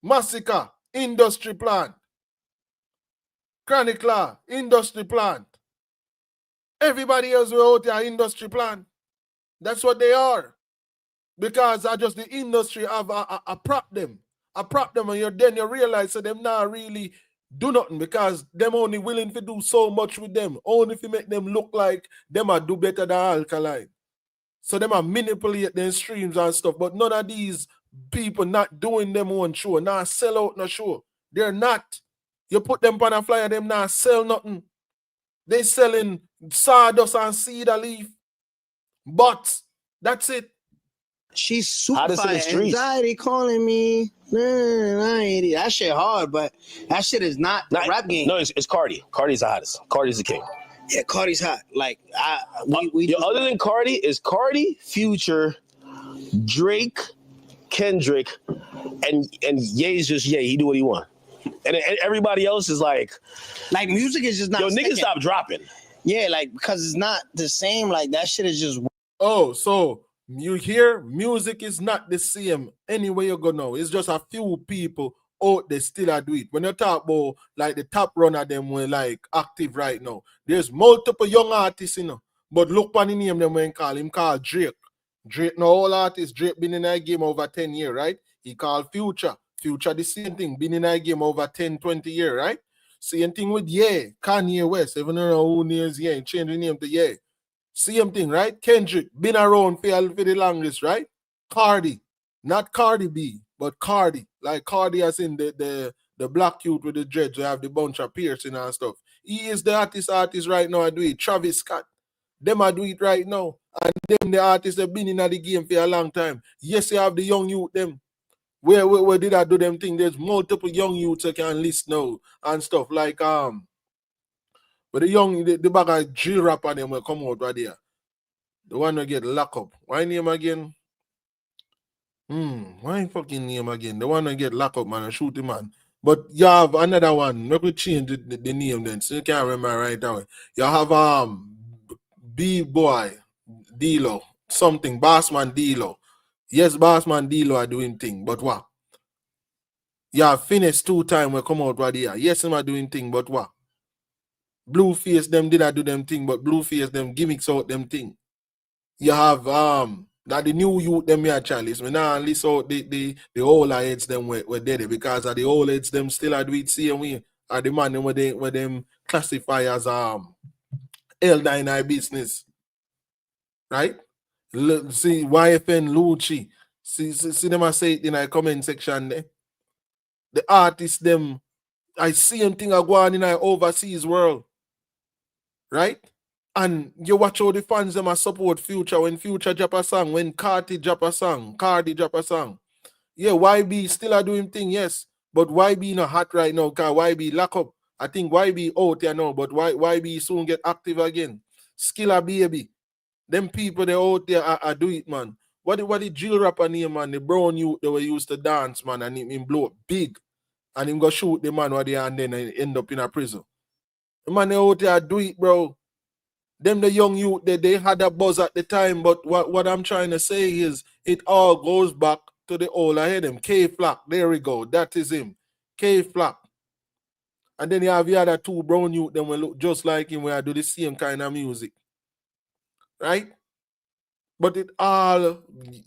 Masicka, industry plant. Chronicler, industry plant. Everybody else will out there industry plant. That's what they are. Because I just the industry have I prop them. I prop them and then you realize that them not really do nothing because them only willing to do so much with them. Only if you make them look like them are do better than Alkaline. So them are manipulate their streams and stuff. But none of these people not doing them one show, not sell out no show. They're not. You put them on a flyer, them not sell nothing. They selling sawdust and cedar leaf. But that's it. She's super Hottest in the fire. streets. Anxiety calling me. That shit hard, but that shit is not rap game. No, it's Cardi. Cardi's the hottest. Cardi's the king. Yeah, Cardi's hot. Like Other than Cardi is Cardi, Future, Drake, Kendrick, and Ye's just Ye. He do what he want. And everybody else is like music is just not. Yo, sticking. niggas stop dropping. Yeah, like because it's not the same. Like that shit is just. Oh, so you hear music is not the same anywhere you go now. It's just a few people out there still do it. When you talk about like the top runner them were like active right now, there's multiple young artists, you know. But look on the name them when call him called Drake. Drake no all artists. Drake been in that game over 10 years, right? He called Future. Future the same thing, been in that game over 10, 20 years, right? Same thing with Kanye West. Even know who names changed the name to Same thing, right? Kendrick, been around for the longest, right? Cardi, not Cardi B, but Cardi. Like Cardi as in the black youth with the dreads who have the bunch of piercing and stuff. He is the artist right now. I do it. Travis Scott, them I do it right now. And them the artists have been in the game for a long time. Yes, you have the young youth, them. Where did I do them thing? There's multiple young youths that can list now and stuff. Like but the bag of drill rapper them will come out right there. The one that get locked up. Why name again? Why fucking name again? The one that get locked up, man, and shoot him, man. But you have another one. Maybe we change the name then, so you can't remember right now. You have B-Boy, D-Lo, something, Bossman D-Lo. Yes, Bossman D-Lo are doing thing, but what? You have finished 2 times we come out right here. Yes, I'm doing thing, but what? Blueface them did I do them thing, but Blueface them gimmicks out them thing. You have that the new youth them here Charlie. We now list out the old heads them were dead because of the old heads them still are do it same way. Are the man them where them classify as elder in our business. Right? See YFN Lucci. See them I say it in our comment section there. The artists them I see them thing are going in our overseas world. Right? And you watch how the fans them a support Future when Future drop a song, when Cardi drop a song. Yeah, YB still are doing thing, yes. But YB not hot right now because YB lock up. I think YB out there now, but YB soon get active again. Skilla Baby. Them people they out there are do it, man. What the drill rapper name, man? The brown youth they were used to dance, man, and him blow up big. And him go shoot the man what they and then end up in a prison. The man they out there do it, bro. Them the young youth, they had a buzz at the time, but what I'm trying to say is it all goes back to the old ahead him. K-Flock, there we go. That is him. K-Flock. And then you have the other 2 brown youth, them will look just like him when I do the same kind of music. Right? But it all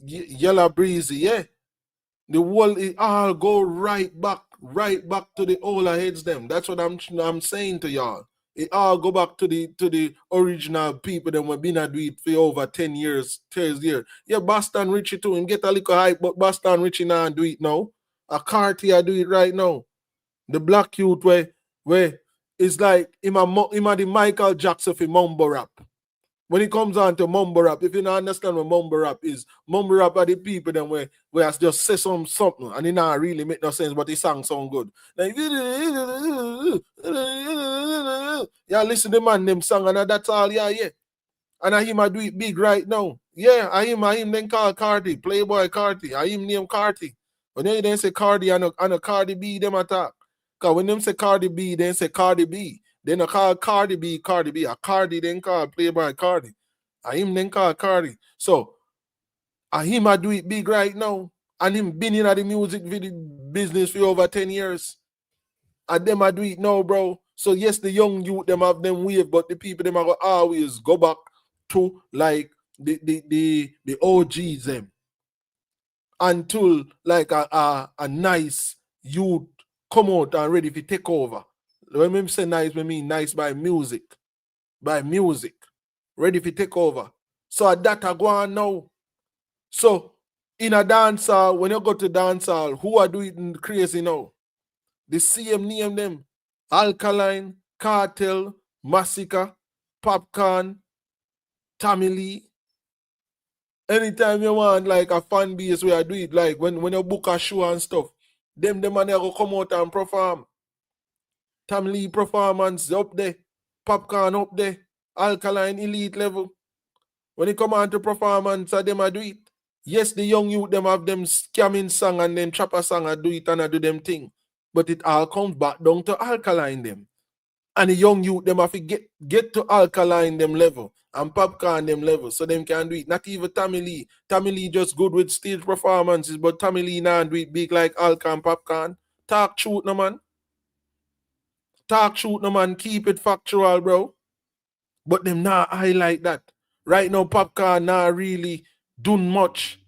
yellow breezy, yeah. The whole it all go right back to the older heads them. That's what I'm saying to y'all. It all go back to the original people that were been at it for over 10 years, 10 years. Yeah, Boston Richie too, him get a little hype, but Boston Richie now do it now. A Cartier do it right now. The black youth where it's like him a the Michael Jackson for mumble rap. When it comes on to mumble rap, if you don't understand what mumble rap is, mumble rap are the people then where just say something and it not really make no sense, but the song sound good. Like, yeah, listen to the man them song and that's all, yeah. And I him I do it big right now. Yeah, I him then call Cardi, Playboy Cardi. I him name Cardi. When they then say Cardi and a Cardi B, them attack. Because when them say Cardi B, then say Cardi B. Then I call Cardi B. A Cardi then call Playboy Cardi. I him then call Cardi. So I him I do it big right now. And him been in the music video business for over 10 years. And them I do it now, bro. So yes, the young youth them have them wave, but the people them are gonna always go back to like the OGs them. Until like a nice youth come out and ready to take over. when I say nice, I mean nice by music. By music. Ready to take over. So that I go on now. So in a dance hall, when you go to dance hall, who are doing crazy now? The same name them. Alkaline, Cartel, Masicka, Popcorn, Tommy Lee. Anytime you want like a fan base where I do it, like when you book a show and stuff, them man they go come out and perform. Tommy Lee performance up there, Popcorn up there, Alkaline elite level. When it come on to performance, them I do it. Yes, the young youth them have them scamming song and then chopper song I do it and I do them thing. But it all comes back down to Alkaline them. And the young youth them have to get to Alkaline them level and Popcorn them level so them can do it. Not even Tommy Lee. Tommy Lee just good with stage performances, but Tommy Lee now do it big like Alka and Popcorn. Talk truth no man. Talk truth no man. Keep it factual, bro. But them not highlight that. Right now, Popcorn not really doing much.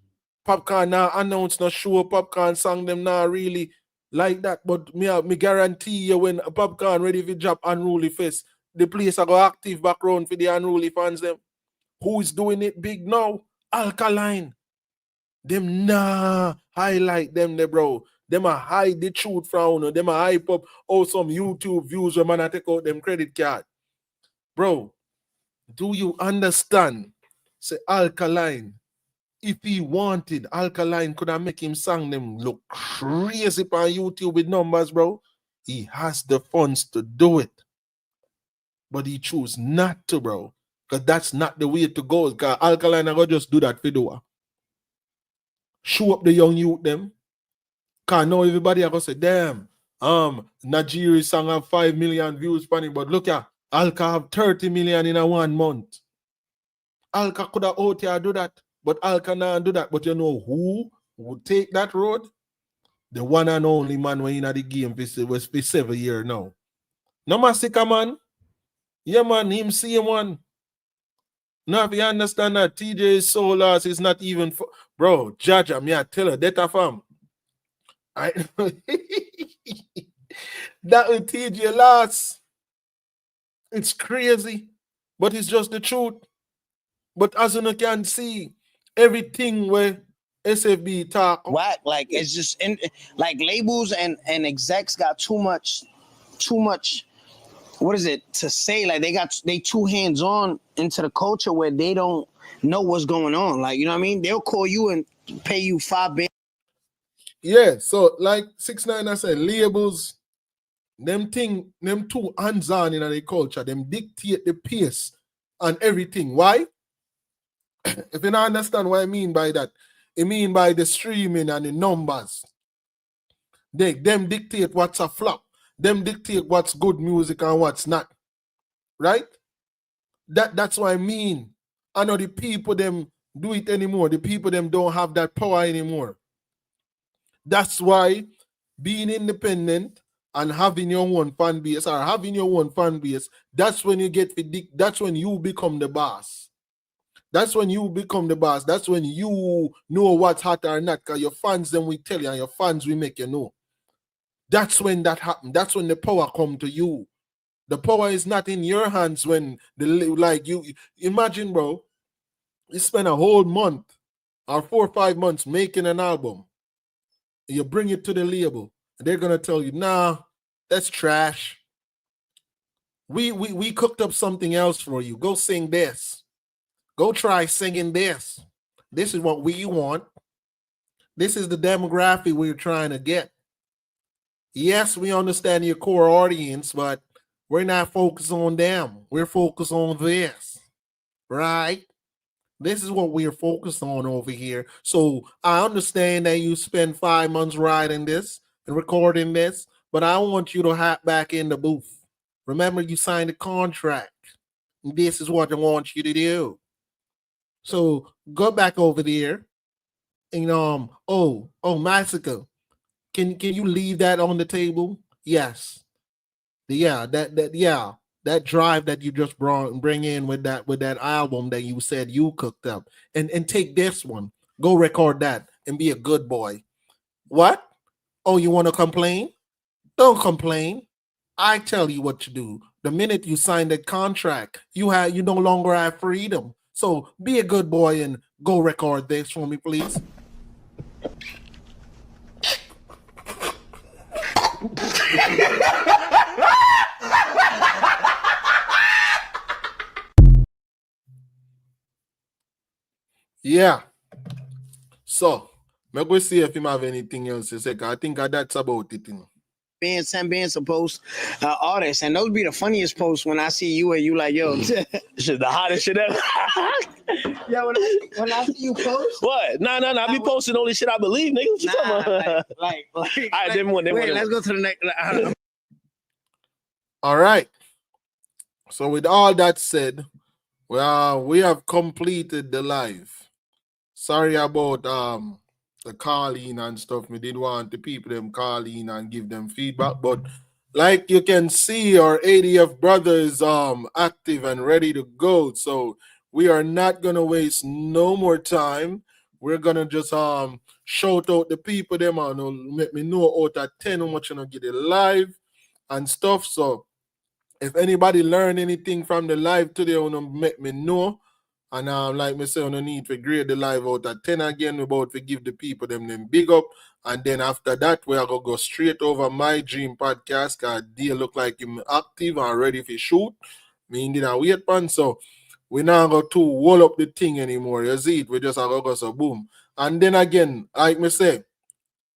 Popcorn not announce no show. Popcorn song them not really like that. But me guarantee you when Popcorn ready to drop Unruly Fest, the place are go active background for the Unruly fans them. Who is doing it big now? Alkaline. Them nah highlight them there, bro. Them a hide the truth from you. Them a hype up some YouTube views when man a take out them credit card. Bro, do you understand? Say Alkaline. If he wanted, Alkaline could have make him sing them look crazy on YouTube with numbers, bro. He has the funds to do it. But he choose not to, bro. Because that's not the way to go. Because Alkaline are going to just do that for do. Show up the young youth them. Because now everybody are going to say, damn, Nigeria's song have 5 million views on it. But look at Alka have 30 million in a 1 month. Alka could have out here do that. But Alka not do that. But you know who would take that road? The one and only man when in the game for 7 years now. No Masicka, man. Yeah, man, him see one. Now, if you understand that TJ Solas is not even for bro, Jaja, me I tell her that fam. I that with TJ last. It's crazy, but it's just the truth. But as you can see, everything where SFB talk whack, like it's just like labels and execs got too much what is it to say, like they too hands on into the culture where they don't know what's going on, like you know what I mean. They'll call you and pay you $5 yeah, so like 6ix9ine I said, labels them too hands on in the culture, them dictate the pace and everything. Why? If you don't understand what I mean by that, I mean by the streaming and the numbers. Them dictate what's a flop. Them dictate what's good music and what's not. Right? That's what I mean. I know the people them do it anymore. The people them don't have that power anymore. That's why being independent and having your own fan base or having your own fan base, that's when you get that's when you become the boss. That's when you become the boss. That's when you know what's hot or not, because your fans then will tell you and your fans will make you know. That's when that happens. That's when the power come to you. The power is not in your hands when like you imagine, bro, you spend a whole month or 4 or 5 months making an album. You bring it to the label, and they're gonna tell you, nah, that's trash. We cooked up something else for you. Go sing this. Go try singing this. This is what we want. This is the demographic we're trying to get. Yes, we understand your core audience, but we're not focused on them. We're focused on this, right? This is what we're focused on over here. So I understand that you spend 5 months writing this and recording this, but I want you to hop back in the booth. Remember, you signed a contract. This is what I want you to do. So go back over there and Masicka, can you leave that on the table? Yes. That drive that you just bring in with that album that you said you cooked up, and take this one, go record that and be a good boy. What? Oh, you want to complain? Don't complain. I tell you what to do. The minute you sign that contract, you no longer have freedom. So be a good boy and go record this for me, please. Yeah. So, I'm going to see if him have anything else to say. 'Cause I think that's about it. Being some posts, artists, and those be the funniest posts when I see you and you like, yo, Shit, the hottest shit ever. yeah. When I see you post, What? No. I be posting only shit I believe, nigga. What you talking about? like. All right, then one. Let's go to the next. All right. So with all that said, well, we have completed the live. Sorry about the call in and stuff. We did want the people them call in and give them feedback, but like you can see, our ADF brother is active and ready to go. So we are not gonna waste no more time. We're gonna just shout out the people them and let me know out at 10 how much you get it live and stuff. So if anybody learn anything from the live today, wanna make me know. And like me say, on the need to grade the live out at 10 again. We're about to give the people them big up. And then after that, we are going to go straight over my dream podcast. Because they look like him active and ready for shoot. Me did not wait, man. So we not going to wall up the thing anymore. You see it? We just are going to go so boom. And then again, like me say,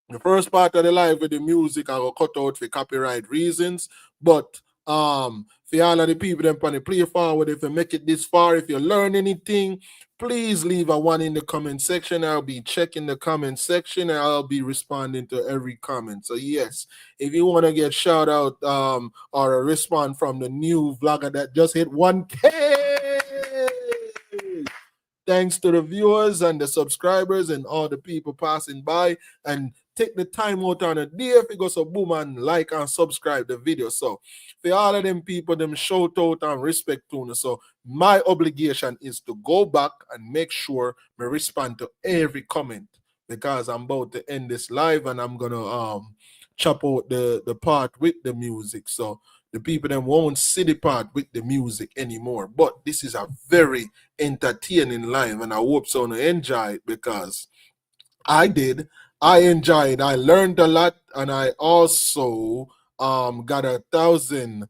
the first part of the live with the music I will cut out for copyright reasons. But for all of the people them on the play forward, if you make it this far, if you learn anything, please leave a 1 in the comment section. I'll be checking the comment section and I'll be responding to every comment. So yes, if you want to get shout out or a response from the new vlogger that just hit 1K. Thanks to the viewers and the subscribers and all the people passing by, and take the time out on a day if you go so boom and like and subscribe the video. So for all of them people, them shout out and respect to. So my obligation is to go back and make sure I respond to every comment, because I'm about to end this live and I'm gonna chop out the part with the music. So the people then won't see the part with the music anymore. But this is a very entertaining live, and I hope so to enjoy it, because I did. I enjoyed. I learned a lot, and I also got 1,000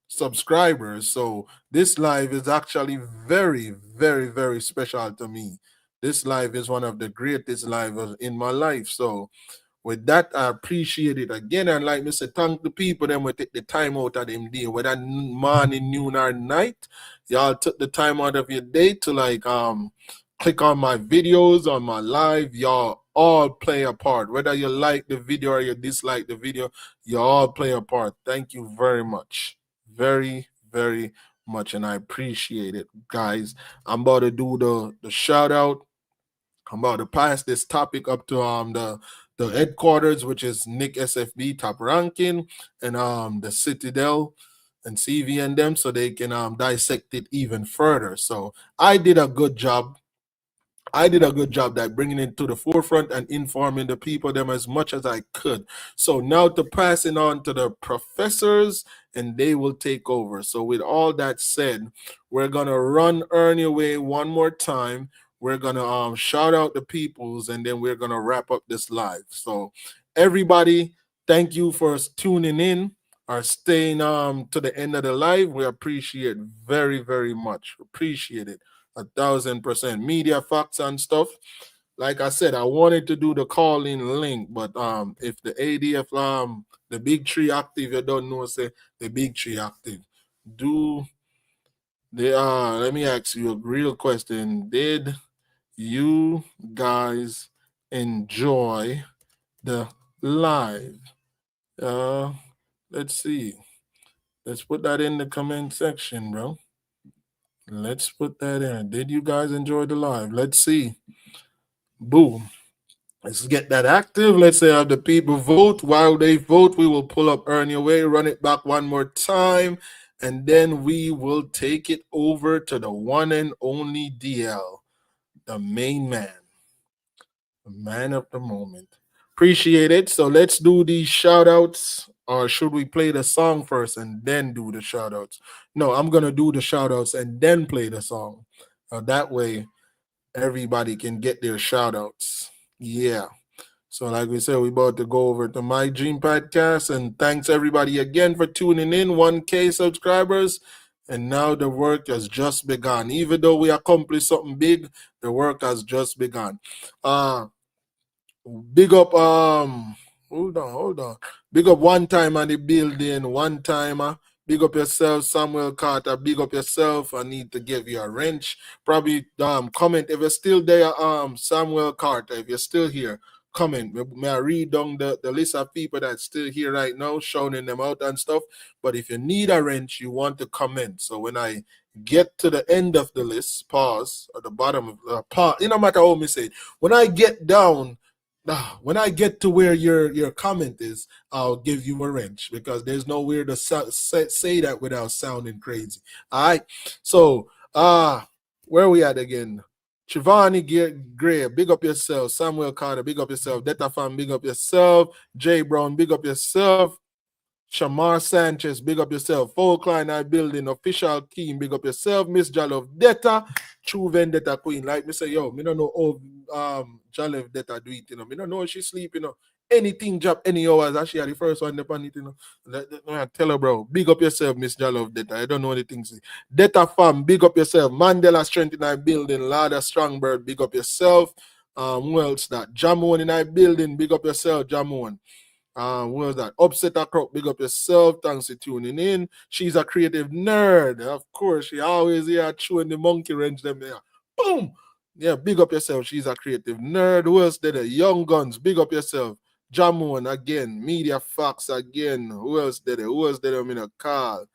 subscribers. So this live is actually very, very, very special to me. This live is one of the greatest lives in my life. So with that, I appreciate it again. And like me say, thank the people them will take the time out of them day, whether morning, noon, or night. Y'all took the time out of your day to like click on my videos, on my live. Y'all all play a part. Whether you like the video or you dislike the video, you all play a part. Thank you very much. Very, very much. And I appreciate it, guys. I'm about to do the shout out. I'm about to pass this topic up to the headquarters, which is Nick SFB top ranking, and the Citadel and CV and them, so they can dissect it even further. So I did a good job. That bringing it to the forefront and informing the people them as much as I could. So now to passing on to the professors, and they will take over. So with all that said, we're gonna run Earn Your Way one more time. We're gonna shout out the peoples, and then we're gonna wrap up this live. So everybody, thank you for tuning in or staying to the end of the live. We appreciate very, very much. Appreciate it 1,000%. Media facts and stuff. Like I said, I wanted to do the call-in link, but if the ADF the big tree active, you don't know, say the big tree active. Do they let me ask you a real question. Did you guys enjoy the live? Let's see. Let's put that in the comment section, bro. Let's put that in. Did you guys enjoy the live? Let's see. Boom. Let's get that active. Let's say have the people vote. While they vote, we will pull up Earn Your Way, run it back one more time, and then we will take it over to the one and only DL, the main man, the man of the moment. Appreciate it. So let's do these shout outs Or should we play the song first and then do the shout outs? No, I'm going to do the shout outs and then play the song. That way, everybody can get their shout outs. Yeah. So, like we said, we're about to go over to My Dream Podcast. And thanks everybody again for tuning in. 1K subscribers. And now the work has just begun. Even though we accomplished something big, the work has just begun. Big up, hold on. Big up one time on the building, one timer. Big up yourself, Samuel Carter. Big up yourself. I need to give you a wrench. Probably comment if you're still there, Samuel Carter. If you're still here, comment. May I read down the list of people that's still here right now, shouting them out and stuff. But if you need a wrench, you want to comment. So when I get to the end of the list, pause at the bottom of pause. No matter how me say it. When I get down. When I get to where your comment is, I'll give you a wrench because there's nowhere to say that without sounding crazy. All right. So, where we at again? Chivani Gray, big up yourself. Samuel Carter, big up yourself. Detta Fam, big up yourself. Jay Brown, big up yourself. Shamar Sanchez, big up yourself. Folkline I Building, official team, big up yourself. Miss Jalov Detta, True Vendetta Queen. Like me say, yo, me don't know how Jalov Detta do it, you know. Me don't know if she sleep, you know. Anything drop any hours, as she had the first one upon it, you know. Tell her, bro, big up yourself, Miss Jalov Detta. I don't know anything. Detta Fam, big up yourself. Mandela Strength in I Building, Lada Strongbird, big up yourself. Who else that? Jamon in I Building, big up yourself, Jamon. What was that? Upset a crop, big up yourself. Thanks for tuning in. She's a creative nerd. Of course, she always here chewing the monkey wrench them there. Boom! Yeah, big up yourself. She's a creative nerd. Who else did it? Young Guns, big up yourself. Jamon again. Media Fox again. Who else did it? Who else did it? I'm in a call.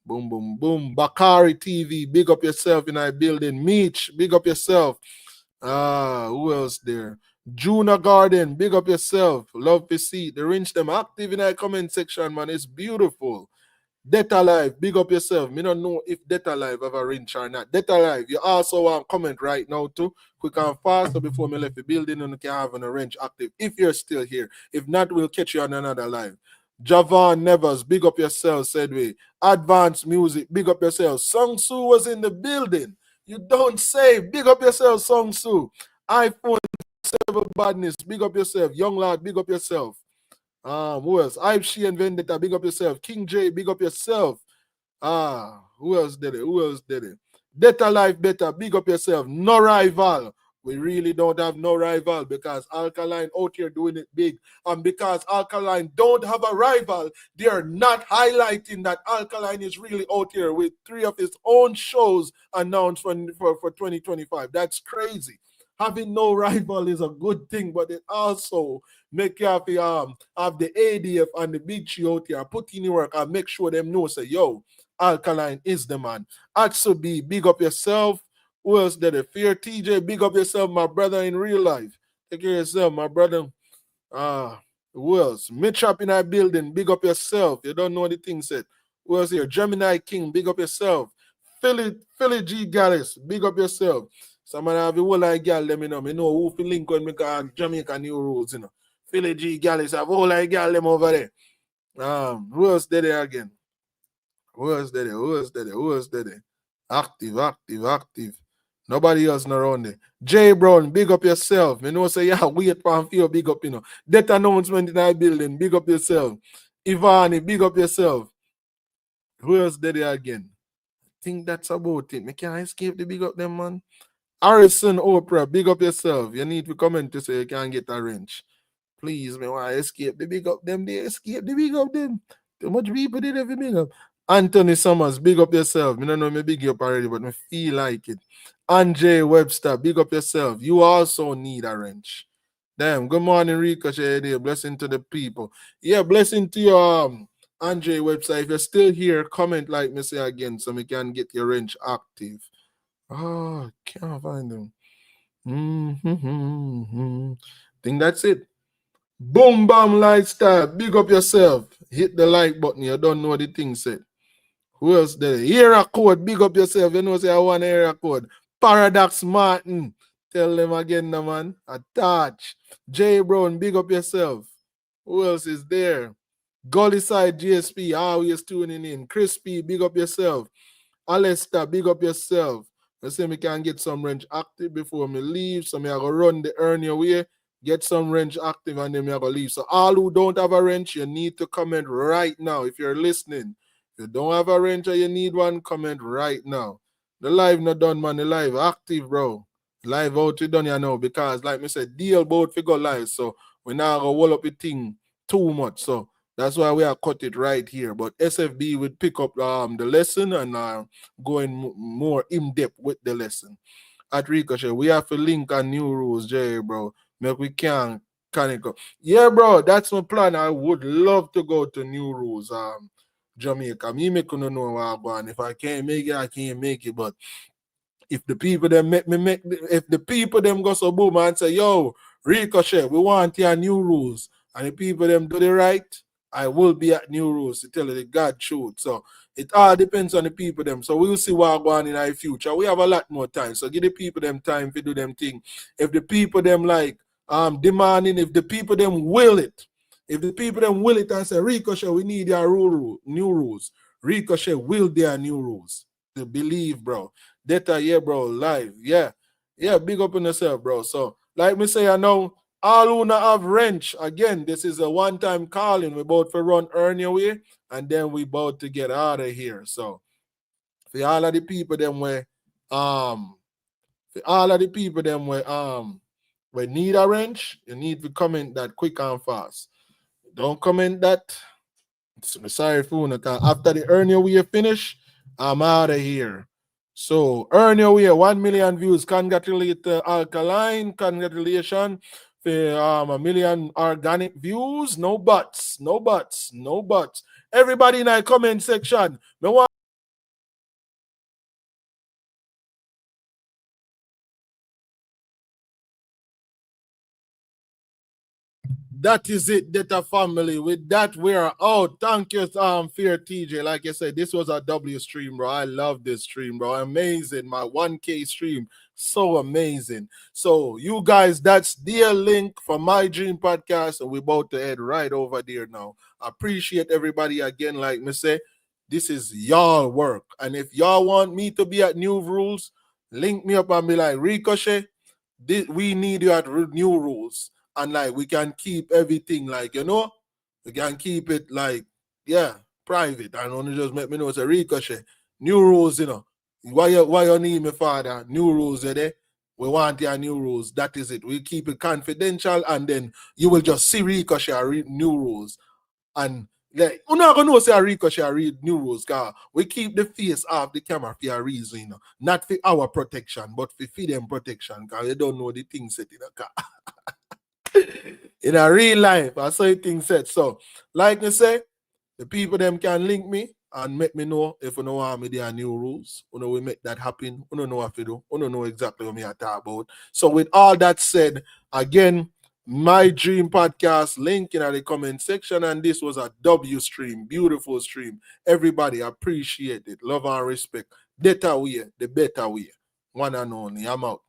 Boom, boom, boom. Bakari TV, big up yourself in our building. Meech, big up yourself. Who else there? Juna Garden, big up yourself. Love to see the rinse them active in our comment section, man. It's beautiful. Data Live, big up yourself. Me don't know if Data Live have a rinse or not. Data Live, you also want comment right now too. Quick and fast so before me left the building and you can have a wrench active if you're still here. If not, we'll catch you on another live. Javon Nevers, big up yourself, said we. Advanced Music, big up yourself. Song Su was in the building. You don't say. Big up yourself, Song Su. iPhone 7 Badness, big up yourself. Young Lad, big up yourself. Who else? I've She and Vendetta, big up yourself. King J, big up yourself. Who else did it? Who else did it? Data Life Better, big up yourself. No rival. We really don't have no rival because Alkaline out here doing it big. And because Alkaline don't have a rival, they are not highlighting that Alkaline is really out here with 3 of his own shows announced for 2025. That's crazy. Having no rival is a good thing, but it also make you have the ADF and the big tree out here put in the work and make sure them know, say, yo, Alkaline is the man. Atsubi, big up yourself. Who else did it? Fear TJ, big up yourself, my brother in real life. Take care of yourself, my brother. Who else? Mitch up in our building, big up yourself. You don't know the thing said. Who else here? Gemini King, big up yourself. Philly G Gallus, big up yourself. Somebody have a whole lot of gal, let me know. Me know who feel link when me call Jamaica New Rules, you know. Philly G Gallus have a whole lot of gal them over there. Who else did it again? Who else did it? Active. Nobody else not around there. Jay Brown, big up yourself. You know, say, yeah, wait for and feel big up, you know. That announcement in our building, big up yourself. Ivani, big up yourself. Who else did it again? I think that's about it. Me can't escape the big up them, man. Harrison Oprah, big up yourself. You need to comment to say you can't get a wrench. Please, me want to escape the big up them. They escape the big up them. Too much people did every big up. Anthony Summers, big up yourself. I don't know me big you up already, but I feel like it. Andre Webster, big up yourself. You also need a wrench. Damn, good morning, Ricochet. Blessing to the people. Yeah, blessing to you, Andre Webster. If you're still here, comment like me say again so we can get your wrench active. Can't find them. Think that's it. Boom Bam Lifestyle, big up yourself. Hit the like button. You don't know the thing said. Who else there? Era Code, big up yourself. You know, say I want Era Code. Paradox Martin, tell them again, no man. Attach. J Brown, big up yourself. Who else is there? Gully Side GSP, always tuning in. Crispy, big up yourself. Alistair, big up yourself. I say me can get some range active before me leave. So me I go run the earn your way, get some range active, and then me I go leave. So all who don't have a wrench, you need to comment right now if you're listening. If you don't have a wrench or you need one, comment right now. The live not done, man. The live active, bro. Live out we done, you know, because like me said, deal both figure live. So we now go wall up the thing too much. So that's why we are cut it right here. But SFB would pick up the lesson and going more in depth with the lesson. At Ricochet, we have to link on new rules, Jay, bro. Make we can it go. Yeah, bro, that's my plan. I would love to go to new rules, Jamaica. Me make no know where I'm going. If I can't make it, I can't make it. But if the people them if the people them go so boom and say, yo, Ricochet, we want your new rules, and the people them do the right, I will be at new rules to tell you the God truth. So it all depends on the people them. So we'll see what going in our future. We have a lot more time. So give the people them time to do them thing. If the people them like demanding, if the people them will it, if the people them will it and say, Ricochet, we need your new rules. Ricochet will their new rules. To believe, bro. Data, yeah, bro, live. Yeah. Yeah, big up on yourself, bro. So, like me say, I know all who not have wrench, again, this is a one-time calling. We about to run earn your way, and then we about to get out of here. So, for all of the people them where we need a wrench, you need to comment that quick and fast. Don't comment that. Sorry for after the earn your way finish, I'm out of here. So earn your way, 1 million views. Congratulate Alkaline. Congratulations for 1 million organic views. No buts. Everybody in the comment section. Me want that is it, Data family. With that, we are out. Thank you, Fear TJ. Like I said, this was a W stream, bro. I love this stream, bro. Amazing. My 1K stream. So amazing. So, you guys, that's the link for my dream podcast. And we're about to head right over there now. I appreciate everybody again. Like me say, this is y'all work. And if y'all want me to be at New Rules, link me up and be like, Ricochet, we need you at New Rules. And like we can keep everything like, you know, we can keep it like, yeah, private. And only just make me know it's a Ricochet. New rules, you know. Why you need me, father? New rules, there. We want your new rules. That is it. We keep it confidential, and then you will just see Ricochet new rules. And like, you're not gonna know say Ricochet read new rules, cause we keep the face off the camera for a reason, you know. Not for our protection, but for them protection, cause you don't know the things set in the car. In a real life, I saw things said. So, like I say, the people them can link me and make me know if you know want me there new rules. You know we make that happen. You don't know what to do. You don't know exactly what me I talk about. So, with all that said, again, my dream podcast link in the comment section, and this was a W stream, beautiful stream. Everybody appreciate it, love and respect. Better way, the better way. One and only. I'm out.